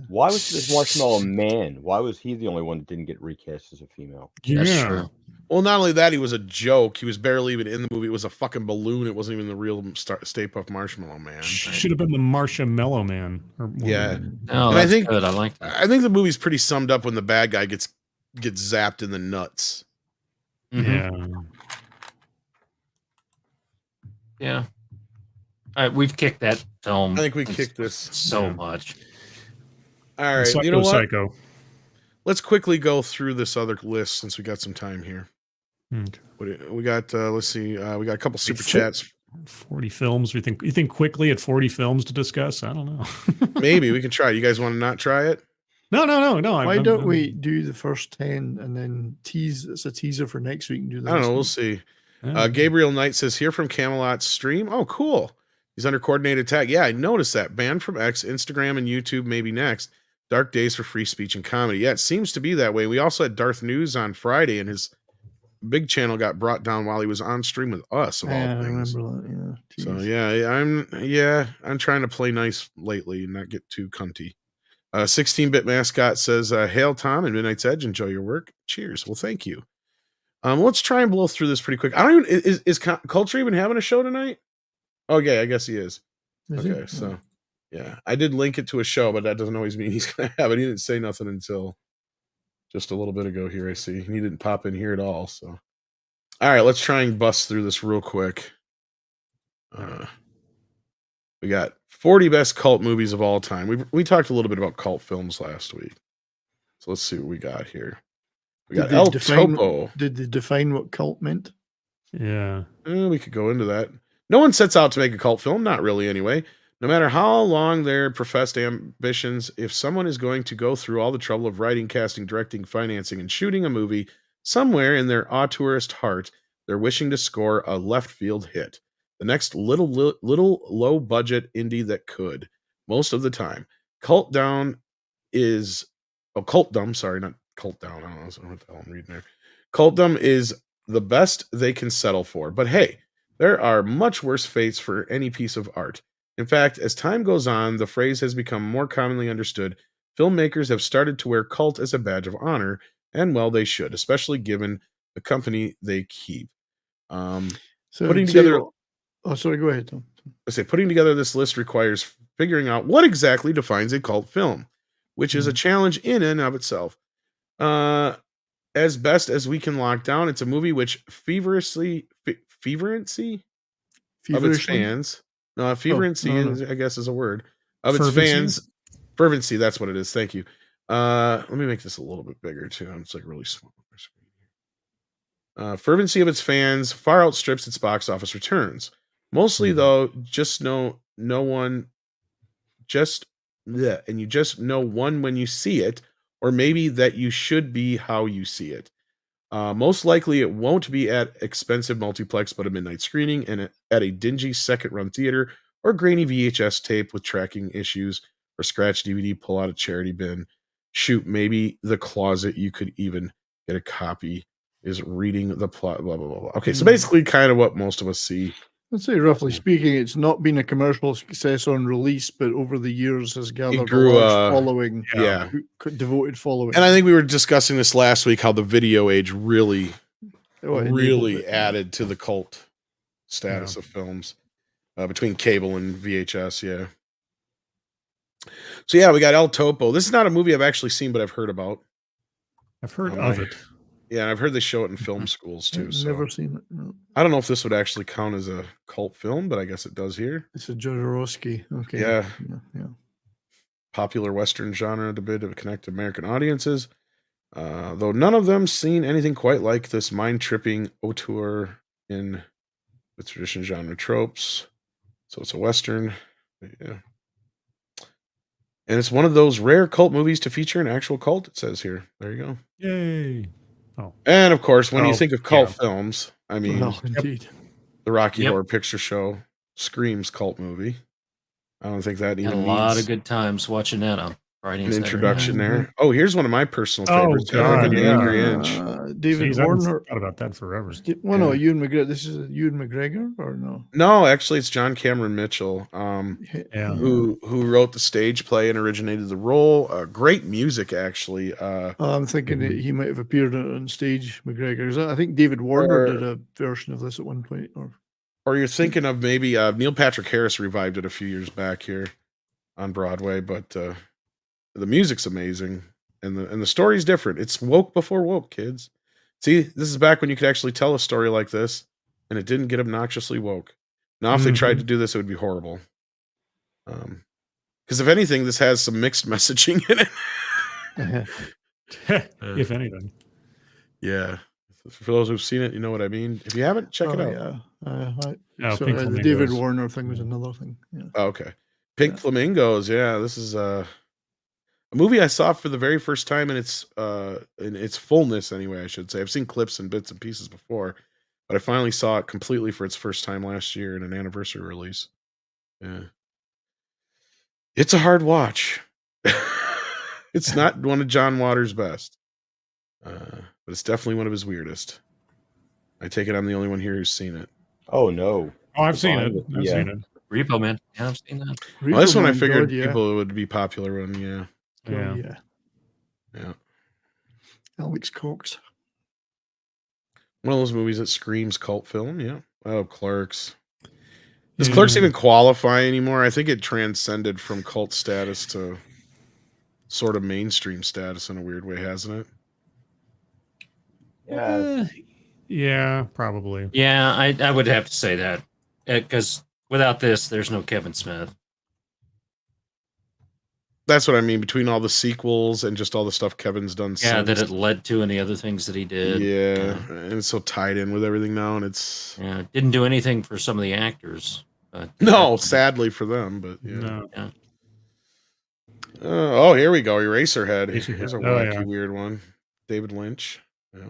Why was this Marshmallow Man? Why was he the only one that didn't get recast as a female? That's true. Well, not only that, he was a joke. He was barely even in the movie. It was a fucking balloon. It wasn't even the real Stay Puft Marshmallow Man. Should have been the Marshmallow Man. Yeah. No, that's good. I like that. I think the movie's pretty summed up when the bad guy gets zapped in the nuts. Mm-hmm. Yeah. All right, we've kicked that film. I think we kicked this so much. All right, Psycho, you know what? Psycho. Let's quickly go through this other list since we got some time here. Okay. We got let's see, we got a couple super chats. 40 films. You think quickly at 40 films to discuss? I don't know. Maybe we can try. You guys want to not try it? No. Why don't we do the first 10 and then tease? It's a teaser for next week and do that. I don't know. We'll see. Gabriel Knight says here from Camelot's stream. Oh, cool. He's under coordinated attack. Yeah, I noticed that. Banned from X, Instagram, and YouTube. Maybe next. Dark days for free speech and comedy. Yeah, it seems to be that way. We also had Darth News on Friday, and his big channel got brought down while he was on stream with us. Of all things. I remember that. Yeah. So I'm trying to play nice lately and not get too cunty. 16-bit mascot says, "Hail Tom and Midnight's Edge. Enjoy your work. Cheers." Well, thank you. Let's try and blow through this pretty quick. I don't even is Culture even having a show tonight? Okay, I guess he is. Okay, so yeah, I did link it to a show, but that doesn't always mean he's gonna have it. He didn't say nothing until just a little bit ago here. I see he didn't pop in here at all. So, all right, let's try and bust through this real quick. We got 40 best cult movies of all time. We talked a little bit about cult films last week, so let's see what we got here. We got El Topo. Did they define what cult meant? Yeah. We could go into that. No one sets out to make a cult film, not really anyway. No matter how long their professed ambitions, if someone is going to go through all the trouble of writing, casting, directing, financing, and shooting a movie, somewhere in their auteurist heart, they're wishing to score a left field hit. The next little low budget indie that could. Most of the time. Cultdom, sorry, not Cult Down. I don't know what the hell I'm reading there. Cultdom is the best they can settle for. But hey, there are much worse fates for any piece of art. In fact, as time goes on, the phrase has become more commonly understood. Filmmakers have started to wear cult as a badge of honor, and well, they should, especially given the company they keep. Putting together. Oh, sorry. Go ahead, Tom. I say putting together this list requires figuring out what exactly defines a cult film, which is a challenge in and of itself. As best as we can lock down, it's a movie which fervency of its fans. No, fervency I guess is a word of its fans. Fervency, that's what it is. Thank you. Let me make this a little bit bigger too. It's like really small. Fervency of its fans far outstrips its box office returns. Mostly though, and you just know one when you see it, or maybe that you should be how you see it. Most likely it won't be at expensive multiplex, but a midnight screening and at a dingy second run theater or grainy VHS tape with tracking issues or scratch DVD pull out a charity bin. Shoot, maybe the closet you could even get a copy is reading the plot, blah, blah, blah, blah. Okay, so basically kind of what most of us see. I'd say, roughly speaking, it's not been a commercial success on release, but over the years has gathered a large following. Yeah. Devoted following. And I think we were discussing this last week, how the video age really added to the cult status of films between cable and VHS. Yeah. So yeah, we got El Topo. This is not a movie I've actually seen, but I've heard about. I've heard of it. Yeah, I've heard they show it in film schools too. I've never seen it. No. I don't know if this would actually count as a cult film, but I guess it does here. It's a Jodorowsky. Okay. Yeah. Yeah. Popular Western genre to bid to connect American audiences. Though none of them seen anything quite like this mind-tripping auteur in the tradition genre tropes. So it's a Western. Yeah. And it's one of those rare cult movies to feature an actual cult, it says here. There you go. Yay. Oh. And of course, when you think of cult films, I mean, indeed. The Rocky Horror Picture Show screams cult movie. I don't think that even a lot of good times watching that on Friday. An introduction there. Oh, here's one of my personal favorites. Angry Inch. David Warner. Thought about that forever. No, Ewan McGregor. This is Ewan McGregor or no? No, actually, it's John Cameron Mitchell, who wrote the stage play and originated the role. Great music, actually. I'm thinking that he might have appeared on stage. McGregor. I think David Warner did a version of this at one point, or you're thinking of maybe Neil Patrick Harris revived it a few years back here on Broadway, but the music's amazing and the story's different. It's woke before woke, kids. See, this is back when you could actually tell a story like this and it didn't get obnoxiously woke. Now, if they tried to do this, it would be horrible. Because if anything, this has some mixed messaging in it. If anything. Yeah. For those who've seen it, you know what I mean. If you haven't, check it out. The David Warner thing was another thing. Yeah. Oh, okay. Pink Flamingos. Yeah, this is a movie I saw for the very first time in its fullness. Anyway, I should say. I've seen clips and bits and pieces before, but I finally saw it completely for its first time last year in an anniversary release. Yeah, it's a hard watch. It's not one of John Waters' best. But it's definitely one of his weirdest. I take it I'm the only one here who's seen it. Oh, no. Oh, I've seen it. I've seen it. Repo Man. Yeah, I've seen that. Well, this one I figured people would be popular one. Yeah. Alex Cox. One of those movies that screams cult film. Yeah. Oh, Clerks. Does Clerks even qualify anymore? I think it transcended from cult status to sort of mainstream status in a weird way, hasn't it? Yeah, probably. Yeah, I would have to say that because without this, there's no Kevin Smith. That's what I mean. Between all the sequels and just all the stuff Kevin's done. Yeah, since. that it led to and the other things that he did. Yeah, and it's so tied in with everything now, and it's didn't do anything for some of the actors. But, no, sadly for them, but yeah. No. Yeah. Oh, here we go. Eraserhead. Here's a Oh, wacky, weird one. David Lynch. Yeah.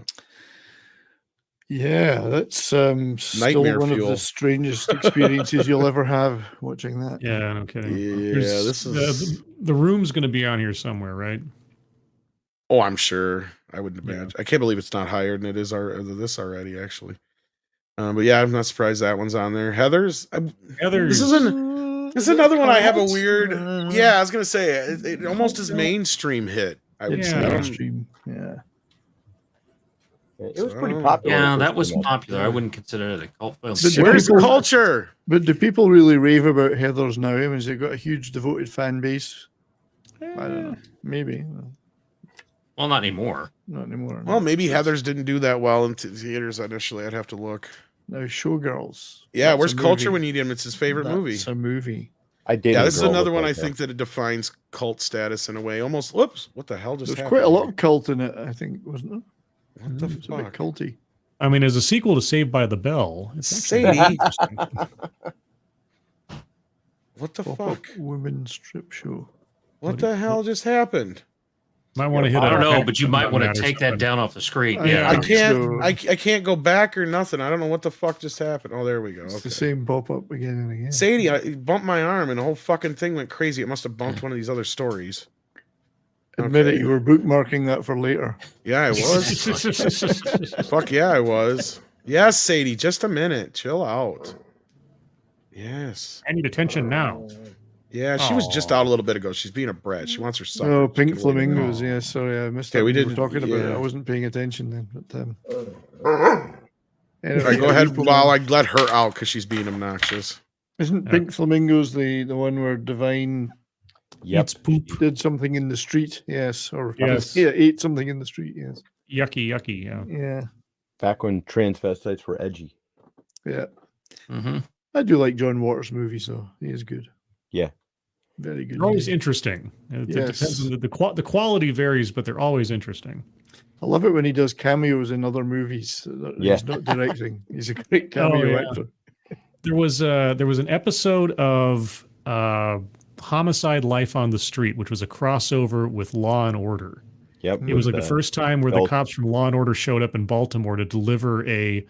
Yeah, that's still Nightmare one fuel. of the strangest experiences you'll ever have watching that. Yeah, no kidding. Yeah, this is the Room's going to be on here somewhere, right? Oh, I'm sure. I wouldn't imagine. I can't believe it's not higher than it is this already, actually. But yeah, I'm not surprised that one's on there. Heather's. This is another one I have a weird. Yeah, I was gonna say it almost is mainstream hit. I would say. Mainstream. Yeah. It was pretty popular. Yeah, that was popular. I wouldn't consider it a cult film. Where's the culture? But do people really rave about Heathers now? I mean, has it got a huge devoted fan base? I don't know. Maybe. Well, not anymore. Not anymore. Well, maybe Heathers didn't do that well in theaters initially. I'd have to look. Now, Showgirls. Yeah, That's where's a Culture movie. when you need him? It's his favorite movie. It's a movie. I did. Yeah, this is another one I think that it defines cult status in a way. Almost. Whoops! What the hell just There's happened? quite a lot of cult in it, I think, wasn't there? What the It's a bit fuck? culty. I mean, as a sequel to Saved by the Bell, it's actually Sadie. interesting. What the Pop-up fuck? women's strip show. What the hell just happened? Might want to hit. I don't know, back but you button might on want that to or take that something. down off the screen. Yeah. I Yeah. can't. So- I can't go back or nothing. I don't know what the fuck just happened. Oh, there we go. It's Okay. the same pop-up again and again. Sadie, I bumped my arm and the whole fucking thing went crazy. It must have bumped one of these other stories. Admit it, Okay. you were bookmarking that for later. Yeah, I was. Fuck yeah, I was. Yes, Sadie, just a minute. Chill out. Yes. I need attention now. Yeah, she was just Aw. out a little bit ago. She's being a brat. She wants her supper. Oh, She Pink can wait. Flamingos. Yeah, sorry, I missed Okay, that. we when you did- were talking about it. yeah. I wasn't paying attention then. But All right, go ahead while I let her out because she's being obnoxious. Isn't Yeah. Pink Flamingos the one where Divine Eats poop. did something in the street? Yes, or Yes. yeah, ate something in the street. Yes, Yucky. Yeah. yeah, Back when transvestites were edgy. yeah. Mm-hmm. I do like John Waters movies, though. He is good. Yeah. Very good. They're always interesting. It Yes. depends on the quality varies, but they're always interesting. I love it when he does cameos in other movies. Yeah. He's not directing. He's a great cameo yeah. actor. There was an episode of Homicide: Life on the Street, which was a crossover with Law and Order. Yep. It was like the first time where the Bel- cops from Law and Order showed up in Baltimore to deliver a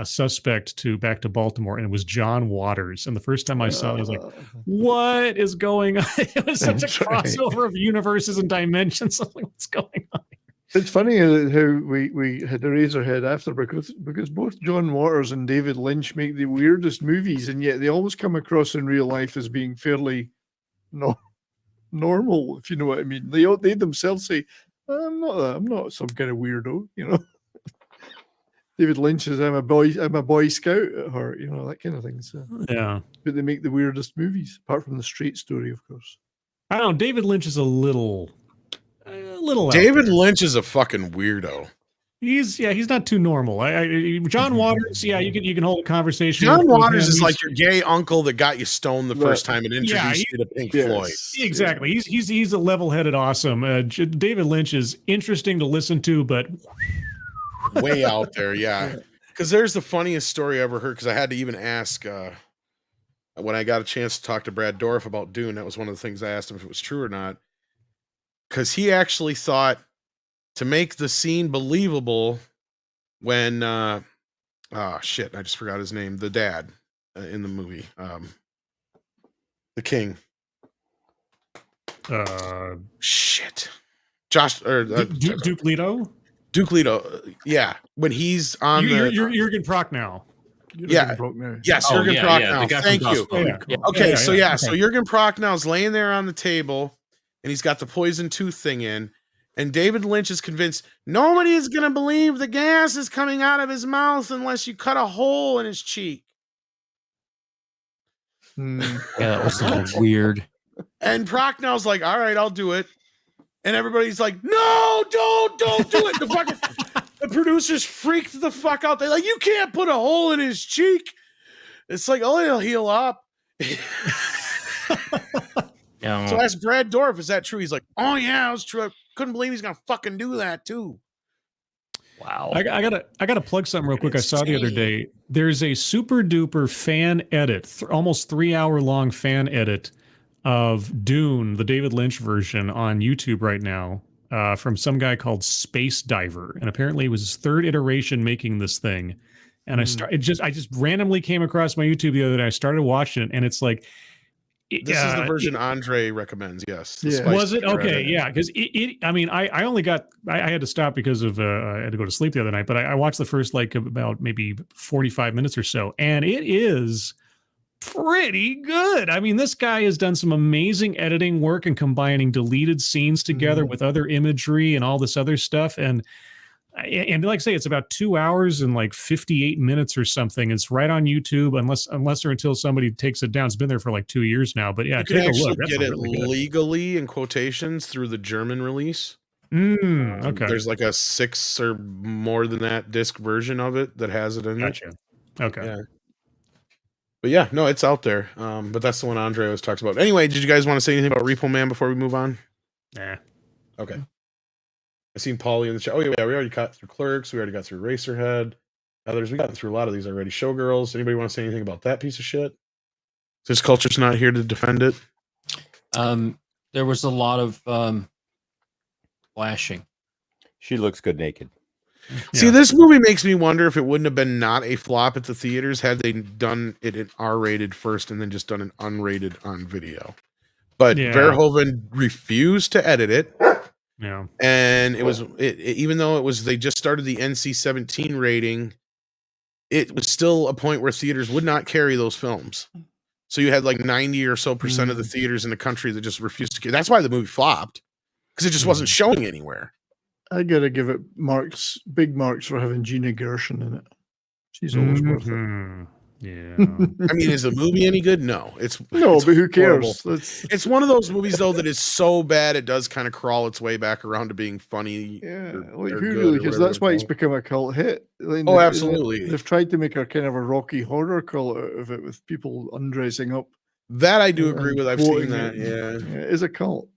suspect back to Baltimore, and it was John Waters. And the first time I saw it, I was like, "What is going on?" It was such a That's right. crossover of universes and dimensions. I was like, "What's going on?" It's funny how we had Eraserhead after because both John Waters and David Lynch make the weirdest movies, and yet they always come across in real life as being fairly normal, if you know what I mean. They themselves say, I'm not some kind of weirdo, you know. David Lynch says, I'm a boy scout at heart, you know, that kind of thing. So, Yeah, but they make the weirdest movies, apart from the Straight Story, of course. I don't know. David Lynch is a little. Out David there. Lynch is a fucking weirdo. He's not too normal. John Waters, yeah, you can hold a conversation. John with Waters him. is He's- like your gay uncle that got you stoned the first time and introduced you to Pink Floyd. exactly. He's a level-headed awesome. David Lynch is interesting to listen to, but Way out there, yeah. Because there's the funniest story I ever heard. Because I had to even ask when I got a chance to talk to Brad Dorff about Dune. That was one of the things I asked him if it was true or not. Because he actually thought to make the scene believable when shit, I just forgot his name. The dad in the movie, the king. Shit, Josh or Duke Leto. Duke Leto, yeah. When he's on You're the Jurgen Prochnow. Yeah. Yes, Oh, Jurgen yeah, Prochnow. the guy from Thank you. Gospel. Yeah. Yeah. Okay, so Okay. Jurgen Prochnow's laying there on the table, and he's got the poison tooth thing in, And David Lynch is convinced nobody is going to believe the gas is coming out of his mouth unless you cut a hole in his cheek. Yeah, that was a little weird. And Procknow's like, all right, I'll do it. And everybody's like, no, don't do it. The producers freaked the fuck out. They're like, you can't put a hole in his cheek. It's like, oh, he'll heal up. Yeah. So ask Brad Dourif, is that true? He's like, oh yeah, it was true. I couldn't believe he's gonna fucking do that too. Wow. I gotta plug something real quick. I saw the other day. There's a super duper fan edit, almost 3 hour long fan edit of Dune, the David Lynch version, on YouTube right now, from some guy called Space Diver, and apparently it was his third iteration making this thing. And I just randomly came across my YouTube the other day. I started watching it, and it's like, this is the version Andre recommends. Yes. Was it? Okay. Yeah. Because I mean, I had to stop because of, I had to go to sleep the other night, but I watched the first, like, about maybe 45 minutes or so. And it is pretty good. I mean, this guy has done some amazing editing work and combining deleted scenes together with other imagery and all this other stuff. And like I say, it's about 2 hours and like 58 minutes or something. It's right on YouTube, unless or until somebody takes it down. It's been there for like 2 years now. But yeah, you can actually get it legally in quotations through the German release. Okay. There's like a 6 or more than that disc version of it that has it in it. Okay. Yeah. But yeah, no, it's out there. But that's the one Andre always talks about. Anyway, did you guys want to say anything about Repo Man before we move on? Nah. Okay. I seen Paulie in the chat. Oh yeah, we already got through Clerks. We already got through Racerhead. Others, we got through a lot of these already. Showgirls. Anybody want to say anything about that piece of shit? This culture's not here to defend it. There was a lot of flashing. She looks good naked. See, this movie makes me wonder if it wouldn't have been not a flop at the theaters had they done it in R-rated first and then just done an unrated on video. But Verhoeven refused to edit it. Yeah, and it was even though it was they just started the NC-17 rating, it was still a point where theaters would not carry those films. So you had like 90% or so of the theaters in the country that just refused to carry. That's why the movie flopped, because it just wasn't showing anywhere. I gotta give it big marks for having Gina Gershon in it. She's always worth it. Yeah. I mean, is the movie any good? No. But who cares? It's one of those movies though that is so bad it does kind of crawl its way back around to being funny. Yeah, like who really? Because that's why it's become a cult hit. Like, absolutely. They've tried to make a kind of a Rocky Horror cult out of it with people undressing up. That I do agree with. I've seen that. Yeah, it is a cult.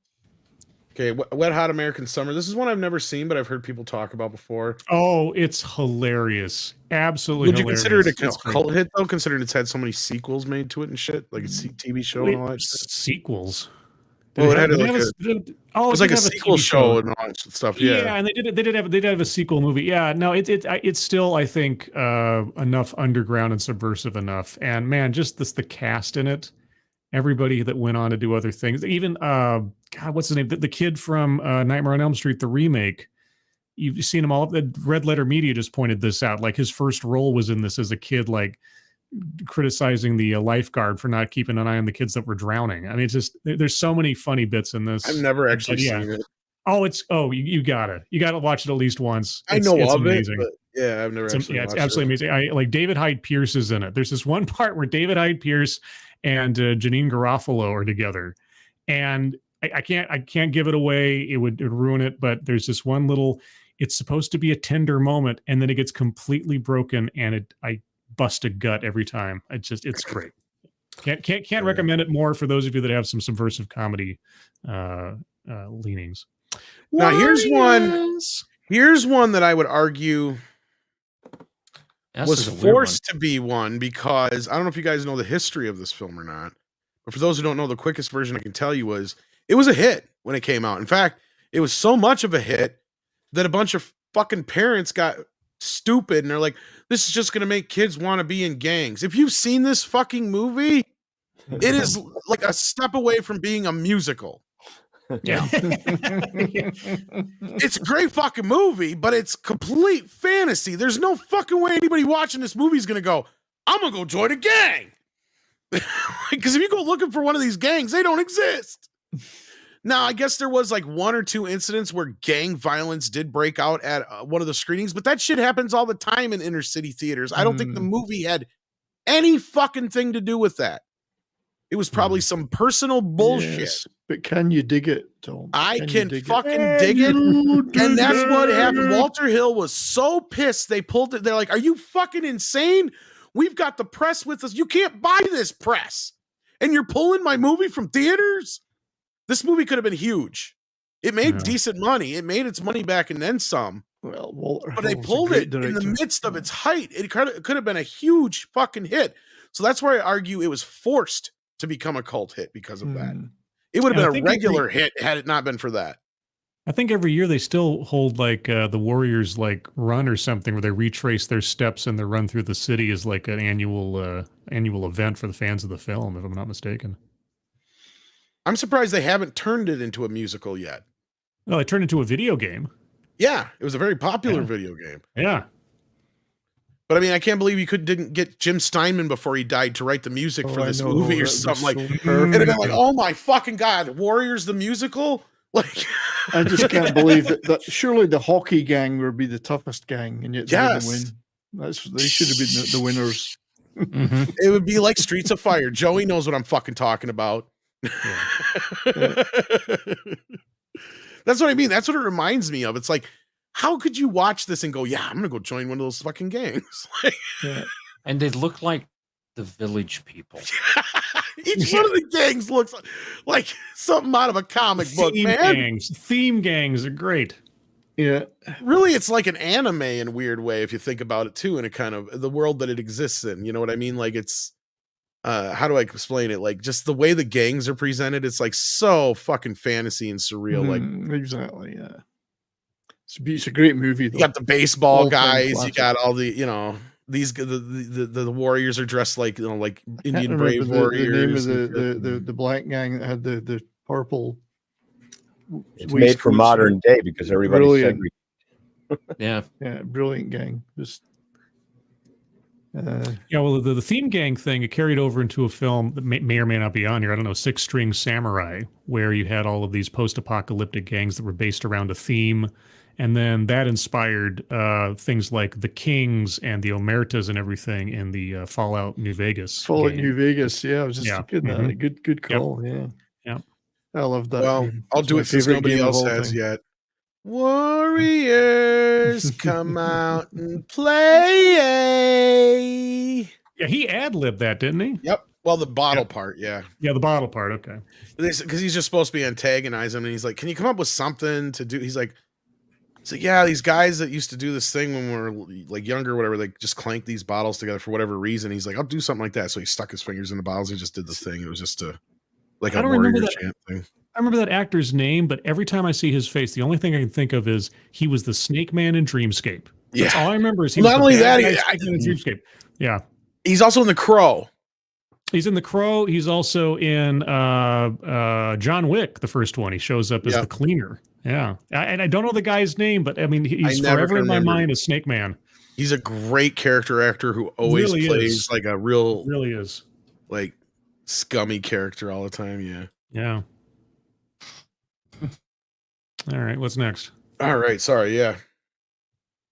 Okay, Wet Hot American Summer. This is one I've never seen, but I've heard people talk about before. Oh, it's hilarious. Absolutely hilarious. Would you consider it a cult hit, though, considering it's had so many sequels made to it and shit? Like a TV show and all that shit? Sequels? Well, it was like a sequel show and all that stuff. Yeah, and they did have a sequel movie. Yeah, no, it's still, I think, enough underground and subversive enough. And man, just the cast in it. Everybody that went on to do other things, even God, what's his name? The kid from Nightmare on Elm Street, the remake. You've seen him all. The Red Letter Media just pointed this out. Like his first role was in this as a kid, like criticizing the lifeguard for not keeping an eye on the kids that were drowning. I mean, it's just there's so many funny bits in this. I've never actually seen it. You gotta watch it at least once. It's amazing. But yeah, I've never. It's absolutely amazing. I like David Hyde Pierce is in it. There's this one part where David Hyde Pierce and Janine Garofalo are together, and I can't give it away. It would ruin it. But there's this one little. It's supposed to be a tender moment, and then it gets completely broken, and I bust a gut every time. It's great. Can't recommend it more for those of you that have some subversive comedy leanings. Now here's one that I would argue was forced to be one, because I don't know if you guys know the history of this film or not, but for those who don't know, the quickest version I can tell you was it was a hit when it came out. In fact, it was so much of a hit that a bunch of fucking parents got stupid and they're like, this is just going to make kids want to be in gangs. If you've seen this fucking movie, it is like a step away from being a musical. Yeah. It's a great fucking movie, but it's complete fantasy. There's no fucking way anybody watching this movie is going to go, I'm going to go join a gang. Because if you go looking for one of these gangs, they don't exist. Now, I guess there was like 1 or 2 incidents where gang violence did break out at one of the screenings, but that shit happens all the time in inner city theaters. I don't think the movie had any fucking thing to do with that. It was probably some personal bullshit. Yes, but can you dig it, Tom? I can fucking dig it. And that's what happened. Walter Hill was so pissed. They pulled it. They're like, are you fucking insane? We've got the press with us. You can't buy this press. And you're pulling my movie from theaters? This movie could have been huge. It made decent money. It made its money back and then some. Well, Walter but they pulled it in the midst of its height. It could have been a huge fucking hit. So that's where I argue it was forced to become a cult hit because of that. It would have been a regular hit had it not been for that. I think every year they still hold like the Warriors like run or something where they retrace their steps and their run through the city as like an annual event for the fans of the film, if I'm not mistaken. I'm surprised they haven't turned it into a musical yet. Well, it turned into a video game. Yeah, it was a very popular video game. Yeah. But I mean, I can't believe you didn't get Jim Steinman before he died to write the music for this movie or something like. It'd have been like, oh my fucking god, Warriors the musical. Like, I just can't believe that surely the hockey gang would be the toughest gang, and yet they didn't win. They should have been the winners. It would be like Streets of Fire. Joey knows what I'm fucking talking about. That's what I mean. That's what it reminds me of. It's like, how could you watch this and go, yeah, I'm gonna go join one of those fucking gangs? And they look like the Village People. Each one of the gangs looks like something out of a comic book, man. Theme gangs are great. Yeah. Really, it's like an anime in a weird way, if you think about it too, in a kind of the world that it exists in. You know what I mean? Like it's how do I explain it? Like just the way the gangs are presented, it's like so fucking fantasy and surreal. Like exactly, yeah. It's a great movie though. You got the baseball guys, you got all the, you know, these the warriors are dressed like, you know, like Indian brave warriors. The name of the black gang that had the purple. It's made for modern day because everybody's segregated. Yeah, brilliant gang. Just well, the theme gang thing, it carried over into a film that may or may not be on here. I don't know, Six String Samurai, where you had all of these post-apocalyptic gangs that were based around a theme. And then that inspired things like the Kings and the Omertas and everything in the Fallout New Vegas. Fallout New Vegas, yeah. I was just thinking that. Good call, yeah. I love that. Well, I'll do it since nobody else has yet. Warriors, come out and play. Yeah, he ad-libbed that, didn't he? Yep. Well, the bottle part, yeah. Yeah, the bottle part, okay. Because he's just supposed to be antagonizing him, and he's like, can you come up with something to do? He's like, yeah, these guys that used to do this thing when we were like younger or whatever, they just clank these bottles together for whatever reason. He's like, I'll do something like that. So he stuck his fingers in the bottles. He just did the thing. It was just a warrior chant thing. I remember that actor's name, but every time I see his face, the only thing I can think of is he was the Snake Man in Dreamscape. That's all I remember is he was not only that, in Dreamscape. Yeah. He's also in The Crow. He's in The Crow. He's also in John Wick, the first one. He shows up as the cleaner. Yeah. And I don't know the guy's name, but I mean, he's forever in my mind as Snake Man. He's a great character actor who always plays like a real, really is like scummy character all the time. Yeah. Yeah. All right. What's next? All right. Sorry. Yeah.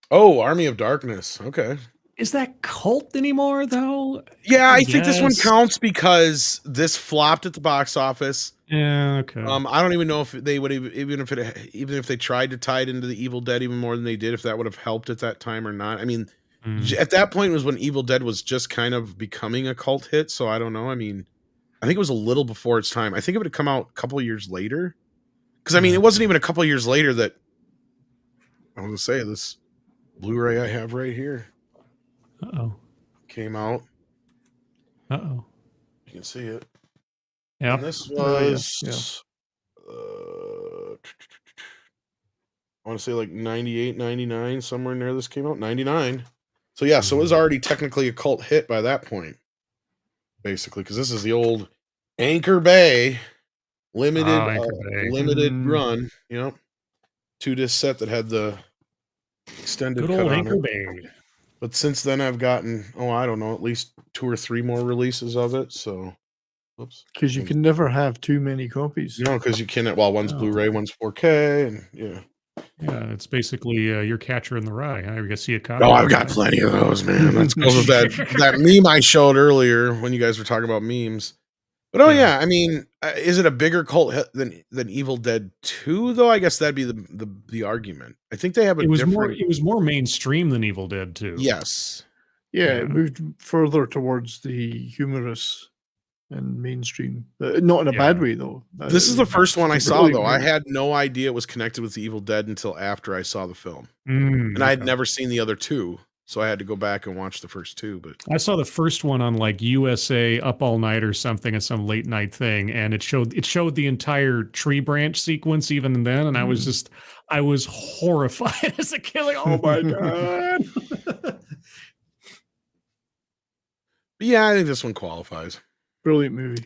Oh, Army of Darkness. Okay. Is that cult anymore, though? Yeah, I think this one counts because this flopped at the box office. Yeah, okay. I don't even know if they would even if they tried to tie it into the Evil Dead even more than they did, if that would have helped at that time or not. I mean, at that point was when Evil Dead was just kind of becoming a cult hit, so I don't know. I mean, I think it was a little before its time. I think it would have come out a couple of years later. Because I mean, it wasn't even a couple of years later that I was gonna say this Blu-ray I have right here. Came out. You can see it. Yeah. This was I want to say like 98, 99, somewhere in there this came out. 99. So yeah, so it was already technically a cult hit by that point. Basically, because this is the old Anchor Bay limited run, you know. 2-disc set that had the extended good cut old on Anchor it. Bay. But since then I've gotten, I don't know, at least 2 or 3 more releases of it. So Whoops. Because you can never have too many copies. No, because you cannot. Well, one's Blu-ray, one's 4K, and yeah. Yeah, it's basically your Catcher in the Rye. Huh? You can see a copy. Oh, I've got plenty of those, man. That's because of that meme I showed earlier when you guys were talking about memes. But yeah, I mean, is it a bigger cult hit than Evil Dead 2 though? I guess that'd be the argument. I think they have a different. It was more mainstream than Evil Dead 2. Yes. Yeah, it moved further towards the humorous and mainstream. Not in a bad way, though. This is the first one I saw, really though. I weird. had no idea it was connected with the Evil Dead until after I saw the film. And I had never seen the other two, so I had to go back and watch the first two. But I saw the first one on like USA Up All Night or something, at some late night thing, and it showed the entire tree branch sequence even then, and I was horrified as a kid. Like, oh my god! But yeah, I think this one qualifies. Brilliant movie.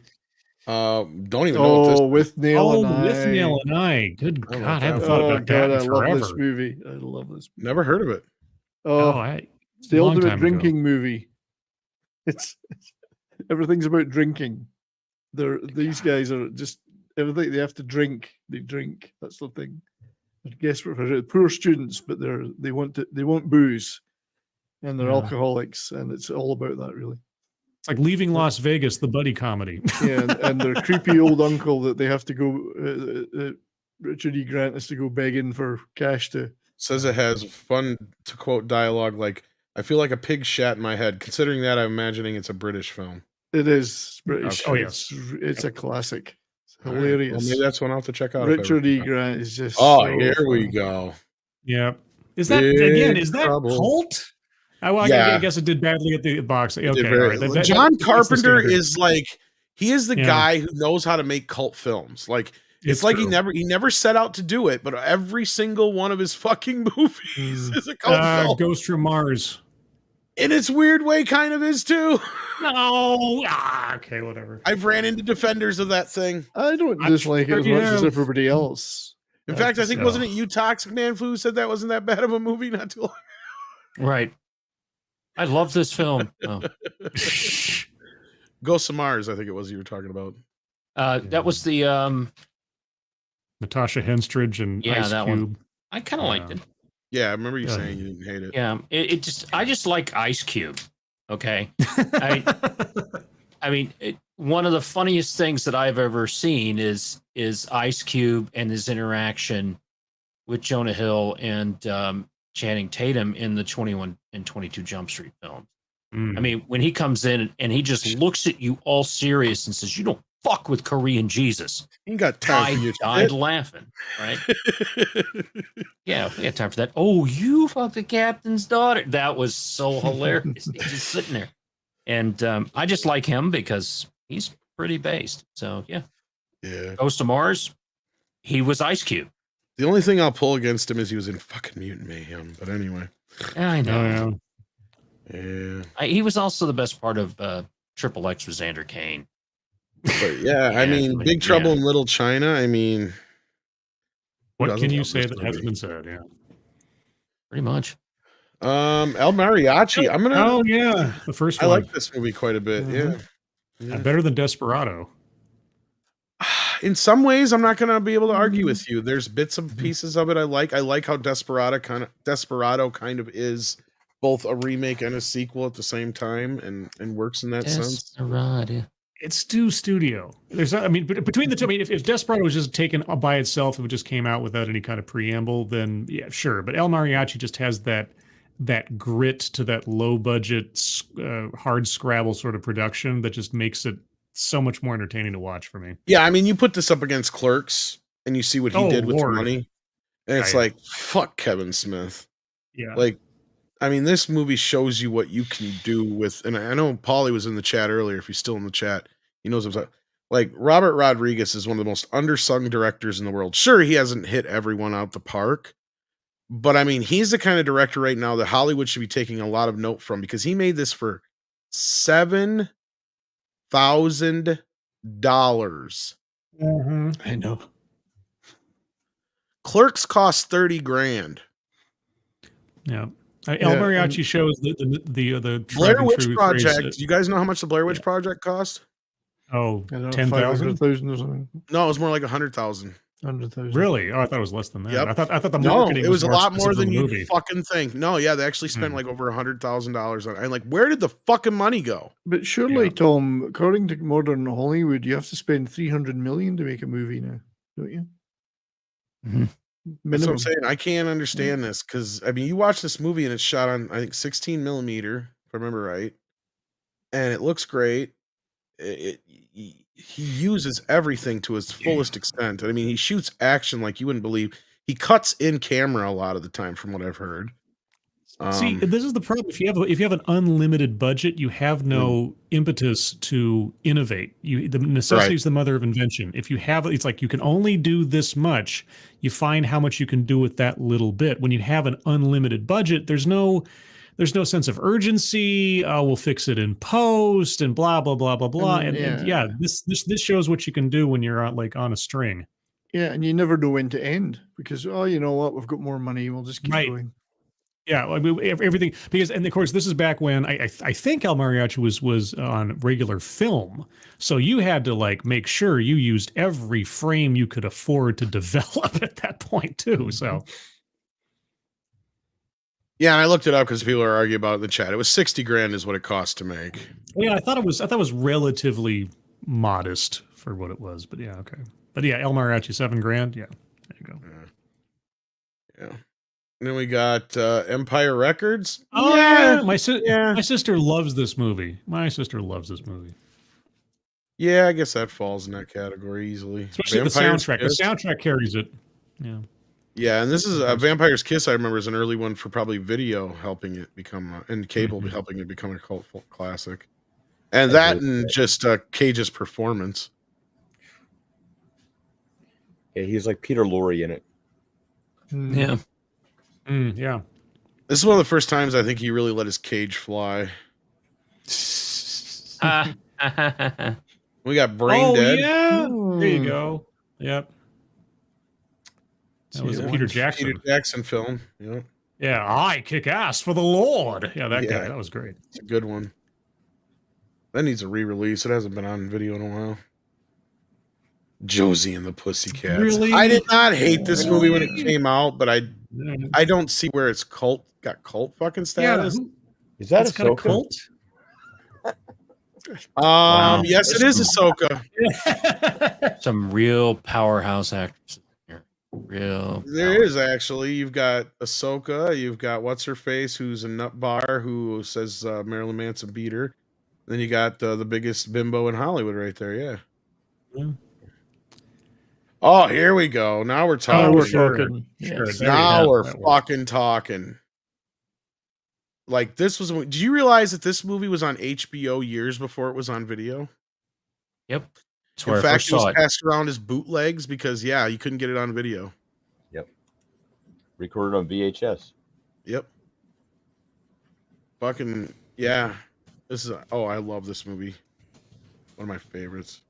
Don't even know what this. With Neil and I. With Neil and I. Good Oh, God, I haven't thought about that in forever. I love this movie. I love this movie. Never heard of it. It's the ultimate drinking movie. It's everything's about drinking. These guys are just everything they have to drink. They drink. That's the thing. They're desperate for it. Poor students, but they want booze, and they're alcoholics, and it's all about that really. It's like Leaving Las Vegas, the buddy comedy. Yeah, and their creepy old uncle that they have to go. Richard E. Grant has to go begging for cash to. Says it has fun, to quote dialogue, like, I feel like a pig shat in my head. Considering that, I'm imagining it's a British film. It is British. Okay. Oh, yes. It's a classic. It's Right. hilarious. Well, maybe that's one I'll have to check out. Richard E. Grant is just. Here we go. Yeah. Is that cult? I guess it did badly at the box. Okay, all right. John Carpenter is like, he is the guy who knows how to make cult films. Like, it's like true. he never set out to do it, but every single one of his fucking movies is a cult film. Ghost from Mars. In its weird way, kind of is too. No. Okay, whatever. I've ran into defenders of that thing. I don't dislike it as much as everybody else. In fact, I think wasn't it you, Toxic Man Flu, who said that wasn't that bad of a movie not too long ago? Right. I love this film. Oh. Ghost of Mars, I think it was you were talking about. That was the Natasha Henstridge and Ice that Cube. One. I kind of liked it. Yeah, I remember you saying you didn't hate it. Yeah, I just like Ice Cube. Okay, I mean, one of the funniest things that I've ever seen is Ice Cube and his interaction with Jonah Hill and Channing Tatum in the 21 and 22 Jump Street films. I mean, when he comes in and he just looks at you all serious and says, "You don't fuck with Korean Jesus." You got time for your died laughing, right? Yeah, we had time for that. Oh, you fucked the captain's daughter. That was so hilarious. He's just sitting there. And I just like him because he's pretty based. So, yeah. Ghost of Mars, he was Ice Cube. The only thing I'll pull against him is he was in fucking Mutant Mayhem. But anyway. I know. Yeah. He was also the best part of Triple X with Xander Kane. But yeah, I mean, Big Trouble in Little China. I mean, what can you say that hasn't been said? Yeah, pretty much. El Mariachi. I'm gonna. Oh yeah, the first one. I like this movie quite a bit. Yeah. Better than Desperado. In some ways, I'm not gonna be able to argue with you. There's bits and pieces of it I like. I like how Desperado kind of is both a remake and a sequel at the same time, and works in that sense. It's too studio. There's, I mean, between the two, I mean, if Desperado was just taken by itself, if it just came out without any kind of preamble, then yeah, sure. But El Mariachi just has that grit to that low budget, hard Scrabble sort of production that just makes it so much more entertaining to watch for me. Yeah, I mean, you put this up against Clerks, and you see what he did with the money, and it's like, fuck Kevin Smith. Yeah, like. I mean, this movie shows you what you can do with, and I know Paulie was in the chat earlier. If he's still in the chat, he knows what I'm saying. Like, Robert Rodriguez is one of the most undersung directors in the world. Sure, he hasn't hit everyone out the park, but I mean, he's the kind of director right now that Hollywood should be taking a lot of note from, because he made this for $7,000. I know. Clerks cost $30,000. Yeah. El Mariachi shows the Blair Witch Project. Do you guys know how much the Blair Witch Project cost? Oh, I don't know, 10,000? 500,000 or something. No, it was more like 100,000. 100,000. Really? Oh, I thought it was less than that. Yep. I thought the No, marketing it was a more lot more expensive than the you movie. fucking think. No, yeah, they actually spent Hmm. like over $100,000 on it. I'm like, where did the fucking money go? But surely, Yeah. Tom, according to modern Hollywood, you have to spend 300 million to make a movie now, don't you? Mhm. That's what Minimum. I'm saying. I can't understand this because I mean, you watch this movie and it's shot on I think 16 millimeter, if I remember right, and it looks great. He uses everything to his fullest extent. I mean, he shoots action like you wouldn't believe. He cuts in camera a lot of the time, from what I've heard. See, this is the problem. If you have an unlimited budget, you have no impetus to innovate. The necessity is the mother of invention. If you have, it's like you can only do this much. You find how much you can do with that little bit. When you have an unlimited budget, there's no sense of urgency. We'll fix it in post and blah blah blah blah blah. And yeah, this shows what you can do when you're on a string. Yeah, and you never know when to end because you know what, we've got more money. We'll just keep going. Yeah, I mean, everything because, and of course, this is back when I think El Mariachi was on regular film, so you had to like make sure you used every frame you could afford to develop at that point too. So, yeah, and I looked it up because people are arguing about it in the chat. It was 60 grand is what it cost to make. yeah, I thought it was relatively modest for what it was, but yeah, okay, but yeah, El Mariachi $7 grand, yeah, there you go. Yeah. And then we got Empire Records. Oh yeah, my sister loves this movie. My sister loves this movie. Yeah, I guess that falls in that category easily. Especially Vampire's the soundtrack. Kiss. The soundtrack carries it. Yeah. Yeah, and this is Vampire's Kiss. I remember is an early one for probably video helping it become and cable helping it become a cult classic, and that and just Cage's performance. Yeah, he's like Peter Lorre in it. Yeah. Yeah. This is one of the first times I think he really let his cage fly. We got Brain Dead. Yeah. There you go. Yep. That was Peter Jackson. Peter Jackson film. Yeah. Yeah. I kick ass for the Lord. Yeah, that guy. That was great. It's a good one. That needs a re-release. It hasn't been on video in a while. Josie and the Pussycats. Really? I did not hate this movie when it came out, but I don't see where it's got cult fucking status. Is that kind of cult? Yes, it is Ahsoka. Some real powerhouse actors here. Real. There is actually. You've got Ahsoka. You've got what's her face, who's a nut bar who says Marilyn Manson beat her. Then you got the biggest bimbo in Hollywood right there. Yeah. Oh, here we go. Now we're talking. Now we're fucking talking. Like this was. Did you realize that this movie was on HBO years before it was on video? Yep. In fact, it was passed around as bootlegs because you couldn't get it on video. Yep. Recorded on VHS. Yep. Fucking yeah. This is I love this movie. One of my favorites.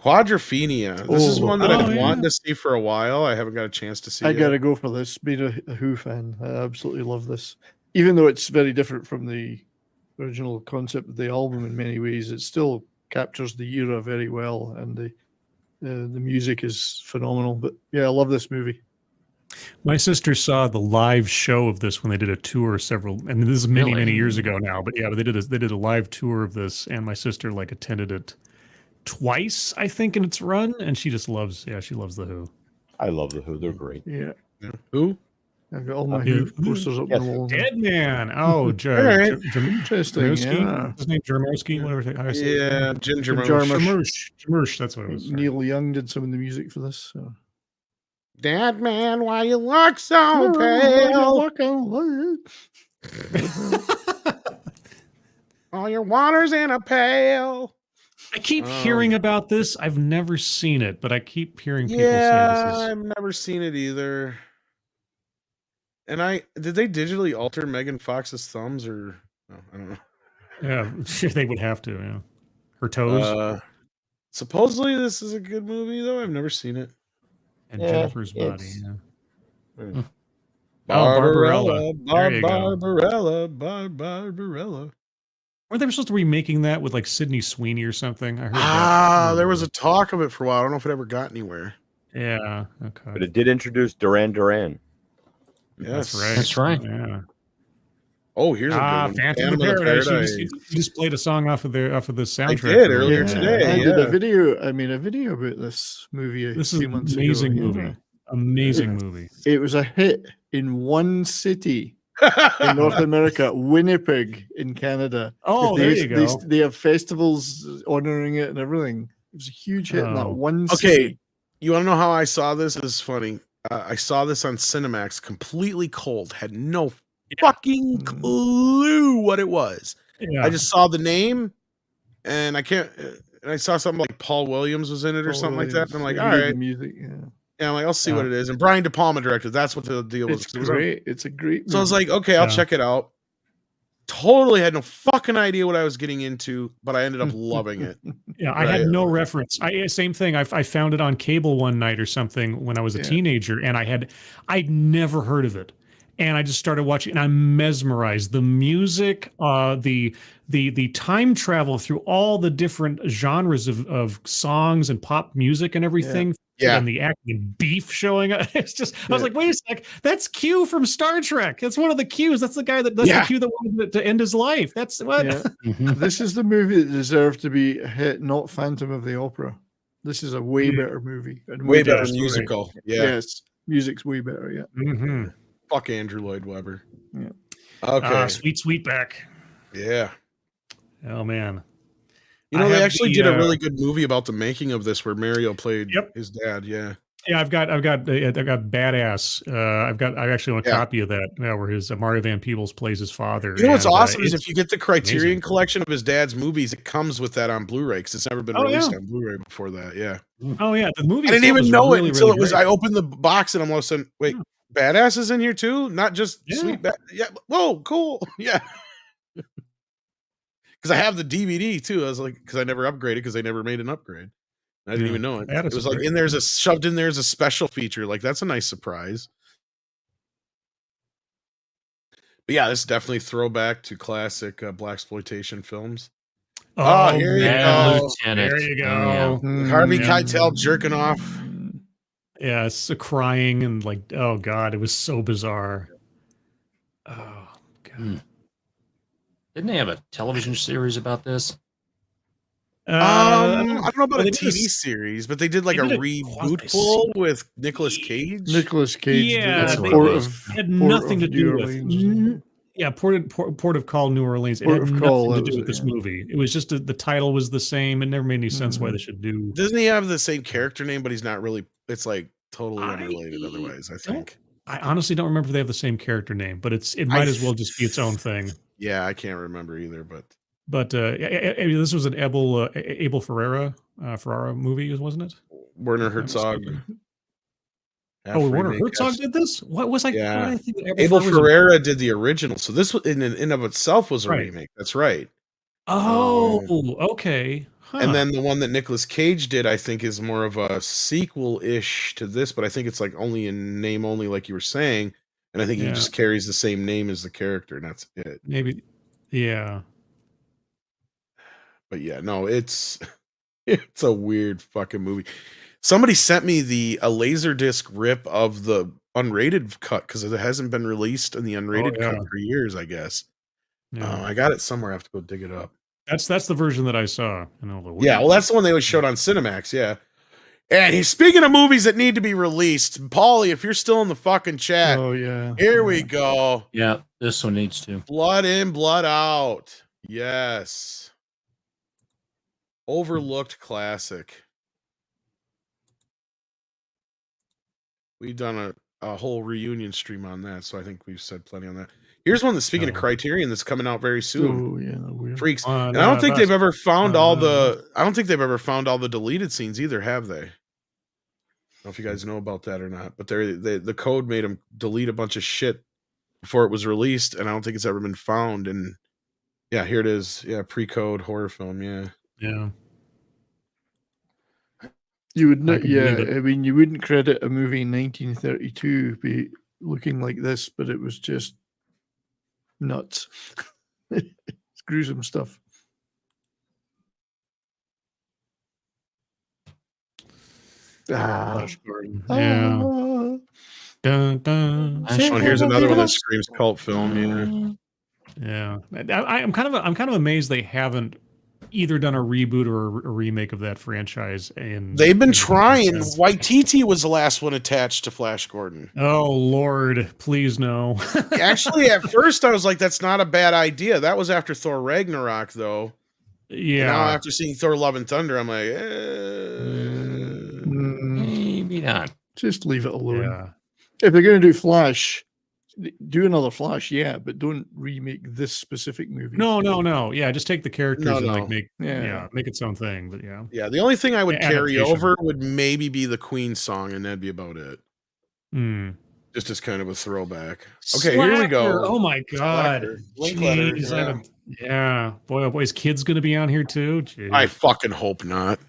Quadrophenia. This is one that I've wanted to see for a while. I haven't got a chance to see it. I gotta go for this. Being a Who fan, I absolutely love this. Even though it's very different from the original concept of the album in many ways, it still captures the era very well, and the music is phenomenal. But yeah, I love this movie. My sister saw the live show of this when they did a tour and this is many years ago now. But yeah, they did a live tour of this, and my sister like attended it twice, I think, in its run, and she just loves. Yeah, she loves the Who. I love the Who. They're great. Yeah. Who? I've got all my Who posters up on the wall. Dead Man. Oh, interesting. Yeah. His name Jarmowski, whatever. Yeah, Jim Jarmusch. Jarmusch. That's what it was. Neil Young did some of the music for this. So. Dead Man, why you look so pale? All your water's in a pail. I keep hearing about this. I've never seen it, but I keep hearing people say this is... I've never seen it either. And did they digitally alter Megan Fox's thumbs or no, I don't know. Yeah, they would have to, yeah. Her toes. Supposedly this is a good movie though. I've never seen it. And Jennifer's body, yeah. Barbarella. Barbarella. Weren't they supposed to be remaking that with like Sydney Sweeney or something? I heard that. There was a talk of it for a while. I don't know if it ever got anywhere. Yeah. Okay. But it did introduce Duran Duran. Yes. That's right. Yeah. Oh, here's a good one. Phantom of the Paradise. You just played a song off of the soundtrack. I did earlier Yeah, today. I Yeah. did a video. I made a video about this movie This a is few an months amazing ago. movie. Yeah. Amazing movie. It was a hit in one city in North America, Winnipeg in Canada. Oh, there you go. They have festivals honoring it and everything. It was a huge hit in that Oh. one Okay, city. you want to know how I saw this? It's funny. I saw this on Cinemax, completely cold, had no fucking clue what it was. Yeah. I just saw the name, and and I saw something like Paul Williams was in it or Paul something like that. And I'm like, Williams. all He did right, the music. Yeah, yeah, I'm like, I'll see what Yeah. it is. And Brian De Palma directed. That's what the deal was. it's great. It's a great. So I was movie. like, okay, I'll Yeah. check it out. Totally had no fucking idea what I was getting into, but I ended up loving it. Yeah, I had no reference. Same thing. I found it on cable one night or something when I was a Yeah. teenager, and I'd never heard of it. And I just started watching, and I'm mesmerized. The music, the time travel through all the different genres of songs and pop music and everything. Yeah. And the acting and Beef showing up. It's just, I was Yeah. like, wait a sec, that's Q from Star Trek. That's one of the Qs. That's the guy that's Yeah. the Q that wanted to end his life. That's what. Yeah. Mhm. This is the movie that deserved to be a hit, not Phantom of the Opera. This is a way better movie. And Way better story. musical. Yeah. Yes, music's way better. Yeah. Mhm. Fuck Andrew Lloyd Webber. Yeah. Okay. Sweet back. Yeah. Oh man. You know, I they have actually the, did a really good movie about the making of this where Mario played Yep. his dad. Yeah. Yeah, I've got badass. I actually own a Yeah. copy of that where his Mario Van Peebles plays his father. You know what's and, awesome is it's- if you get the Criterion amazing. collection of his dad's movies, it comes with that on Blu-ray because it's never been Oh, released yeah. on Blu-ray before that. Yeah. Oh yeah, the movie. I didn't itself even is know really, it until really it was. great. I opened the box and I'm all of a sudden, wait, Badass is in here too, not just Yeah. Sweet. Yeah. Whoa, cool. Yeah. Because I have the DVD too. I was like, because I never upgraded because they never made an upgrade. I didn't Yeah. even know it. That It is was like great. in there's a shoved in there as a special feature. Like that's a nice surprise. But yeah, this is definitely throwback to classic blaxploitation films. Oh, here you Mad go. Lieutenant. There you Oh, go. Harvey yeah. Keitel jerking off. Yeah, it's crying and like, oh god, it was so bizarre. Oh god. Didn't they have a television series about this? I don't know about well, a they did TV series, but they did like they a did a reboot quasi- full with Nicolas Cage. Nicolas Cage. Yeah, did they- Port it of had Port nothing of to do New with. Orleans. Yeah, Port of Call, New Orleans. It Port had of Call, nothing that to do was with it, this yeah. movie. It was just the title was the same. It never made any sense why they should do. Doesn't he have the same character name, but he's not really? It's like totally I unrelated. Otherwise, I don't- think. I honestly don't remember if they have the same character name, but it might as well just be its own thing. Yeah, I can't remember either, but But this was an Abel Ferrara movie, wasn't it? Werner If I'm not Herzog. mistaken. half Oh, Werner remake, Herzog half- did this? What was I? Yeah. What did I think Abel Ferrara was in? Ferrara did the original, so this was in of itself was a Right. remake. That's right. Oh, okay. Huh. And then the one that Nicolas Cage did, I think, is more of a sequel-ish to this, but I think it's like only in name only, like you were saying. And I think he Yeah. just carries the same name as the character, and that's it. Maybe, yeah. But yeah, no, it's it's a weird fucking movie. Somebody sent me a Laserdisc rip of the unrated cut because it hasn't been released in the unrated yeah. cut for years, I guess. Yeah. I got it somewhere. I have to go dig it up. That's the version that I saw. Yeah, well, that's the one they always showed on Cinemax. Yeah. And he's speaking of movies that need to be released. Paulie, if you're still in the fucking chat, Oh yeah. here we go. Yeah, this one needs to. Blood in, blood out. Yes. Overlooked classic. We've done a whole reunion stream on that, so I think we've said plenty on that. Here's one that's speaking of Criterion that's coming out very soon. Oh yeah. Weird. Freaks. And I don't think they've ever found all the deleted scenes either, have they? I don't know if you guys know about that or not, but the code made them delete a bunch of shit before it was released, and I don't think it's ever been found. And yeah, here it is. Yeah, pre-code horror film. Yeah. Yeah. You would I not. can Yeah. believe it. I mean, you wouldn't credit a movie in 1932 be looking like this, but it was just nuts. It's gruesome stuff. Flash Gordon. Yeah. Ah. Dun, dun. Flash Oh, and here's another one that screams cult film. Yeah. Yeah. I'm kind of amazed they haven't either done a reboot or a remake of that franchise. They've been trying. Waititi was the last one attached to Flash Gordon. Oh Lord, please no. Actually, at first I was like, "That's not a bad idea." That was after Thor Ragnarok, though. Yeah. And now after seeing Thor: Love and Thunder, I'm like, Maybe not. Just leave it alone. Yeah. If they're going to do Flash, do another Flash, yeah, but don't remake this specific movie. No. Yeah, just take the characters and No. like make its own thing. But yeah. Yeah, the only thing I would carry Adaptation. over would maybe be the Queen song, and that'd be about it. Hmm. Just as kind of a throwback. Okay, here we Slacker. go. Oh my God. Slacker. Linkletter, Jeez, yeah. yeah. Boy, oh boy, is kids gonna be on here too? Jeez. I fucking hope not.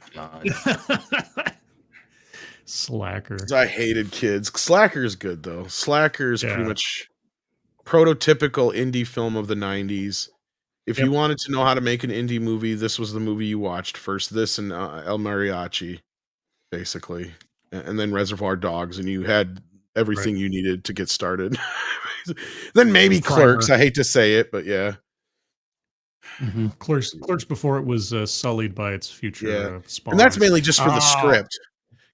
Slacker. 'Cause I hated kids. Slacker is good though. Slacker is Yeah. pretty much prototypical indie film of the 90s. If you wanted to know how to make an indie movie, this was the movie you watched first. This and El Mariachi, basically, and then Reservoir Dogs, and you had everything you needed to get started. Then maybe Clerks. I hate to say it, but yeah. Clerks before it was sullied by its future spawns. And that's mainly just for the script.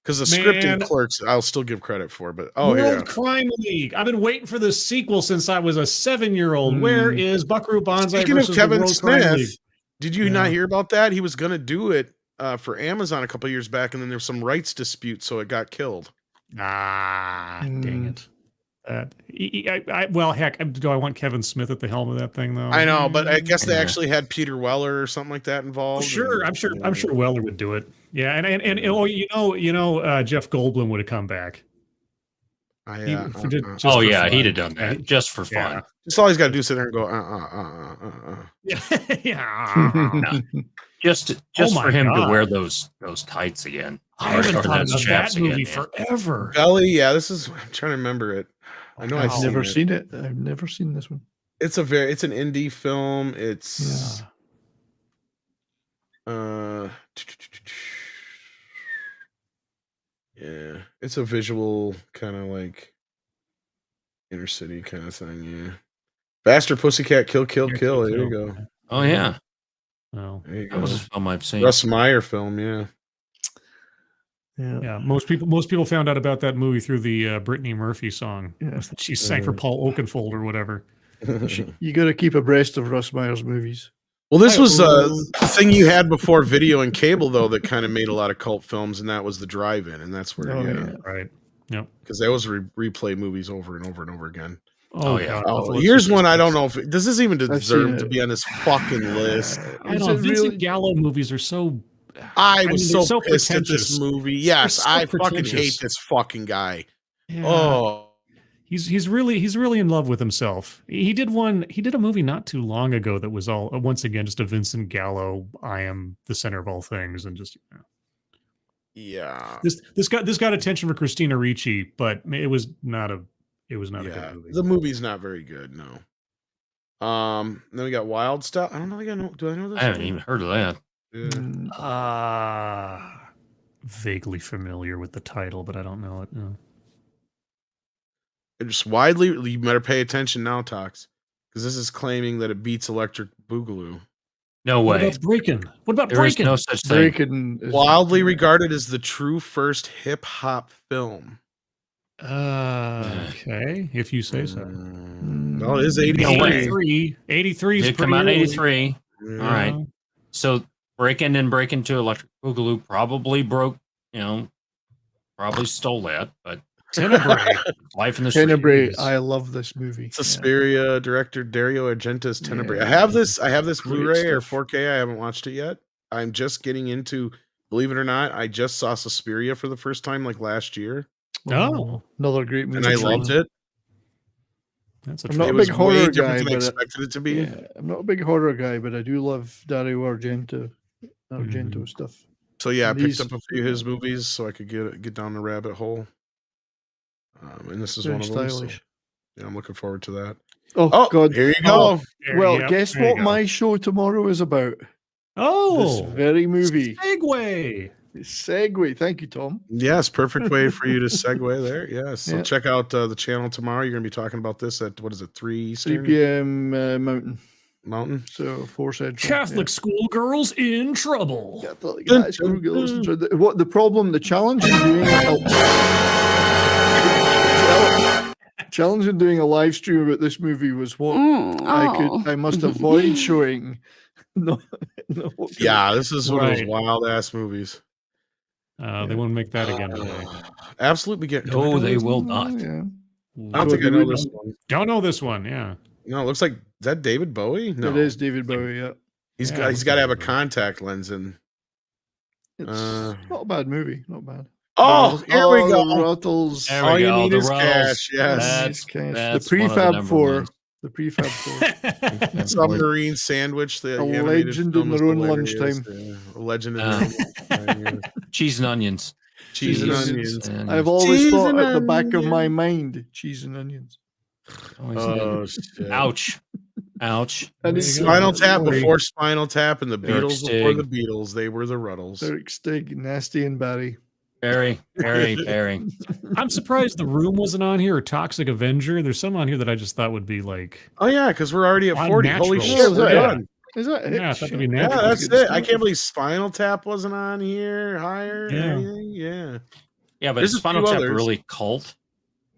Because the script in man. Clerks, I'll still give credit for, but World Crime League. I've been waiting for this sequel since I was a 7-year-old. Where is Buckaroo Banzai Speaking of versus the Kevin World Crime Smith, League? did you not hear about that? He was going to do it for Amazon a couple years back, and then there was some rights dispute, so it got killed. Dang it. Well, heck, do I want Kevin Smith at the helm of that thing, though? I know, but I guess they actually had Peter Weller or something like that involved. Sure, I'm sure Weller would do it. Yeah, and Jeff Goldblum would have come back. He'd he'd have done that just for fun. Just all he's got to do is sit there and go, Yeah. Just for him to wear those tights again. I haven't thought of that movie forever. Belly, yeah, I'm trying to remember it. I know I've never seen it. I've never seen this one. It's an indie film. It's yeah, it's a visual kind of like inner city kind of thing. Yeah, Faster Pussycat Kill. There you go. Oh yeah. Oh, there you that go. was a film I've seen. Russ Meyer film. Yeah. Yeah. Most people found out about that movie through the Brittany Murphy song. Yeah. She sang for Paul Oakenfold or whatever. You got to keep abreast of Russ Meyer's movies. Well, this was the thing you had before video and cable, though, that kind of made a lot of cult films, and that was the drive-in, and that's where, right, yep, because they always replay movies over and over and over again. Oh yeah. Here's one I don't know if does this even deserve to be on this fucking list. I don't know. Vincent Gallo movies are so. I was so pissed at pretentious. this movie. Yes, so I fucking pretentious. hate this fucking guy. Yeah. Oh, he's really in love with himself. He did a movie not too long ago that was all once again just a Vincent Gallo. I am the center of all things, and just yeah. This got attention for Christina Ricci, but it was not a good movie. The movie's not very good. No. Then we got Wild Stuff. I don't know. Do I know this? I haven't even heard of that. Yeah. Vaguely familiar with the title, but I don't know it. No. It's widely. You better pay attention now, Tox, because this is claiming that it beats Electric Boogaloo. No way. What about Breakin'? What about There is Breakin'? no such thing. Breakin' is Wildly regarded as the true first hip hop film. Okay, if you say so. Well, it is 83. 83 is Did come out in pretty early. 83. Yeah. All right. So Breakin' and Breakin' 2 Electric Boogaloo probably broke, probably stole that, but Tenebrae. Life in the Tenebrae. Streets. I love this movie. Suspiria director Dario Argento's Tenebrae. Yeah. I have this Great Blu-ray or stuff. 4K. I haven't watched it yet. I'm just getting into, believe it or not, I just saw Suspiria for the first time like last year. Oh, Another great movie. And I loved it. that's a I'm not It a was big way horror different guy, than I but expected it to be. yeah, I'm not a big horror guy, but I do love Dario Argento stuff. So yeah, I picked These- up a few of his movies so I could get down the rabbit hole. And this is Very one of them. So, stylish. yeah, I'm looking forward to that. Oh, God. here you go. Well, Yep, guess there you what go. my show tomorrow is about? Oh, This very movie. segue. Segue. Thank you, Tom. Yes, perfect way for you to segue there. Yes. So Yeah. check out the channel tomorrow. You're going to be talking about this at, what is it, 3 Eastern? 3 p.m. Mountain. So 4 Central. Catholic schoolgirls in trouble. Catholic schoolgirls. What the problem? The challenge in doing challenge in doing a live stream about this movie was what I must avoid showing. No, Yeah, this is one of those Right. wild ass movies. They won't make that again today. Absolute beginner. No, they will not. Yeah. I don't think I know this one. Don't know this one. Yeah. No, it looks like, is that David Bowie? No, It is David Bowie. Yeah. He's Yeah, got to have a contact lens in. It's not a bad movie. Not bad. Oh, here we go. The Ruttles. There All we you go. need The is Ruttles. cash. Yes. That's The one of the prefab number 4. ones. The prefab 4. Submarine Sandwich. The A animated legend film in is their own hilarious. lunchtime. Yeah, a legend in their own lunchtime. Yeah. Cheese and onions. Cheese and onions. I've always Cheese thought and at the back of my onions. mind, cheese and onions. Oh, shit. Ouch. Ouch. And it's Spinal Tap Sorry. before Spinal Tap and the Eric Beatles before Stig. the Beatles. They were the Ruttles. Derek Stig, Nasty and Barry. Very, very. I'm surprised The Room wasn't on here or Toxic Avenger. There's some on here that I just thought would be like, Oh, yeah, because we're already at 40. Holy Unnatural. shit, is we're that it? done. Is that it? yeah, I thought it'd be Yeah, natural. that's it. I can't believe Spinal Tap wasn't on here higher. Yeah. Anything. Yeah. Yeah, but There's a Spinal few Tap others. really cult.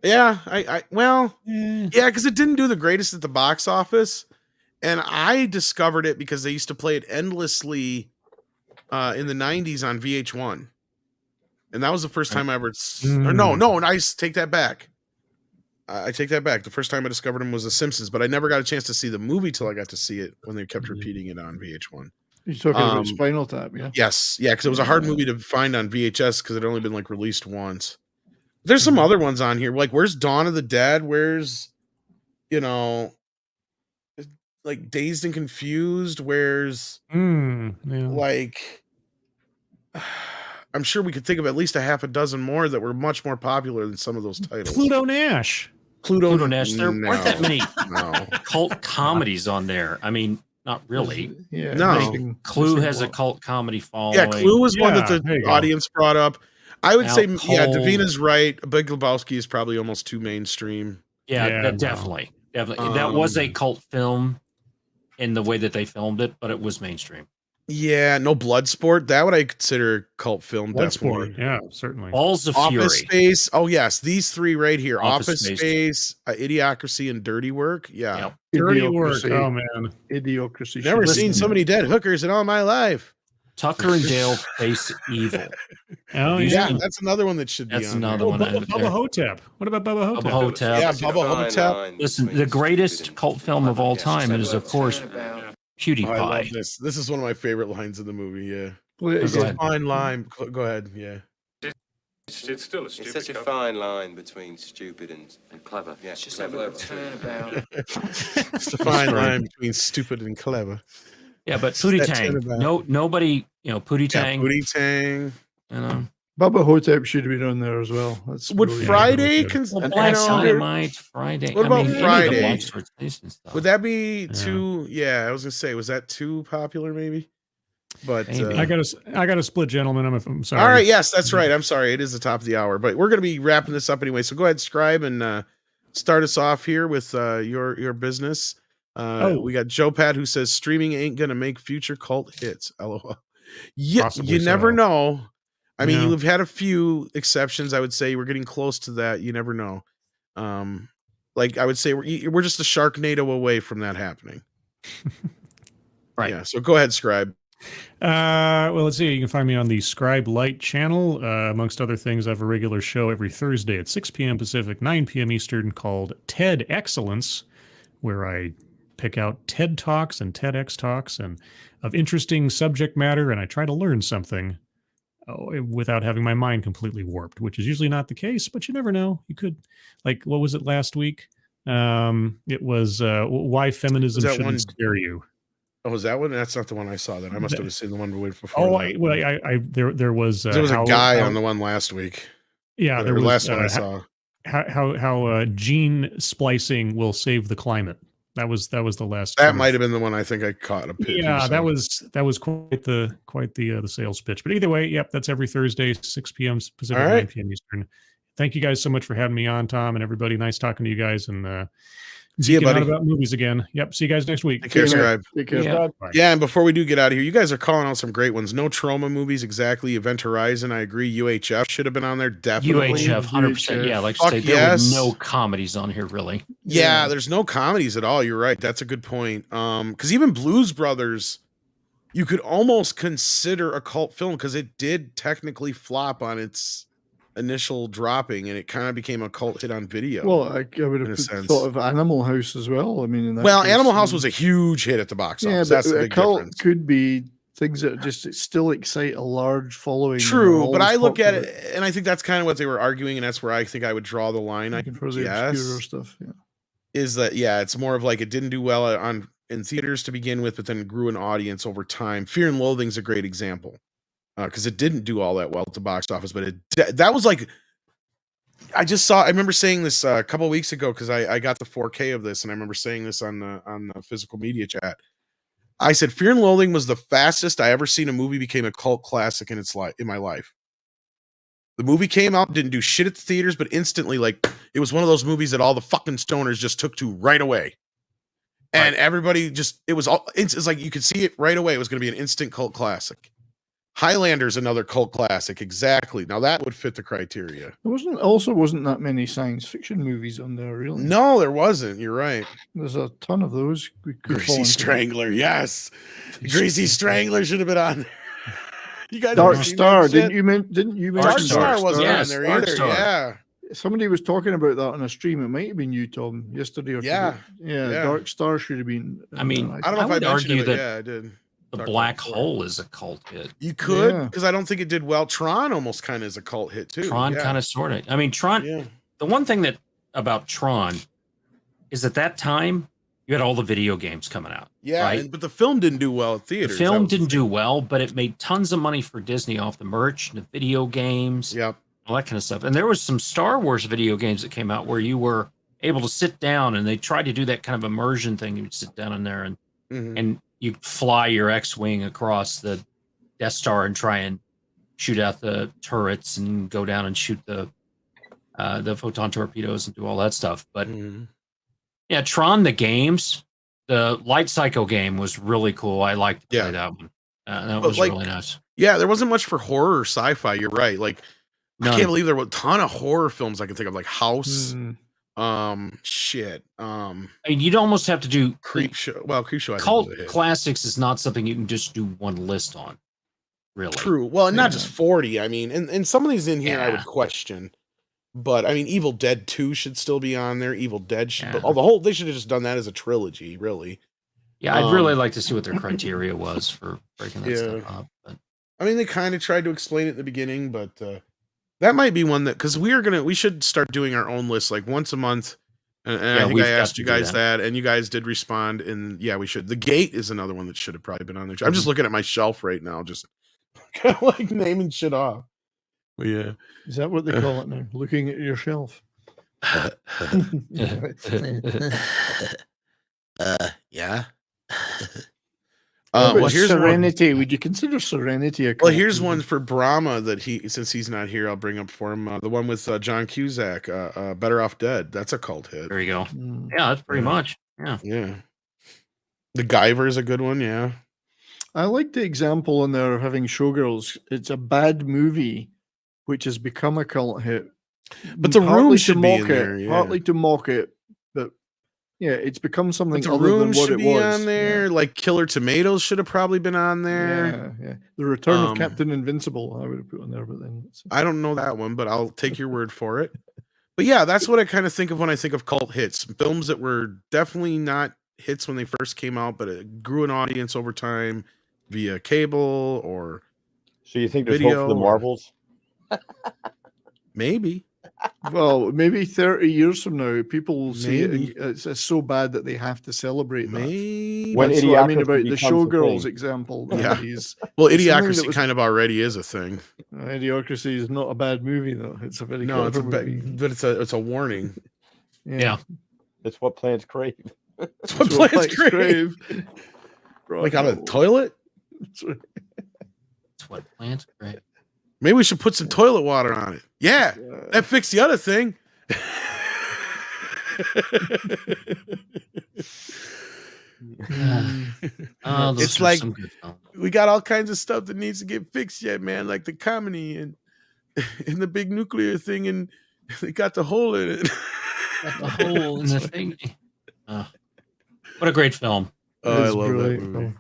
Yeah, well, Eh. yeah, because it didn't do the greatest at the box office, and I discovered it because they used to play it endlessly in the '90s on VH1, and that was the first time I ever. Or no, I take that back. I take that back. The first time I discovered him was The Simpsons, but I never got a chance to see the movie till I got to see it when they kept repeating it on VH1. You're talking about Spinal Tap, yeah? Yes, yeah, because it was a hard movie to find on VHS because it had only been like released once. There's some other ones on here, like where's Dawn of the Dead? Where's, like Dazed and Confused? Where's like, I'm sure we could think of at least a half a dozen more that were much more popular than some of those titles. Pluto Nash. Pluto Nash. There weren't that many No. cult comedies on there. I mean, not really. Yeah. No. Clue has a cult comedy following. Yeah, Clue was one that Yeah, there you the go. audience brought up. I would say, Out yeah, Cold. Davina's right. Big Lebowski is probably almost too mainstream. Yeah, no. definitely. That was a cult film in the way that they filmed it, but it was mainstream. Yeah, no Bloodsport. That would I consider a cult film. Bloodsport. Definitely. Yeah, certainly. Balls of Office Fury. Space. Oh yes, these three right here: Office Office Space. Space, Idiocracy, and Dirty Work. Yeah, Yep. Dirty work. Idiocracy. Oh man. Idiocracy. never shit. seen so many dead hookers in all my life. Tucker and Dale Face Evil. Oh Yeah, yeah. that's another one that should That's be on. another there. Oh, one. Bubba Hotep. What about Bubba Hotep? Bubba Hotep. Yeah, Bubba Hotep. Listen, the greatest cult film of all time is, of course, PewDiePie. Oh, I love this. This is one of my favorite lines in the movie. Yeah, Play it it's Go a again. ahead. fine line. Go ahead. Yeah, It's still a It's stupid such a cover. fine line between stupid and clever. Yeah, It's just clever. a little turnabout. it's a fine line between stupid and clever. Yeah, but Pootie That Tang. turnabout. Nobody, Pootie Yeah, Tang. Booty Tang. Bubba Hotep should have been on there as well. That's Would brilliant. Friday? Well, Black Dynamite, Friday. What about any of the Friday? Monster Station stuff. Would that be too? Yeah, I was gonna say, was that too popular? Maybe. But Maybe. I got a split, gentlemen. I'm sorry. all right, yes, that's right. I'm sorry, it is the top of the hour, but we're gonna be wrapping this up anyway. So go ahead, Scribe, and start us off here with your business. We got Joe Pat who says streaming ain't gonna make future cult hits. LOL. Yeah, Possibly you never so. know. I mean, Yeah. you've had a few exceptions. I would say we're getting close to that. You never know. Like I would say we're just a Sharknado away from that happening. Right. Yeah. So go ahead, Scribe. Well, let's see. You can find me on the Scribe Light channel. Amongst other things, I have a regular show every Thursday at 6 p.m. Pacific, 9 p.m. Eastern called TED Excellence, where I pick out TED Talks and TEDx Talks and of interesting subject matter, and I try to learn something without having my mind completely warped, which is usually not the case, but you never know. You could, like, what was it last week? It was Why Feminism that Shouldn't one- Scare You. Oh, was that one? That's not the one I saw. Then I must have seen the one before. Oh, that. there was There was a how- guy how- on the one last week. Yeah, there Or was last one I how- saw. how gene splicing will save the climate. That was the last. That might have been the one I think I caught a pitch. Yeah, that was quite the sales pitch. But either way, yep, that's every Thursday, 6 p.m. Pacific, 9 p.m. Eastern. Thank you guys so much for having me on, Tom, and everybody. Nice talking to you guys, and see you, buddy. Out about movies again. Yep. See you guys next week. Take care, Scribe. Take care. Yeah. Yeah, and before we do get out of here, you guys are calling out some great ones. No Trauma movies, exactly. Event Horizon, I agree. UHF should have been on there, definitely. UHF, 100%. Yeah, like I say, there were no comedies on here, really. Yeah, there's no comedies at all. You're right. That's a good point. Because even Blues Brothers, you could almost consider a cult film because it did technically flop on its initial dropping, and it kind of became a cult hit on video. Well, I would have thought of Animal House as well. I mean, in that case, Animal House was a huge hit at the box office. That's the big difference. Could be things that just still excite a large following. True, but I look at it, and I think that's kind of what they were arguing, and that's where I think I would draw the line. For the obscure stuff, is that it's more of like it didn't do well in theaters to begin with, but then grew an audience over time. Fear and Loathing's a great example. Because it didn't do all that well at the box office, but that was like, I remember saying this a couple of weeks ago because I got the 4K of this, and I remember saying this on the physical media chat. I said Fear and Loathing was the fastest I ever seen a movie became a cult classic in my life. The movie came out, didn't do shit at the theaters, but instantly, like, it was one of those movies that all the fucking stoners just took to right away. And everybody it's like you could see it right away. It was going to be an instant cult classic. Highlander's another cult classic. Exactly. Now that would fit the criteria. There wasn't that many science fiction movies on there, really. No, there wasn't. You're right. There's a ton of those. Greasy Strangler, yes. Greasy Strangler should have been on there. You guys Dark Star, didn't you mention Dark Star wasn't on there either. Yeah. Somebody was talking about that on a stream. It might have been you, Tom, yesterday or today. Yeah. Dark Star should have been. I mean, I don't know if I argue that. Yeah, I did. The Black Hole is a cult hit. You could, because I don't think it did well. Tron almost kind of is a cult hit too. Tron kind of sort of. I mean, Tron. Yeah. The one thing about Tron is at that time you had all the video games coming out. Yeah, right? But the film didn't do well at theaters. The film didn't do well, but it made tons of money for Disney off the merch, the video games, all that kind of stuff. And there was some Star Wars video games that came out where you were able to sit down, and they tried to do that kind of immersion thing. You'd sit down in there and you fly your X-wing across the Death Star and try and shoot out the turrets and go down and shoot the photon torpedoes and do all that stuff. But yeah, Tron the games, the Light Cycle game was really cool. I liked to play that one. That was really nice. Yeah, there wasn't much for horror or sci-fi. You're right. Like, I can't believe there were a ton of horror films I can think of, like House. Shit. I mean, you'd almost have to do Creepshow. Well, Creepshow. Cult classics is not something you can just do one list on. Really. True. Well, and not just 40. I mean, and some of these in here I would question. But I mean, Evil Dead 2 should still be on there. Evil Dead should, but they should have just done that as a trilogy, really. Yeah, I'd really like to see what their criteria was for breaking that stuff up. But I mean, they kind of tried to explain it at the beginning, but that might be one that, because we should start doing our own list like once a month. And I think I asked you guys that, and you guys did respond. And yeah, we should. The Gate is another one that should have probably been on there. I'm just looking at my shelf right now, just kind of like naming shit off. But yeah, is that what they call it now? Looking at your shelf. Yeah. Well, here's Serenity. Would you consider Serenity a cult? Well, here's one for Brahma that since he's not here, I'll bring up for him. The one with John Cusack, Better Off Dead. That's a cult hit. There you go. Yeah, that's pretty much. Yeah. Yeah. The Guyver is a good one. Yeah. I like the example in there of having Showgirls. It's a bad movie, which has become a cult hit. But The Room should be in there. Partly to mock it, but yeah, it's become something The other Room than what should it be was. on there. Yeah. Like Killer Tomatoes should have probably been on there. Yeah. The Return of Captain Invincible, I would have put on there, but then I don't know that one, but I'll take your word for it. But yeah, that's what I kind of think of when I think of cult hits. Films that were definitely not hits when they first came out, but it grew an audience over time via cable or So you think there's hope for the Marvels? Maybe. Well, maybe 30 years from now, people will see it. Maybe. And it's so bad that they have to celebrate that. Maybe. When That's what I mean idiocracy about the becomes a showgirls thing. example. Yeah. Is Well, it's something that Idiocracy was- kind of already is a thing. Idiocracy is not a bad movie, though. It's a very No, it's clever a movie. but it's a warning. Yeah. That's what plants crave. It's what It's what plants plants crave. Like on a Bravo. toilet? That's right. That's what plants crave. Maybe we should put some toilet water on it. Yeah, that fixed the other thing. Oh, those It's are like some good films. we got all kinds of stuff that needs to get fixed yet, man. Like the comedy and the big nuclear thing, and they got the hole in it. Got the hole in the thing. What a great film. Oh, I It's love that brilliant. movie.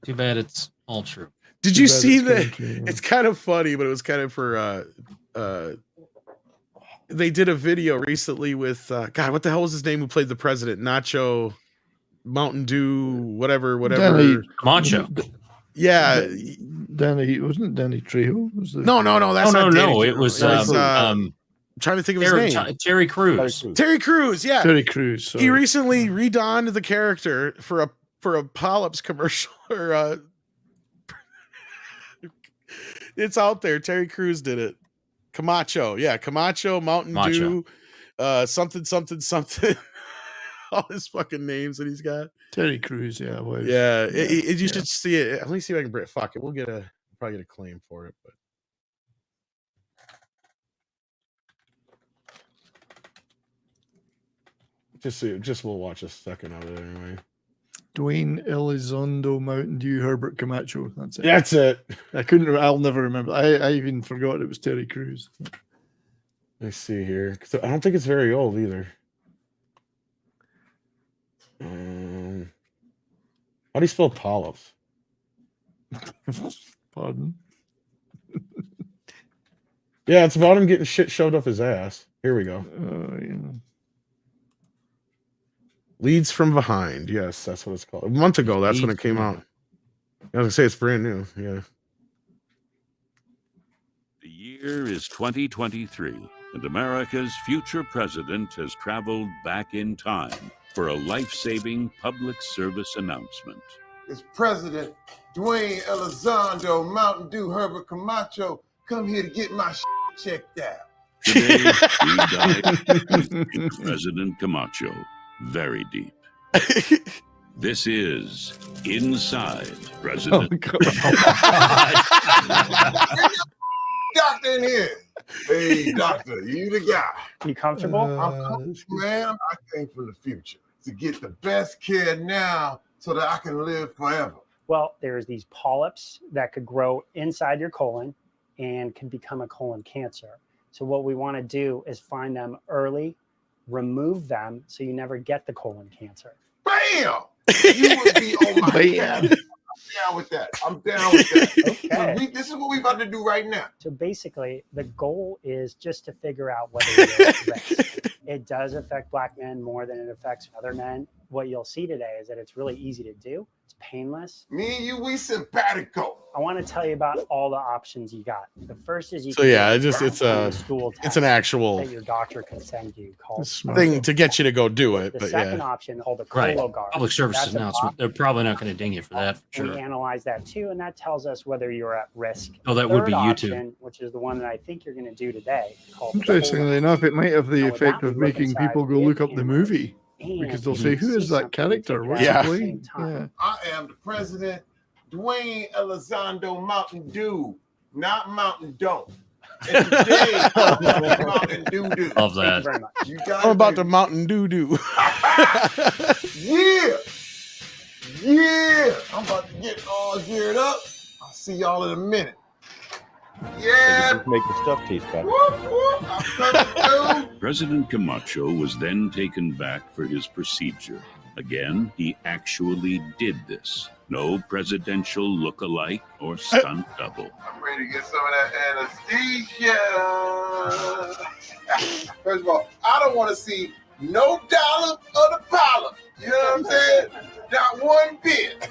Too bad it's all true. Did Too you bad see it's that? country, yeah. It's kind of funny, but it was kind of for they did a video recently with God, what the hell was his name who played the president? Nacho Mountain Dew, whatever. Danny, Camacho. Yeah. Danny, wasn't it Danny Trejo? Was the, No, that's no, not Danny it Trejo. was I'm trying to think of his name. Terry Crews. Terry Crews, yeah. Terry Crews. He Sorry. recently redonned the character for a Polyps commercial or it's out there. Terry Crews did it. Camacho, yeah, Camacho, Mountain Dew, something. All his fucking names that he's got. Terry Crews, yeah. Was. Yeah, you should see it. Let me see if I can bring it. Fuck it, we'll probably get a claim for it, but. Just we'll watch a second of it anyway. Dwayne Elizondo, Mountain Dew, Herbert Camacho. That's it. That's it. I'll never remember. I even forgot it was Terry Crews. Let's see here. I don't think it's very old either. How do you spell polyps? Pardon? Yeah, it's about him getting shit shoved up his ass. Here we go. Yeah. Leads from Behind. Yes, that's what it's called. A month ago, that's when it came out. I was gonna say it's brand new. Yeah. The year is 2023, and America's future president has traveled back in time for a life-saving public service announcement. It's President Dwayne Elizondo, Mountain Dew, Herbert Camacho. Come here to get my checked out. Today, we dive into President Camacho very deep. This is Inside President. Doctor in here. Hey, doctor, you the guy. You comfortable? I'm comfortable, man. I came from the future to get the best care now so that I can live forever. Well, there's these polyps that could grow inside your colon and can become a colon cancer. So what we want to do is find them early, remove them so you never get the colon cancer. Bam! You would be on my Bam. I'm down with that. I'm down with that. Okay. This is what we're about to do right now. So basically, the goal is just to figure out whether you're at risk. It does affect Black men more than it affects other men. What you'll see today is that it's really easy to do. It's painless. Me and you, we simpatico. I want to tell you about all the options you got. The first is you So can yeah, do a stool it's test an actual that your doctor can send you called thing to get you to go do it. The But second yeah, option called a Right. Cologuard. Public services That's a announcement. They're probably not going to ding you for that. For We sure. analyze that too, and that tells us whether you're at risk. Oh, that The would be third YouTube. option, which is the one that I think you're going to do today, called Interestingly enough, it might have the Now, with effect that, of we look making inside people go with look up the cameras, movie and because they'll you say, can "Who is see that something character? and What's take it he out at the playing?" same time. Yeah. I am the president, Dwayne Elizondo Mountain Dew, not Mountain Don't. And today, Mountain Dew Dew. Love Thank you that. very much. You got I'm about to Mountain Dew. Yeah. Yeah. I'm about to get all geared up. I'll see y'all in a minute. Yeah. Just make the stuff taste better. Whoop, whoop. I'm coming through. President Camacho was then taken back for his procedure. Again, he actually did this. No presidential look-alike or stunt double. I'm ready to get some of that anesthesia. First of all, I don't want to see no dollar of the polyp. You know what I'm saying? Not one bit.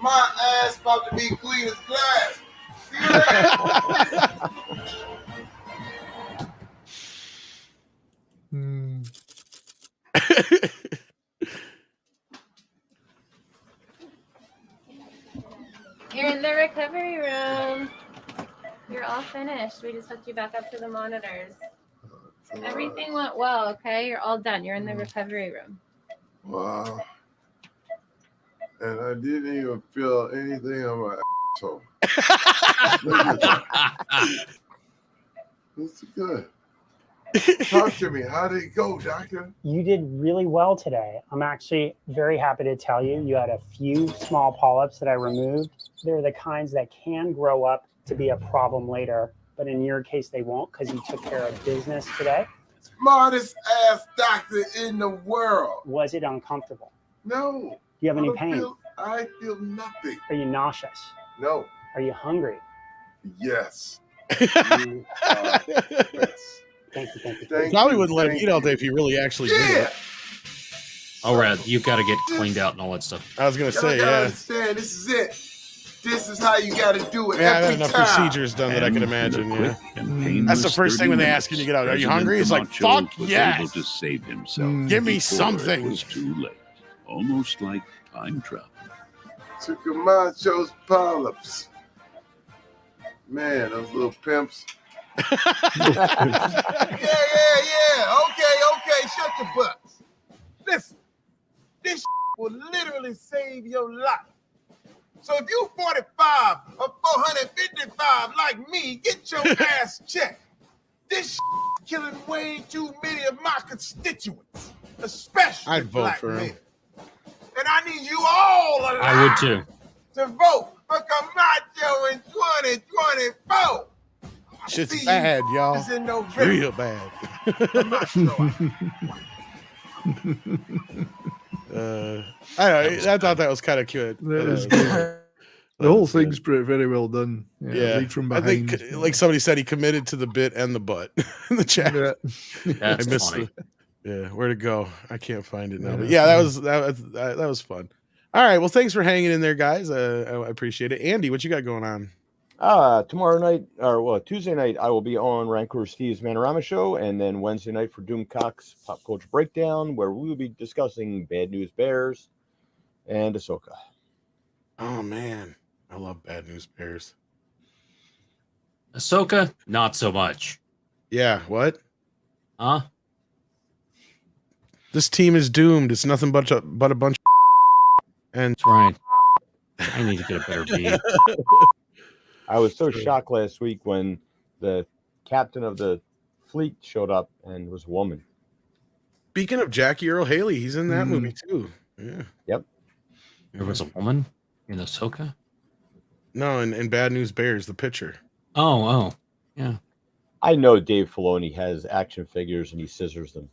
My ass about to be clean as glass. See that? You're in the recovery room. You're all finished. We just hooked you back up to the monitors. Everything went well, okay? You're all done. You're in the recovery room. Wow. And I didn't even feel anything on my asshole. That's good. Talk to me. How did it go, doctor? You did really well today. I'm actually very happy to tell you you had a few small polyps that I removed. They're the kinds that can grow up to be a problem later, but in your case, they won't because you took care of business today. Smartest ass doctor in the world. Was it uncomfortable? No. Do you have any pain? I feel nothing. Are you nauseous? No. Are you hungry? Yes. You are best. Thank you. Probably wouldn't let him eat all day if he really actually did it. Oh, Rad, you've got to get cleaned out and all that stuff. I was gonna say, Y'all gotta yeah. understand, this is it. This is how you gotta do it. Yeah, I've had every enough time. procedures done that I can imagine. Yeah, that's the first thing when they ask you to get out. Are you hungry? It's like, fuck was yes. able to save himself. Give me before something. It was too late. Almost like time travel. To Camacho's polyps. Man, those little pimps. Yeah. Okay. Shut your butts. Listen, this will literally save your life. So if you 45 or 455 like me, get your ass checked. This killing way too many of my constituents, especially I'd vote black for him. men. And I need you all alive I would too. to vote for Camacho in 2024. Shit's bad, y'all. It's in November. Real bad. I thought that was kind of cute. That is good. The whole thing's very well done. Yeah, lead from I behind. think, like somebody said, he committed to the bit and the butt in the chat. That's I missed funny. Yeah, where'd it go? I can't find it now. But yeah, that was fun. All right, well, thanks for hanging in there, guys. I appreciate it. Andy, what you got going on? Tomorrow night, Tuesday night, I will be on Rancor Steve's Manorama Show, and then Wednesday night for Doomcock's Pop Culture Breakdown, where we will be discussing Bad News Bears and Ahsoka. Oh man, I love Bad News Bears. Ahsoka, not so much. Yeah, what? Huh? This team is doomed. It's nothing but a bunch of and That's right. I need to get a better beat. I was so shocked last week when the captain of the fleet showed up and was a woman. Speaking of Jackie Earle Haley, he's in that movie too. Yeah. Yep. There was a woman in Ahsoka? No, in Bad News Bears, the pitcher. Oh, yeah. I know Dave Filoni has action figures and he scissors them.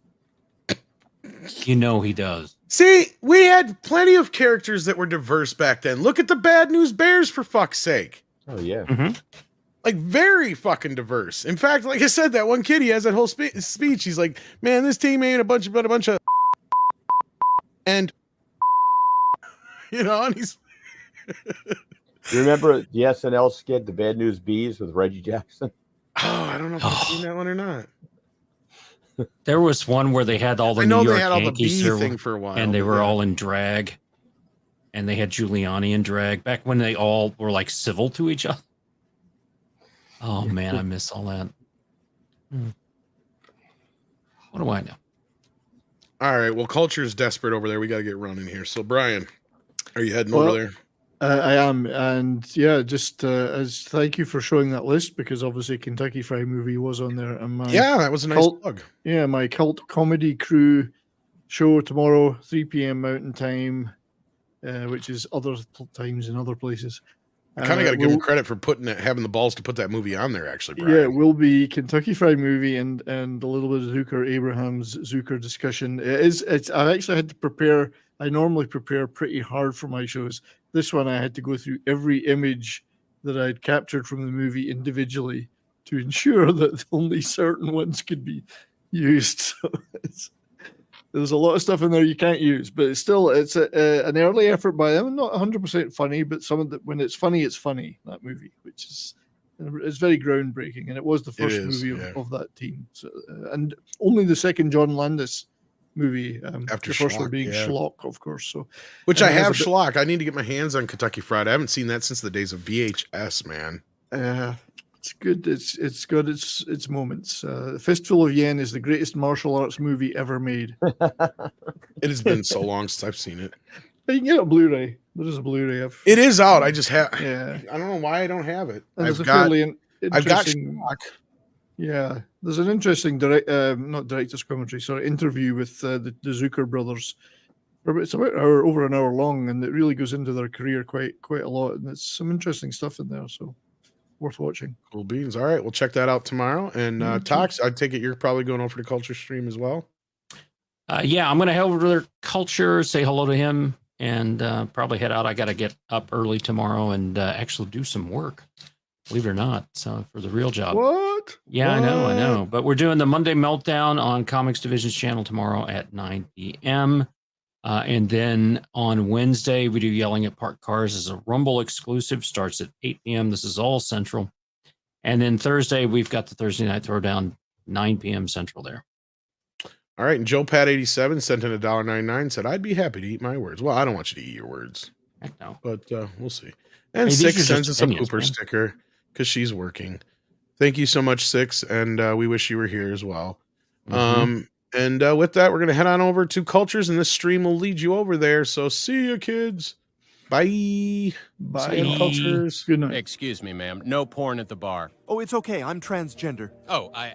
You know he does. See, we had plenty of characters that were diverse back then. Look at the Bad News Bears, for fuck's sake. Oh, yeah. Mm-hmm. Like, very fucking diverse. In fact, like I said, that one kid, he has that whole speech. He's like, man, this team ain't a bunch of and and he's You remember the SNL skit, The Bad News Bees, with Reggie Jackson? Oh, I don't know if I've seen that one or not. There was one where they had all the I know New York they had all the Yankees bee there, thing for a while, and they but were yeah. all in drag, and they had Giuliani in drag back when they all were like civil to each other. Oh man, I miss all that. What do I know? All right, well, culture's desperate over there. We got to get running here. So, Brian, are you heading over there? I am, and yeah, just as thank you for showing that list, because obviously Kentucky Fried Movie was on there, and my That was a nice plug. Yeah, my cult comedy crew show tomorrow, 3 p.m. Mountain Time, which is other times in other places. I kind of got to give him credit for having the balls to put that movie on there. Actually, Brian. Yeah, it will be Kentucky Fried Movie and a little bit of Zucker Abraham's Zucker discussion. I actually had to prepare. I normally prepare pretty hard for my shows. This one I had to go through every image that I'd captured from the movie individually to ensure that only certain ones could be used. So there's a lot of stuff in there you can't use, but it's an early effort by them. Not 100% funny, but when it's funny, that movie, which is it's very groundbreaking, and it was the first movie of that team. So, and only the second John Landis movie. After the first one Schlock, being yeah. Schlock, of course. So, Which and I it has have a bit- Schlock. I need to get my hands on Kentucky Fried. I haven't seen that since the days of VHS, man. It's good. It's got its moments. Fistful of Yen is the greatest martial arts movie ever made. It has been so long since I've seen it. You can get it on Blu-ray. There is a Blu-ray. It is out. I just have. Yeah. I don't know why I don't have it. And there's I've a got. fairly I've got interesting. Schlock. Yeah, there's an interesting not director's commentary, sorry, interview with the Zucker brothers. It's about over an hour long, and it really goes into their career quite a lot, and it's some interesting stuff in there. So worth watching. Cool beans. All right, we'll check that out tomorrow. And Tox, I take it you're probably going over to Culture Stream as well. Yeah, I'm going to head over to their culture, say hello to him, and probably head out. I got to get up early tomorrow and actually do some work, believe it or not. So for the real job. What? Yeah, I know. But we're doing the Monday Meltdown on Comics Division's channel tomorrow at 9 p.m. And then on Wednesday, we do Yelling at Parked Cars as a Rumble exclusive. Starts at 8 p.m. This is all Central. And then Thursday, we've got the Thursday Night Throwdown, 9 p.m. Central there. All right, and Joe Pat 87 sent in $1.99, said, I'd be happy to eat my words. Well, I don't want you to eat your words. Heck no. But we'll see. And Hey, Six these are sends just us a opinions, pooper man. sticker because she's working. Thank you so much, Six, and we wish you were here as well. Mhm. And with that, we're going to head on over to Cultures, and this stream will lead you over there. So see you, kids. Bye. Bye. See you, Cultures. Good night. Excuse me, ma'am. No porn at the bar. Oh, it's okay. I'm transgender. Oh, I